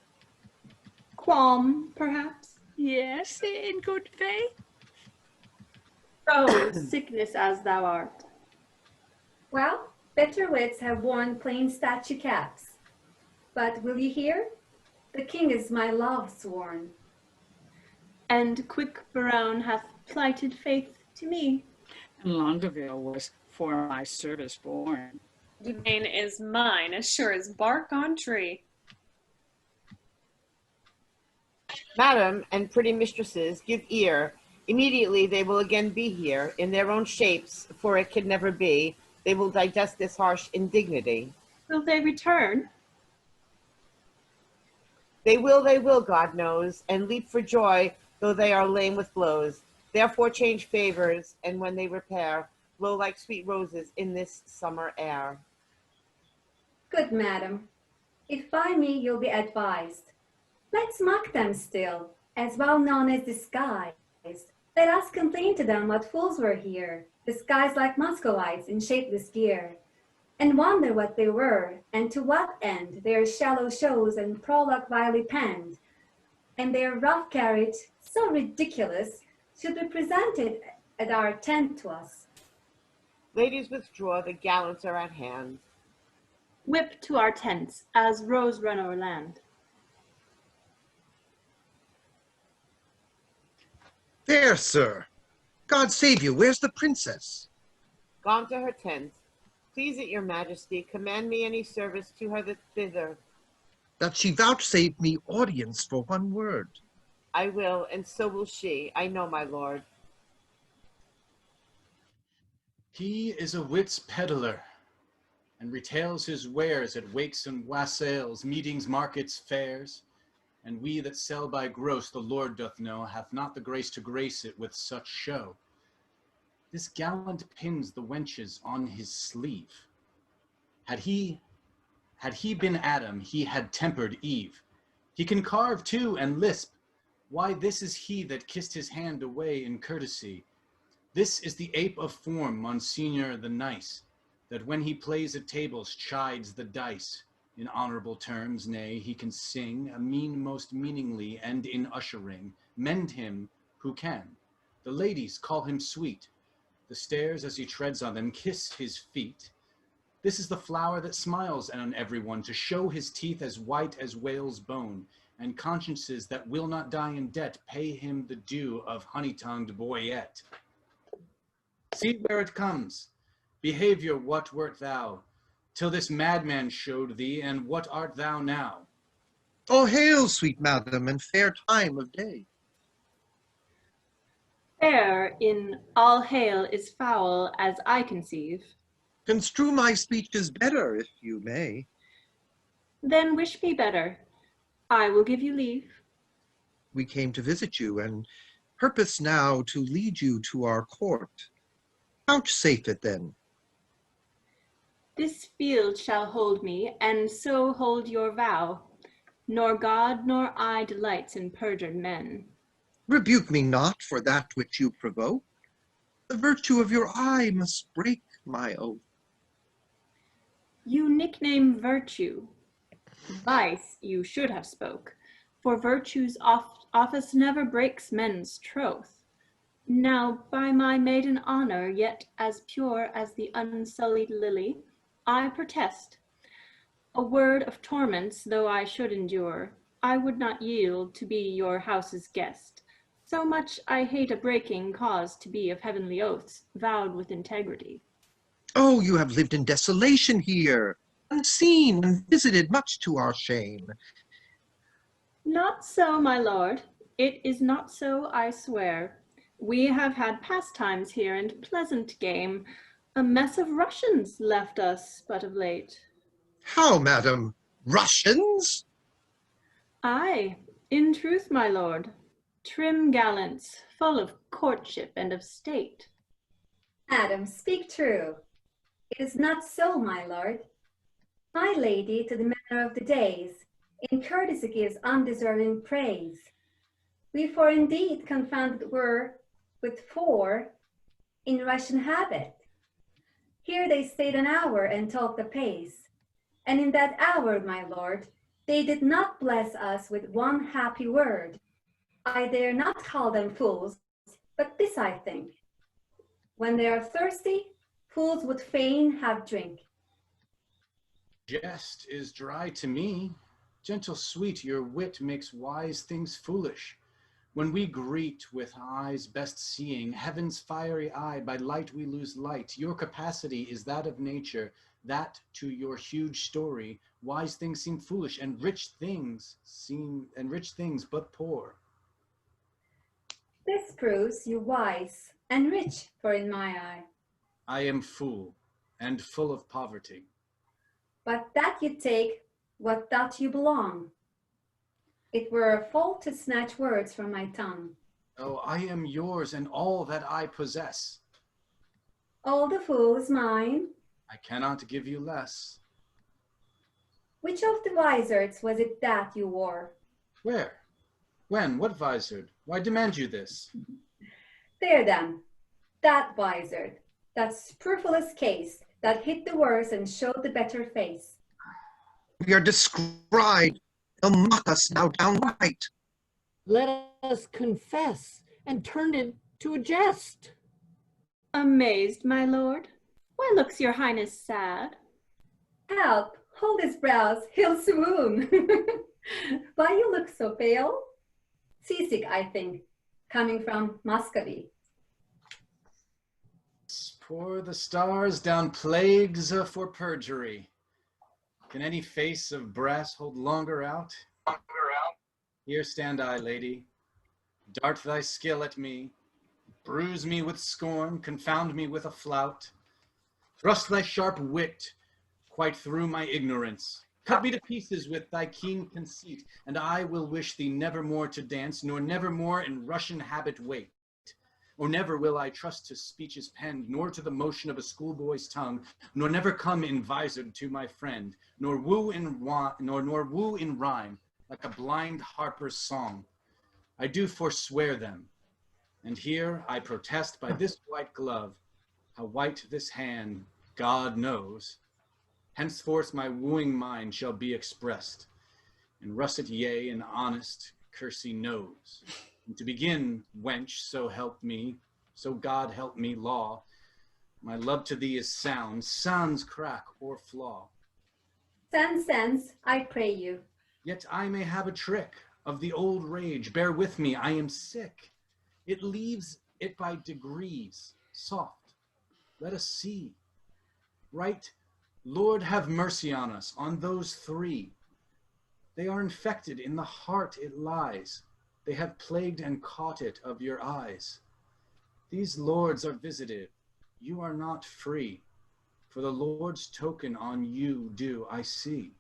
Qualm, perhaps? Yes, in good faith. Oh, sickness as thou art. Well, better wits have worn plain statue caps. But will you hear? The king is my love sworn. And quick Berowne hath plighted faith to me. And Longaville was for my service born. Dumaine is mine, as sure as bark on tree. Madam and pretty mistresses, give ear. Immediately they will again be here, in their own shapes, for it can never be. They will digest this harsh indignity. Will they return? They will, God knows, and leap for joy, though they are lame with blows. Therefore change favors, and when they repair, blow like sweet roses in this summer air. Good madam, if by me you'll be advised, let's mock them still, as well known as disguised. Let us complain to them what fools were here, disguised like Muscovites in shapeless gear, and wonder what they were, and to what end their shallow shows and prologue vilely penned, and their rough carriage, so ridiculous, should be presented at our tent to us. Ladies withdraw, the gallants are at hand. Whip to our tents, as roes run o'er land. There, sir. God save you. Where's the princess? Gone to her tent. Please it your majesty, command me any service to her thither. That she vouchsafe me audience for one word. I will, and so will she. I know, my lord. He is a wit's peddler, and retails his wares at wakes and wassails, meetings, markets, fairs. And we that sell by gross, the Lord doth know, hath not the grace to grace it with such show. This gallant pins the wenches on his sleeve. Had he been Adam, he had tempered Eve. He can carve too and lisp. Why, this is he that kissed his hand away in courtesy. This is the ape of form, Monsignor the nice, that when he plays at tables chides the dice. In honorable terms, nay, he can sing, a mean most meaningly, and in ushering, mend him who can. The ladies call him sweet. The stairs, as he treads on them, kiss his feet. This is the flower that smiles on everyone, to show his teeth as white as whale's bone, and consciences that will not die in debt pay him the due of honey-tongued BOYET. See where it comes. Behavior, what wert thou? Till this madman showed thee, and what art thou now? Oh, hail, sweet madam, and fair time of day. Fair in all hail is foul, as I conceive. Construe my speeches better, if you may. Then wish me better. I will give you leave. We came to visit you, and purpose now to lead you to our court. Vouchsafe it then. This field shall hold me, and so hold your vow. Nor God nor I delights in perjured men. Rebuke me not for that which you provoke. The virtue of your eye must break my oath. You nickname virtue. Vice you should have spoke, for virtue's office never breaks men's troth. Now by my maiden honor, yet as pure as the unsullied lily, I protest. A word of torments, though I should endure, I would not yield to be your house's guest. So much I hate a breaking cause to be of heavenly oaths, vowed with integrity. Oh, you have lived in desolation here, unseen and visited, much to our shame. Not so, my lord. It is not so, I swear. We have had pastimes here and pleasant game. A mess of Russians left us but of late. How, madam? Russians? Aye, in truth, my lord. Trim gallants, full of courtship and of state. Madam, speak true. It is not so, my lord. My lady, to the manner of the days, in courtesy gives undeserving praise. We for indeed confounded were with four in Russian habit. Here they stayed an hour and talked apace. And in that hour, my lord, they did not bless us with one happy word. I dare not call them fools, but this I think. When they are thirsty, fools would fain have drink. Jest is dry to me. Gentle sweet, your wit makes wise things foolish. When we greet with eyes best seeing, heaven's fiery eye, by light we lose light. Your capacity is that of nature, that to your huge story, wise things seem foolish, and rich things but poor. This proves you wise and rich, for in my eye. I am fool, and full of poverty. But that you take what doth you belong. It were a fault to snatch words from my tongue. Oh, I am yours and all that I possess. All the fool is mine. I cannot give you less. Which of the vizards was it that you wore? Where? When? What vizard? Why demand you this? There then, that vizard, that scrupulous case, that hid the worse and showed the better face. We are descried. They'll mock us now downright. Let us confess and turn it to a jest. Amazed, my lord? Why looks your highness sad? Help, hold his brows, he'll swoon. Why you look so pale? Seasick, I think, coming from Muscovy. Pour the stars down plagues for perjury. Can any face of brass hold longer out? Here stand I, lady. Dart thy skill at me. Bruise me with scorn, confound me with a flout. Thrust thy sharp wit quite through my ignorance. Cut me to pieces with thy keen conceit, and I will wish thee nevermore to dance, nor nevermore in Russian habit wait. Or never will I trust to speeches penned, nor to the motion of a schoolboy's tongue, nor never come in visored to my friend, nor woo in rhyme, like a blind harper's song. I do forswear them, And here I protest by this white glove, how white this hand, God knows. Henceforth my wooing mind shall be expressed, in russet yea and honest cursey noes. And to begin, wench, so help me, so God help me, law, my love to thee is sound, sans crack or flaw. Sans, I pray you. Yet I may have a trick of the old rage, bear with me, I am sick. It leaves it by degrees, soft, let us see. Right, Lord have mercy on us, on those three. They are infected, in the heart it lies. They have plagued and caught it of your eyes. These lords are visited, you are not free, for the Lord's token on you do I see.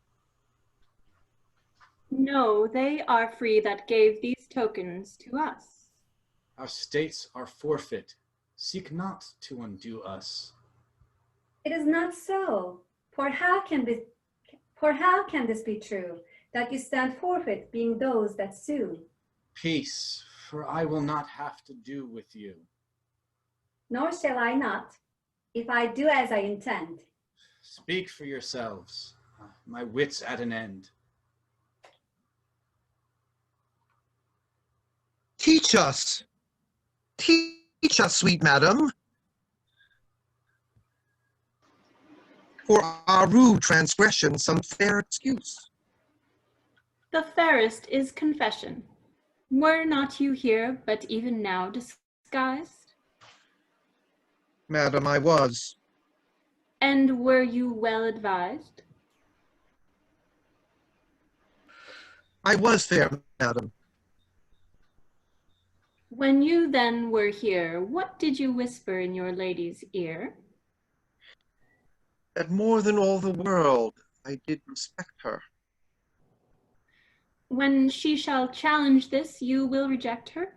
No, they are free that gave these tokens to us. Our states are forfeit, seek not to undo us. It is not so, for how can this be true, that you stand forfeit, being those that sue? Peace, for I will not have to do with you. Nor shall I not, if I do as I intend. Speak for yourselves, my wit's at an end. Teach us, sweet madam, for our rude transgression some fair excuse. The fairest is confession. Were not you here, but even now disguised? Madam, I was. And were you well advised? I was fair, madam. When you then were here, what did you whisper in your lady's ear? That more than all the world I did respect her. When she shall challenge this, you will reject her?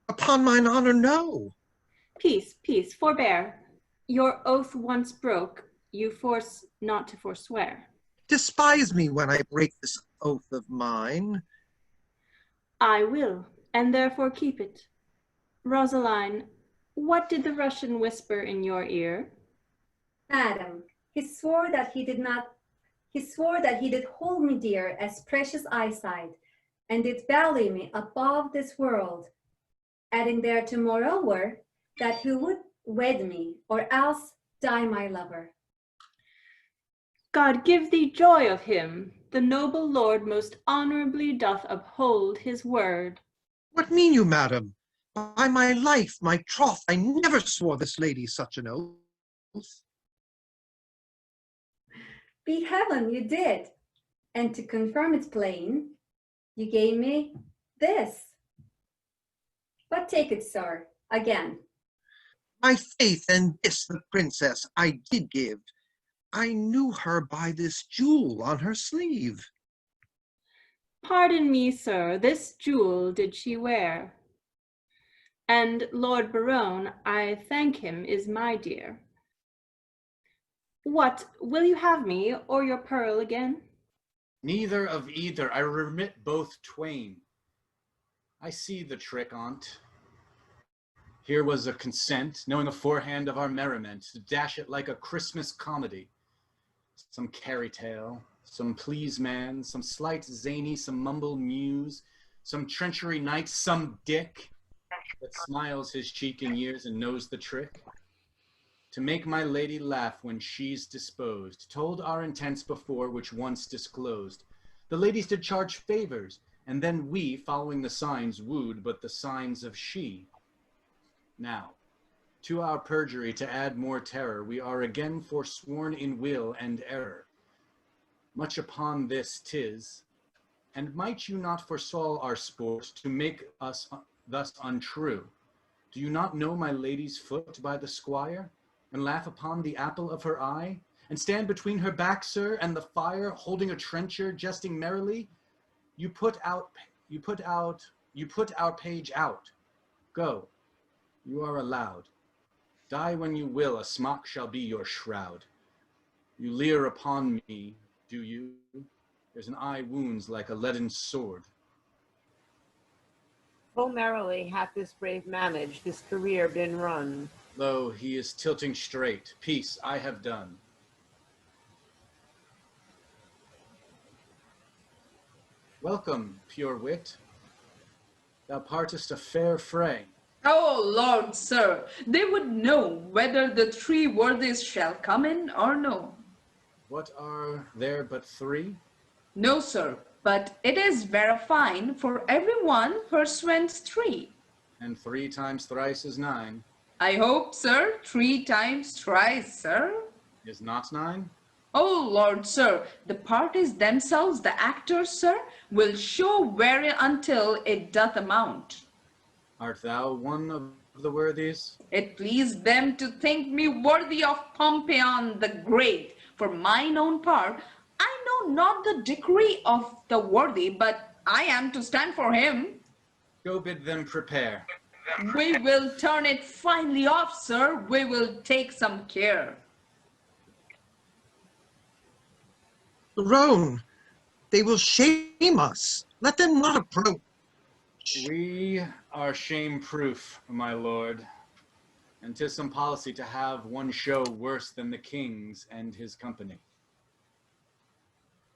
Upon mine honor, no. Peace, peace, forbear. Your oath once broke, you force not to forswear. Despise me when I break this oath of mine. I will, and therefore keep it. Rosaline, what did the Russian whisper in your ear? Madam, he swore that he did hold me dear as precious eyesight, and did value me above this world, adding thereto moreover, that he would wed me, or else die my lover. God give thee joy of him. The noble lord most honorably doth uphold his word. What mean you, madam? By my life, my troth, I never swore this lady such an oath. Be heaven, you did. And to confirm it plain, you gave me this. But take it, sir, again. My faith and this the princess I did give. I knew her by this jewel on her sleeve. Pardon me, sir, this jewel did she wear. And Lord Berowne, I thank him, is my dear. What, will you have me, or your pearl again? Neither of either, I remit both twain. I see the trick on't. Here was a consent, knowing aforehand of our merriment, to dash it like a Christmas comedy. Some carry tale, some please man, some slight zany, some mumble muse, some treachery knight, some dick that smiles his cheek in years and knows the trick. To make my lady laugh when she's disposed, told our intents before, which once disclosed. The ladies did charge favors, and then we, following the signs, wooed but the signs of she. Now, to our perjury to add more terror, we are again forsworn in will and error. Much upon this 'tis, and might you not forestall our sport to make us thus untrue? Do you not know my lady's foot by the squire, and laugh upon the apple of her eye, and stand between her back, sir, and the fire, holding a trencher, jesting merrily? You put our page out. Go, you are allowed. Die when you will, a smock shall be your shroud. You leer upon me, do you? There's an eye wounds like a leaden sword. Full merrily hath this brave managed, his career been run. Lo, he is tilting straight. Peace, I have done. Welcome, pure wit. Thou partest a fair fray. Oh, Lord, sir, they would know whether the three worthies shall come in or no. What are there but three? No, sir, but it is very fine for every one pursuants three. And 3 times thrice is 9. I hope, sir, 3 times thrice, sir. Is not 9? Oh, Lord, sir, the parties themselves, the actors, sir, will show wherein until it doth amount. Art thou one of the worthies? It pleased them to think me worthy of Pompeian the Great. For mine own part, I know not the degree of the worthy, but I am to stand for him. Go bid them prepare. We will turn it finely off, sir. We will take some care. Berowne, they will shame us. Let them not approach. We are shame-proof, my lord. And 'tis some policy to have one show worse than the king's and his company.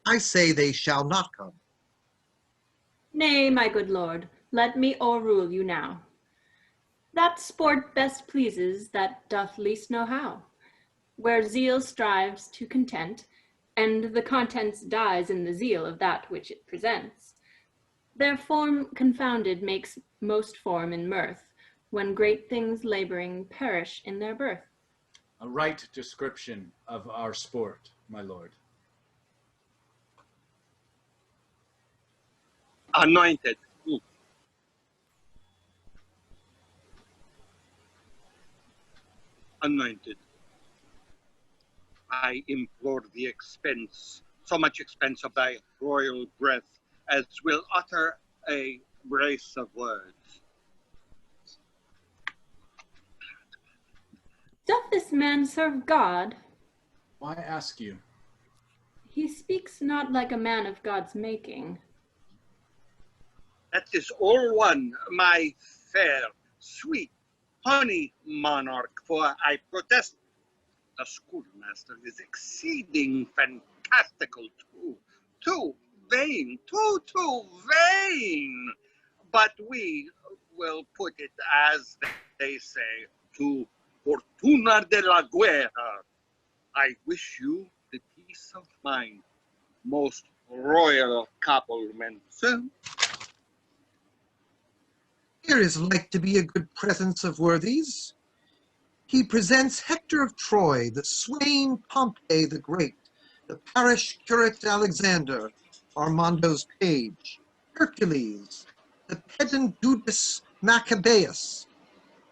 I say they shall not come. Nay, my good lord, let me o'errule you now. That sport best pleases that doth least know how, where zeal strives to content, and the contents dies in the zeal of that which it presents. Their form confounded makes most form in mirth, when great things laboring perish in their birth. A right description of our sport, my lord. Anointed. Anointed. I implore the expense, so much expense of thy royal breath, as will utter a brace of words. Doth this man serve God? Why ask you? He speaks not like a man of God's making. That is all one, my fair, sweet, honey monarch, for I protest the schoolmaster is exceeding fantastical too vain, too vain. But we will put it as they say, to Fortuna de la Guerra. I wish you the peace of mind, most royal compliments. Here is like to be a good presence of worthies. He presents Hector of Troy, the swain Pompey the Great, the parish curate Alexander, Armando's page, Hercules, the pedant Dudas Maccabeus.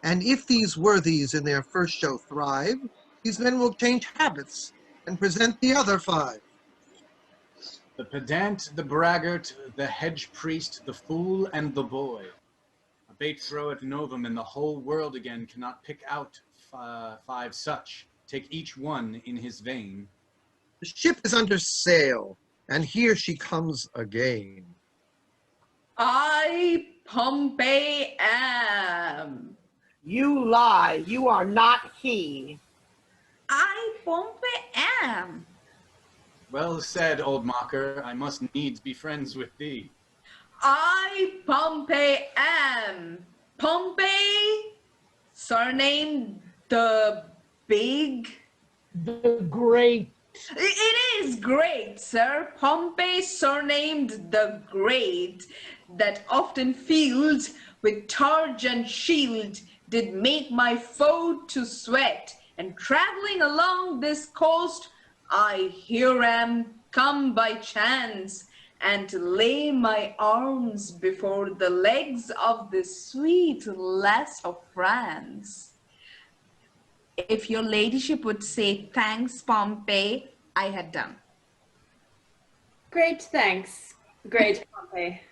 And if these worthies in their first show thrive, these men will change habits and present the other 5. The pedant, the braggart, the hedge priest, the fool, and the boy. A bait throw at novum, and the whole world again cannot pick out 5 such. Take each one in his vein. The ship is under sail, and here she comes again. I, Pompey, am. You lie, you are not he. I, Pompey, am. Well said, old mocker. I must needs be friends with thee. I, Pompey, am. Pompey, surnamed the Big. The Great. It is great, sir. Pompey, surnamed the Great, that often field with targe and shield, did make my foe to sweat. And traveling along this coast, I here am come by chance, and lay my arms before the legs of the sweet lass of France. If your ladyship would say thanks, Pompey, I had done. Great thanks, great Pompey.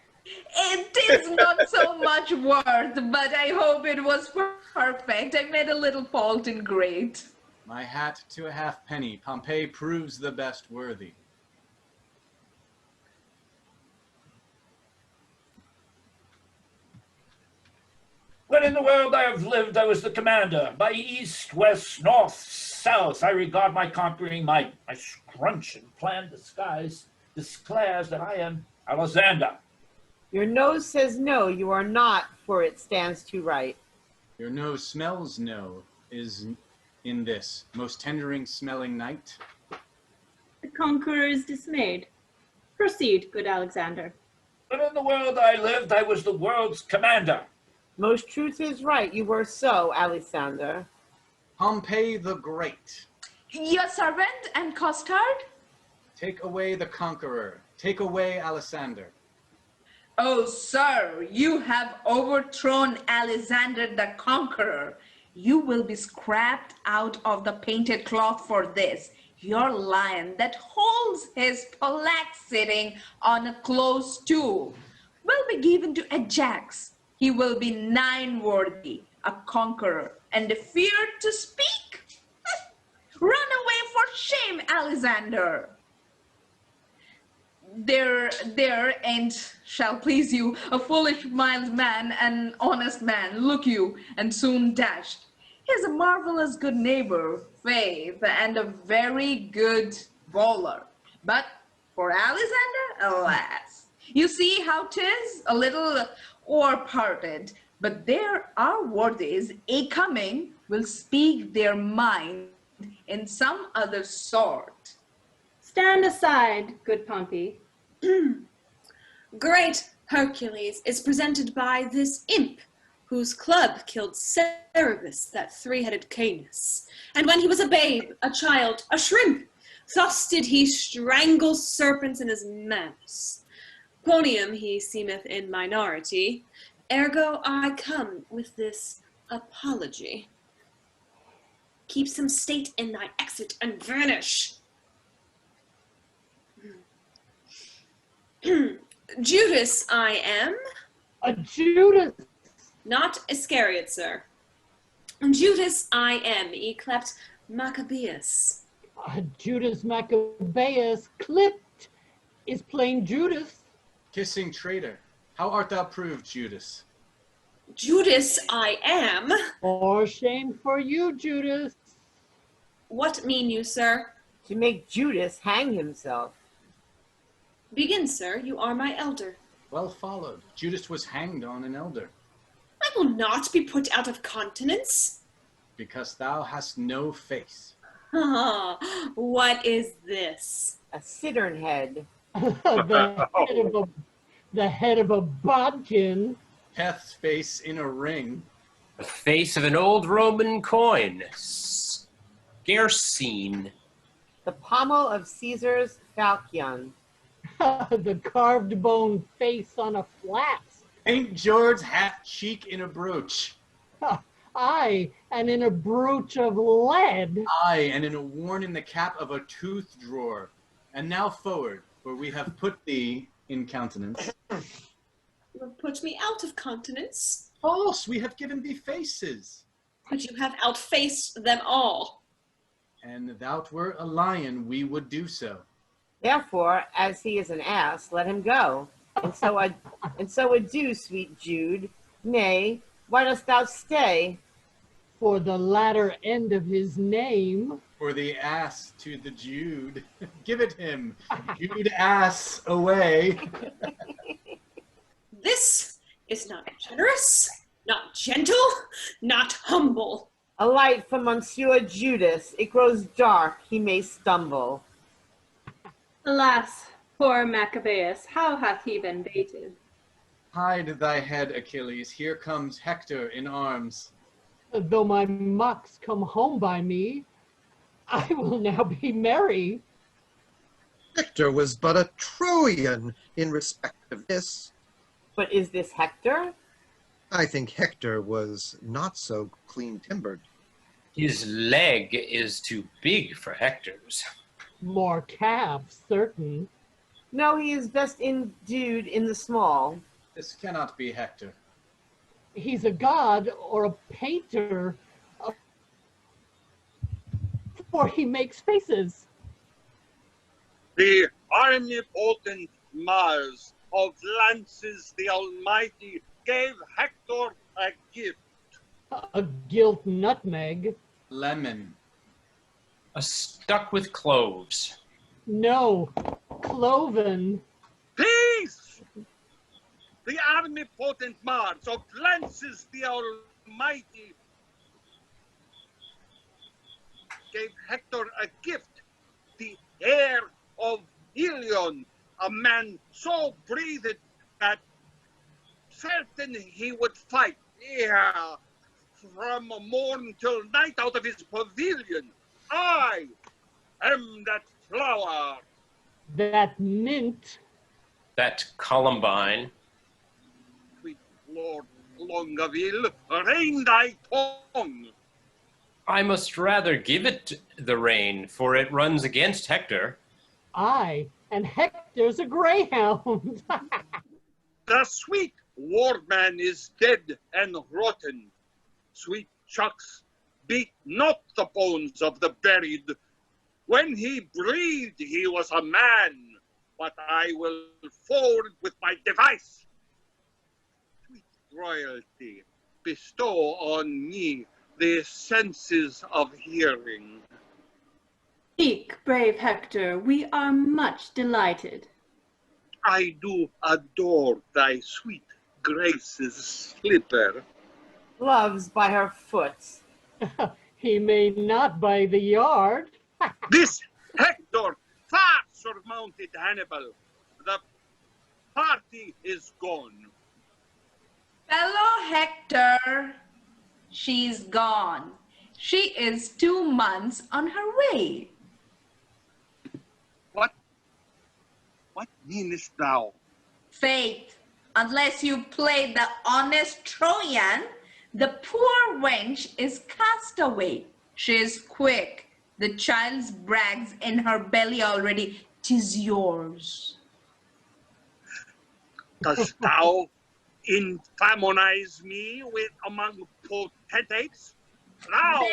It is not so much worth, but I hope it was perfect. I made a little fault in great. My hat to a halfpenny. Pompey proves the best worthy. When in the world I have lived, I was the commander. By east, west, north, south, I regard my conquering might. My scrunch and plan disguise declares that I am Alexander. Your nose says no, you are not, for it stands to right. Your nose smells no, is in this most tendering smelling night. The conqueror is dismayed. Proceed, good Alexander. When in the world I lived, I was the world's commander. Most truth is right, you were so, Alexander. Pompey the Great. Your servant and Costard? Take away the conqueror. Take away Alexander. Oh, sir, you have overthrown Alexander the Conqueror. You will be scrapped out of the painted cloth for this. Your lion that holds his pallet sitting on a close stool will be given to Ajax. He will be nine-worthy, a conqueror, and feared to speak. Run away for shame, Alexander. There and shall please you, a foolish mild man, an honest man, look you, and soon dashed. He is a marvelous good neighbor, faith, and a very good bowler. But for Alexander, alas, you see how 'tis, a little o'er-parted, but there are worthies a-coming will speak their mind in some other sort. Stand aside, good Pompey. Great Hercules is presented by this imp, whose club killed Cerberus, that three-headed Canis. And when he was a babe, a child, a shrimp, thus did he strangle serpents in his manus. Quoniam he seemeth in minority, ergo I come with this apology. Keep some state in thy exit and vanish. Judas I am. A Judas. Not Iscariot, sir. Judas I am, yclept Maccabeus. Judas Maccabeus, clipped, is plain Judas. Kissing traitor, how art thou proved, Judas? Judas I am. Or shame for you, Judas. What mean you, sir? To make Judas hang himself. Begin, sir, you are my elder. Well followed. Judas was hanged on an elder. I will not be put out of countenance. Because thou hast no face. Ah, what is this? A cittern head. the head of a bodkin. Heth's face in a ring. The face of an old Roman coin. Scarce seen. The pommel of Caesar's falchion. The carved bone face on a flax. St. George's hat cheek in a brooch. Aye, and in a brooch of lead. Aye, and in a worn in the cap of a tooth drawer. And now forward, where we have put thee in countenance. You have put me out of countenance. False, we have given thee faces. But you have outfaced them all. And thou wert a lion, we would do so. Therefore, as he is an ass, let him go. And so adieu, sweet Jude. Nay, why dost thou stay? For the latter end of his name. For the ass to the Jude. Give it him. Jude ass away. This is not generous, not gentle, not humble. A light from Monsieur Judas. It grows dark, he may stumble. Alas, poor Maccabeus, how hath he been baited? Hide thy head, Achilles. Here comes Hector in arms. Though my mocks come home by me, I will now be merry. Hector was but a Trojan in respect of this. But is this Hector? I think Hector was not so clean-timbered. His leg is too big for Hector's. More calves, certain. No, he is best endued in the small. This cannot be Hector. He's a god or a painter, for he makes faces. The omnipotent Mars of lances the Almighty gave Hector a gift. A gilt nutmeg. Lemon. A stuck with cloves. No, cloven. Peace! The omnipotent Mars of lances the Almighty gave Hector a gift, the heir of Ilion, a man so breathed that certain he would fight, yeah, from morn till night out of his pavilion. I am that flower. That mint. That columbine. Sweet Lord Longaville, rein thy tongue. I must rather give it the rein, for it runs against Hector. Aye, and Hector's a greyhound. The sweet wardman is dead and rotten. Sweet chucks, beat not the bones of the buried. When he breathed, he was a man, but I will forward with my device. Sweet royalty, bestow on me the senses of hearing. Speak, brave Hector, we are much delighted. I do adore thy sweet grace's slipper. Gloves by her foot. He may not by the yard. This Hector far surmounted Hannibal. The party is gone. Fellow Hector, she's gone. She is 2 months on her way. What meanest thou? Faith, unless you play the honest Trojan, the poor wench is cast away. She is quick. The child's brags in her belly already. 'Tis yours. Dost thou infamonize me with among potentates? Thou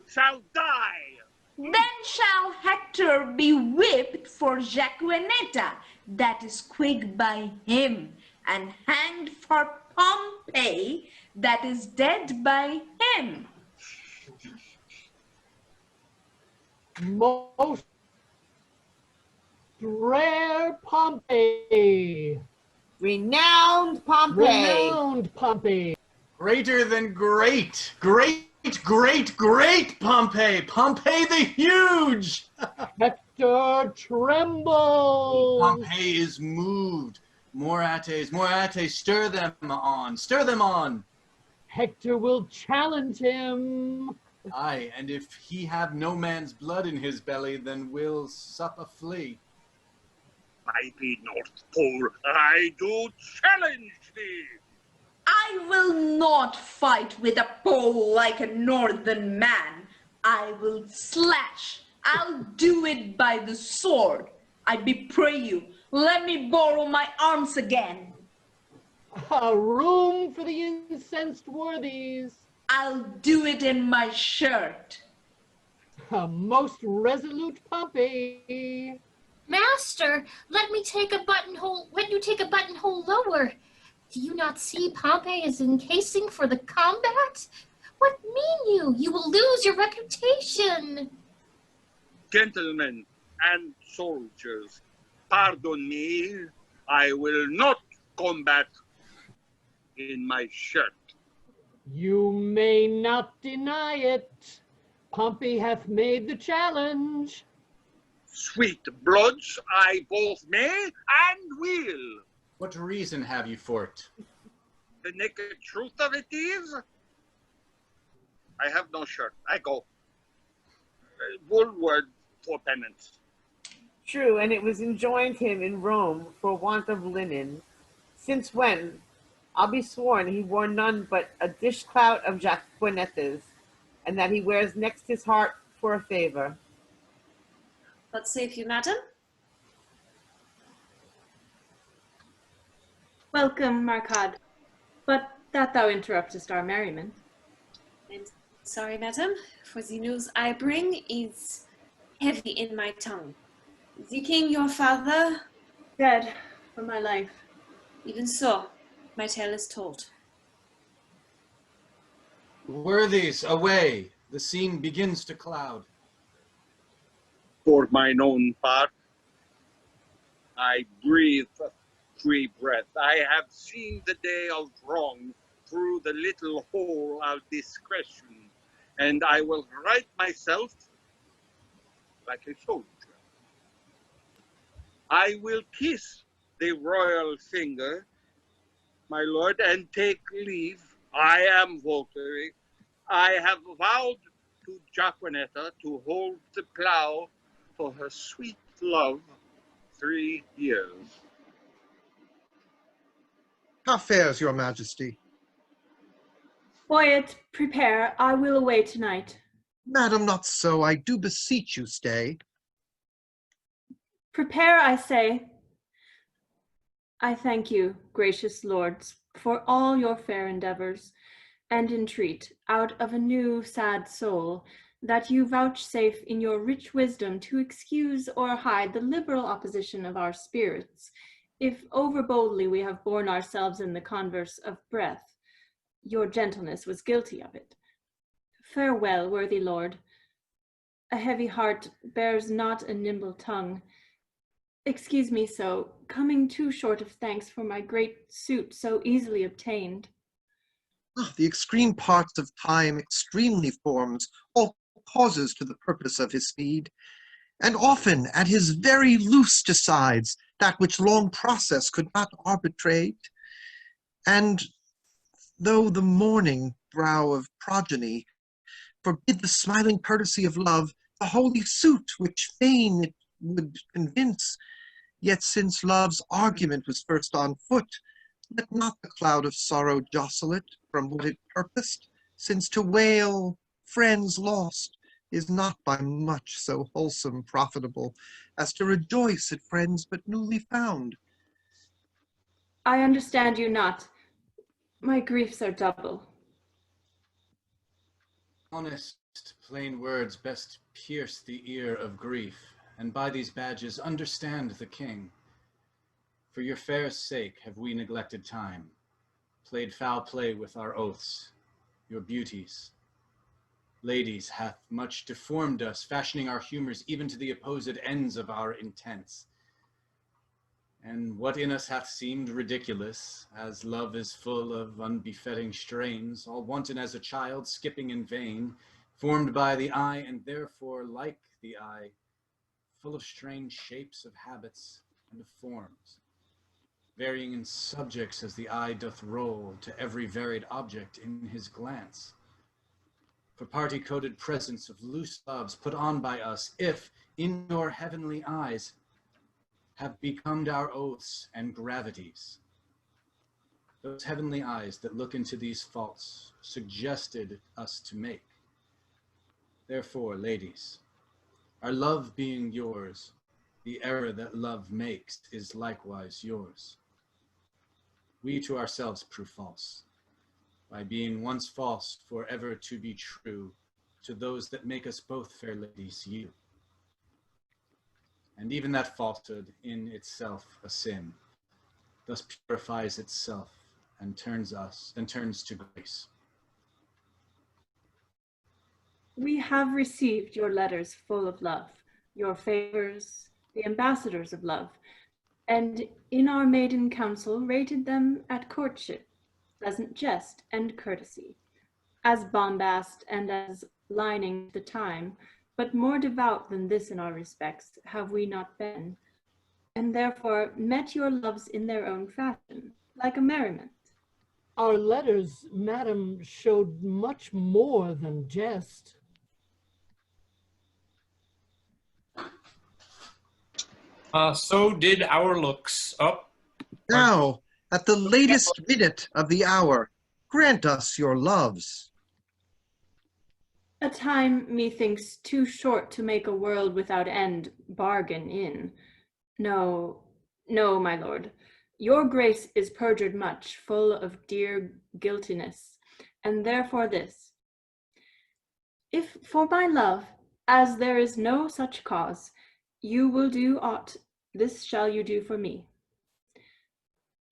shalt die. Then shall Hector be whipped for Jaquenetta, that is quick by him, and hanged for Pompey, that is dead by him. Most rare Pompey. Renowned Pompey. Renowned Pompey. Greater than great. Great, great, great Pompey. Pompey the huge. Hector trembles. Pompey is moved. Morates, stir them on. Stir them on. Hector will challenge him. Aye, and if he have no man's blood in his belly, then will sup a flea. I be North Pole, I do challenge thee. I will not fight with a pole like a northern man. I will slash. I'll do it by the sword. I pray you, let me borrow my arms again. A room for the incensed worthies. I'll do it in my shirt. A most resolute Pompey. Master, let you take a buttonhole lower. Do you not see Pompey is encasing for the combat? What mean you? You will lose your reputation. Gentlemen and soldiers, pardon me, I will not combat in my shirt. You may not deny it. Pompey hath made the challenge. Sweet bloods, I both may and will. What reason have you for it? The naked truth of it is, I have no shirt. I go. Woolward for penance. True, and it was enjoined him in Rome for want of linen. Since when, I'll be sworn, he wore none but a dishclout of Jaquenettas, and that he wears next his heart for a favor. What save you, madam? Welcome, Marcad, but that thou interruptest our merriment. I'm sorry, madam, for the news I bring is heavy in my tongue. The king, your father, Dead for my life. even so, my tale is told. Worthies, away! The scene begins to cloud. For mine own part, I breathe a free breath. I have seen the day of wrong through the little hole of discretion, and I will right myself like a soldier. I will kiss the royal finger, my lord, and take leave. I am votary. I have vowed to Jaquenetta to hold the plow for her sweet love 3 years. How fares your majesty? BOYET, prepare, I will away tonight. Madam, not so, I do beseech you stay. Prepare, I say. I thank you, gracious lords, for all your fair endeavors, and entreat, out of a new sad soul, that you vouchsafe in your rich wisdom to excuse or hide the liberal opposition of our spirits, if overboldly we have borne ourselves in the converse of breath. Your gentleness was guilty of it. Farewell, worthy lord. A heavy heart bears not a nimble tongue. Excuse me so, coming too short of thanks for my great suit so easily obtained. The extreme parts of time extremely forms, all causes to the purpose of his speed, and often at his very loose decides that which long process could not arbitrate. And though the morning brow of progeny forbid the smiling courtesy of love, the holy suit which fain it would convince, yet since love's argument was first on foot, let not the cloud of sorrow jostle it from what it purposed, since to wail friends lost is not by much so wholesome profitable as to rejoice at friends but newly found. I understand you not. My griefs are double. Honest, plain words best pierce the ear of grief, and by these badges understand the king. For your fair sake have we neglected time, played foul play with our oaths, your beauties. Ladies hath much deformed us, fashioning our humors even to the opposed ends of our intents. And what in us hath seemed ridiculous, as love is full of unbefitting strains, all wanton as a child, skipping in vain, formed by the eye, and therefore like the eye, full of strange shapes of habits and of forms, varying in subjects as the eye doth roll to every varied object in his glance. For party-coded presents of loose loves put on by us, if in your heavenly eyes have become our oaths and gravities. Those heavenly eyes that look into these faults suggested us to make. Therefore, ladies, our love being yours, the error that love makes is likewise yours. We to ourselves prove false, by being once false forever to be true to those that make us both, fair ladies, you. And even that falsehood in itself a sin, thus purifies itself and turns to grace. We have received your letters full of love, your favors, the ambassadors of love, and in our maiden council rated them at courtship, pleasant jest and courtesy, as bombast and as lining the time, but more devout than this in our respects have we not been, and therefore met your loves in their own fashion, like a merriment. Our letters, madam, showed much more than jest. So did our looks. Up. Now, at the latest minute of the hour, grant us your loves. A time, methinks, too short to make a world without end bargain in. No, no, my lord. Your grace is perjured much, full of dear guiltiness, and therefore this. If for my love, as there is no such cause, you will do aught, this shall you do for me.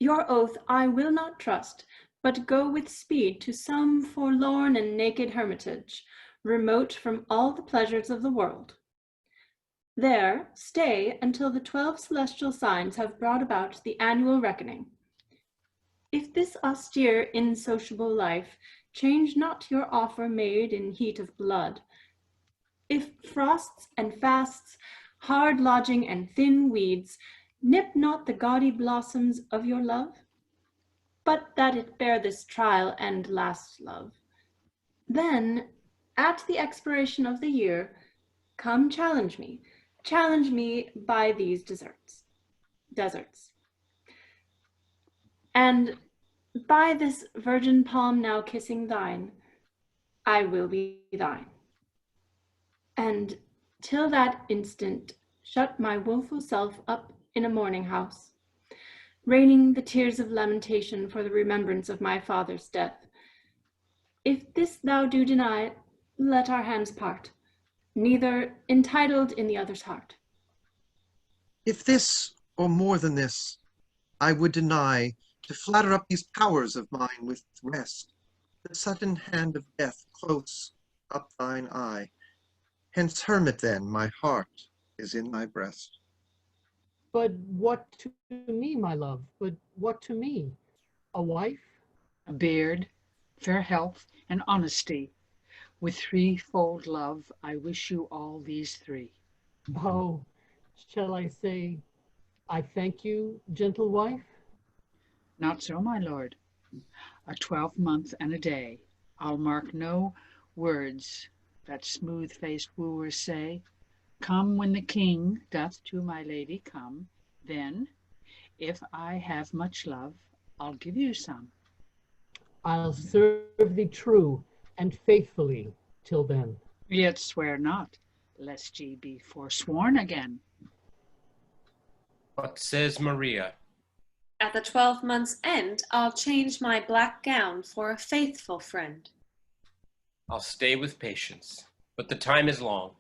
Your oath I will not trust, but go with speed to some forlorn and naked hermitage, remote from all the pleasures of the world. There stay until the 12 celestial signs have brought about the annual reckoning. If this austere, insociable life change not your offer made in heat of blood, if frosts and fasts, hard lodging and thin weeds nip not the gaudy blossoms of your love, but that it bear this trial and last love, then at the expiration of the year, come challenge me by these deserts, and by this virgin palm now kissing thine, I will be thine. And till that instant, shut my woeful self up in a mourning house, raining the tears of lamentation for the remembrance of my father's death. If this thou do deny, let our hands part, neither entitled in the other's heart. If this, or more than this, I would deny, to flatter up these powers of mine with rest, the sudden hand of death close up thine eye. Hence, hermit then, my heart is in thy breast. But what to me, my love? But what to me? A wife? A beard, fair health, and honesty. With threefold love, I wish you all these three. Oh, shall I say, I thank you, gentle wife? Not so, my lord. A 12-month and a day. I'll mark no words that smooth-faced wooers say. Come when the king doth to my lady come, then, if I have much love, I'll give you some. I'll serve thee true and faithfully till then. Yet swear not, lest ye be forsworn again. What says Maria? At the 12 months' end, I'll change my black gown for a faithful friend. I'll stay with patience, but the time is long.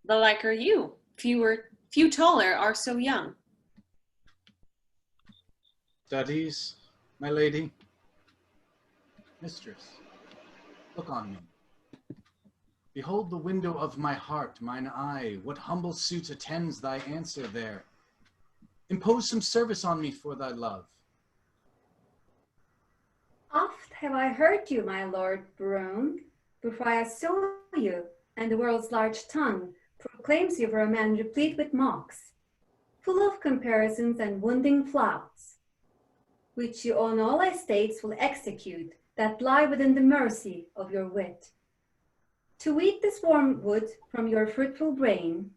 The like are you. Few taller are so young. Studies, my lady. Mistress, look on me. Behold the window of my heart, mine eye. What humble suit attends thy answer there? Impose some service on me for thy love. Oft have I heard you, my Lord Berowne, before I saw you, and the world's large tongue proclaims you for a man replete with mocks, full of comparisons and wounding flouts, which you on all estates will execute that lie within the mercy of your wit. To eat this warm wood from your fruitful brain,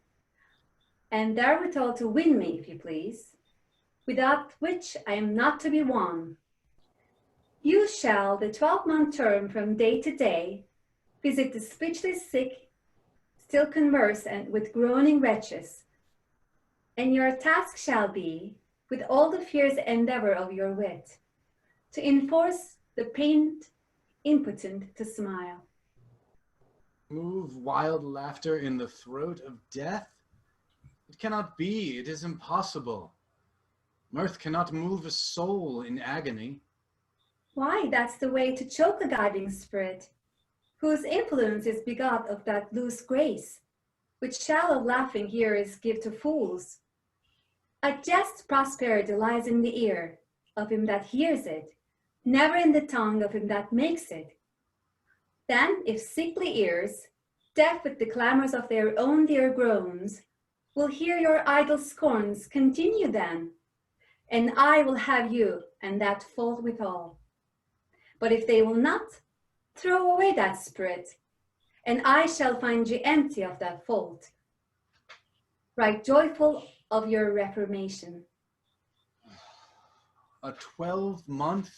and therewithal to win me, if you please, without which I am not to be won. You shall the 12-month term from day to day visit the speechless sick, still converse and with groaning wretches, and your task shall be, with all the fierce endeavor of your wit, to enforce the pained impotent to smile. Move wild laughter in the throat of death? It cannot be, it is impossible. Mirth cannot move a soul in agony. Why, that's the way to choke a guiding spirit, whose influence is begot of that loose grace, which shallow laughing hearers give to fools. A jest prosperity lies in the ear of him that hears it, never in the tongue of him that makes it. Then, if sickly ears, deaf with the clamors of their own dear groans, will hear your idle scorns, continue then, and I will have you and that fault withal. But if they will not, throw away that spirit, and I shall find you empty of that fault, right joyful of your reformation. A 12-month?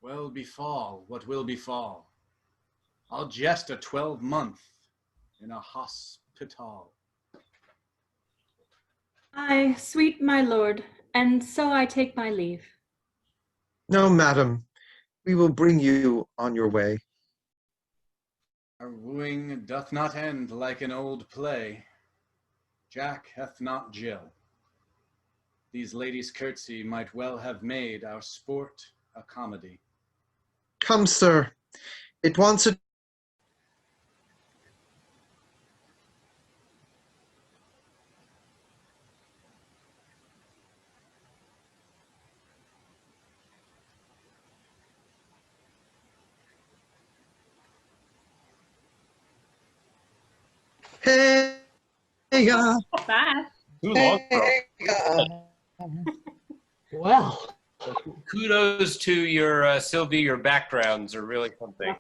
Well, befall what will befall. I'll jest a 12-month in a hospital. Aye, sweet my lord, and so I take my leave. No, madam, we will bring you on your way. Our wooing doth not end like an old play. Jack hath not Jill. These ladies' curtsy might well have made our sport a comedy. Come, sir. It wants a... Hey, Bye. Too long, bro. Well, Kudos to your Sylvie. Your backgrounds are really something.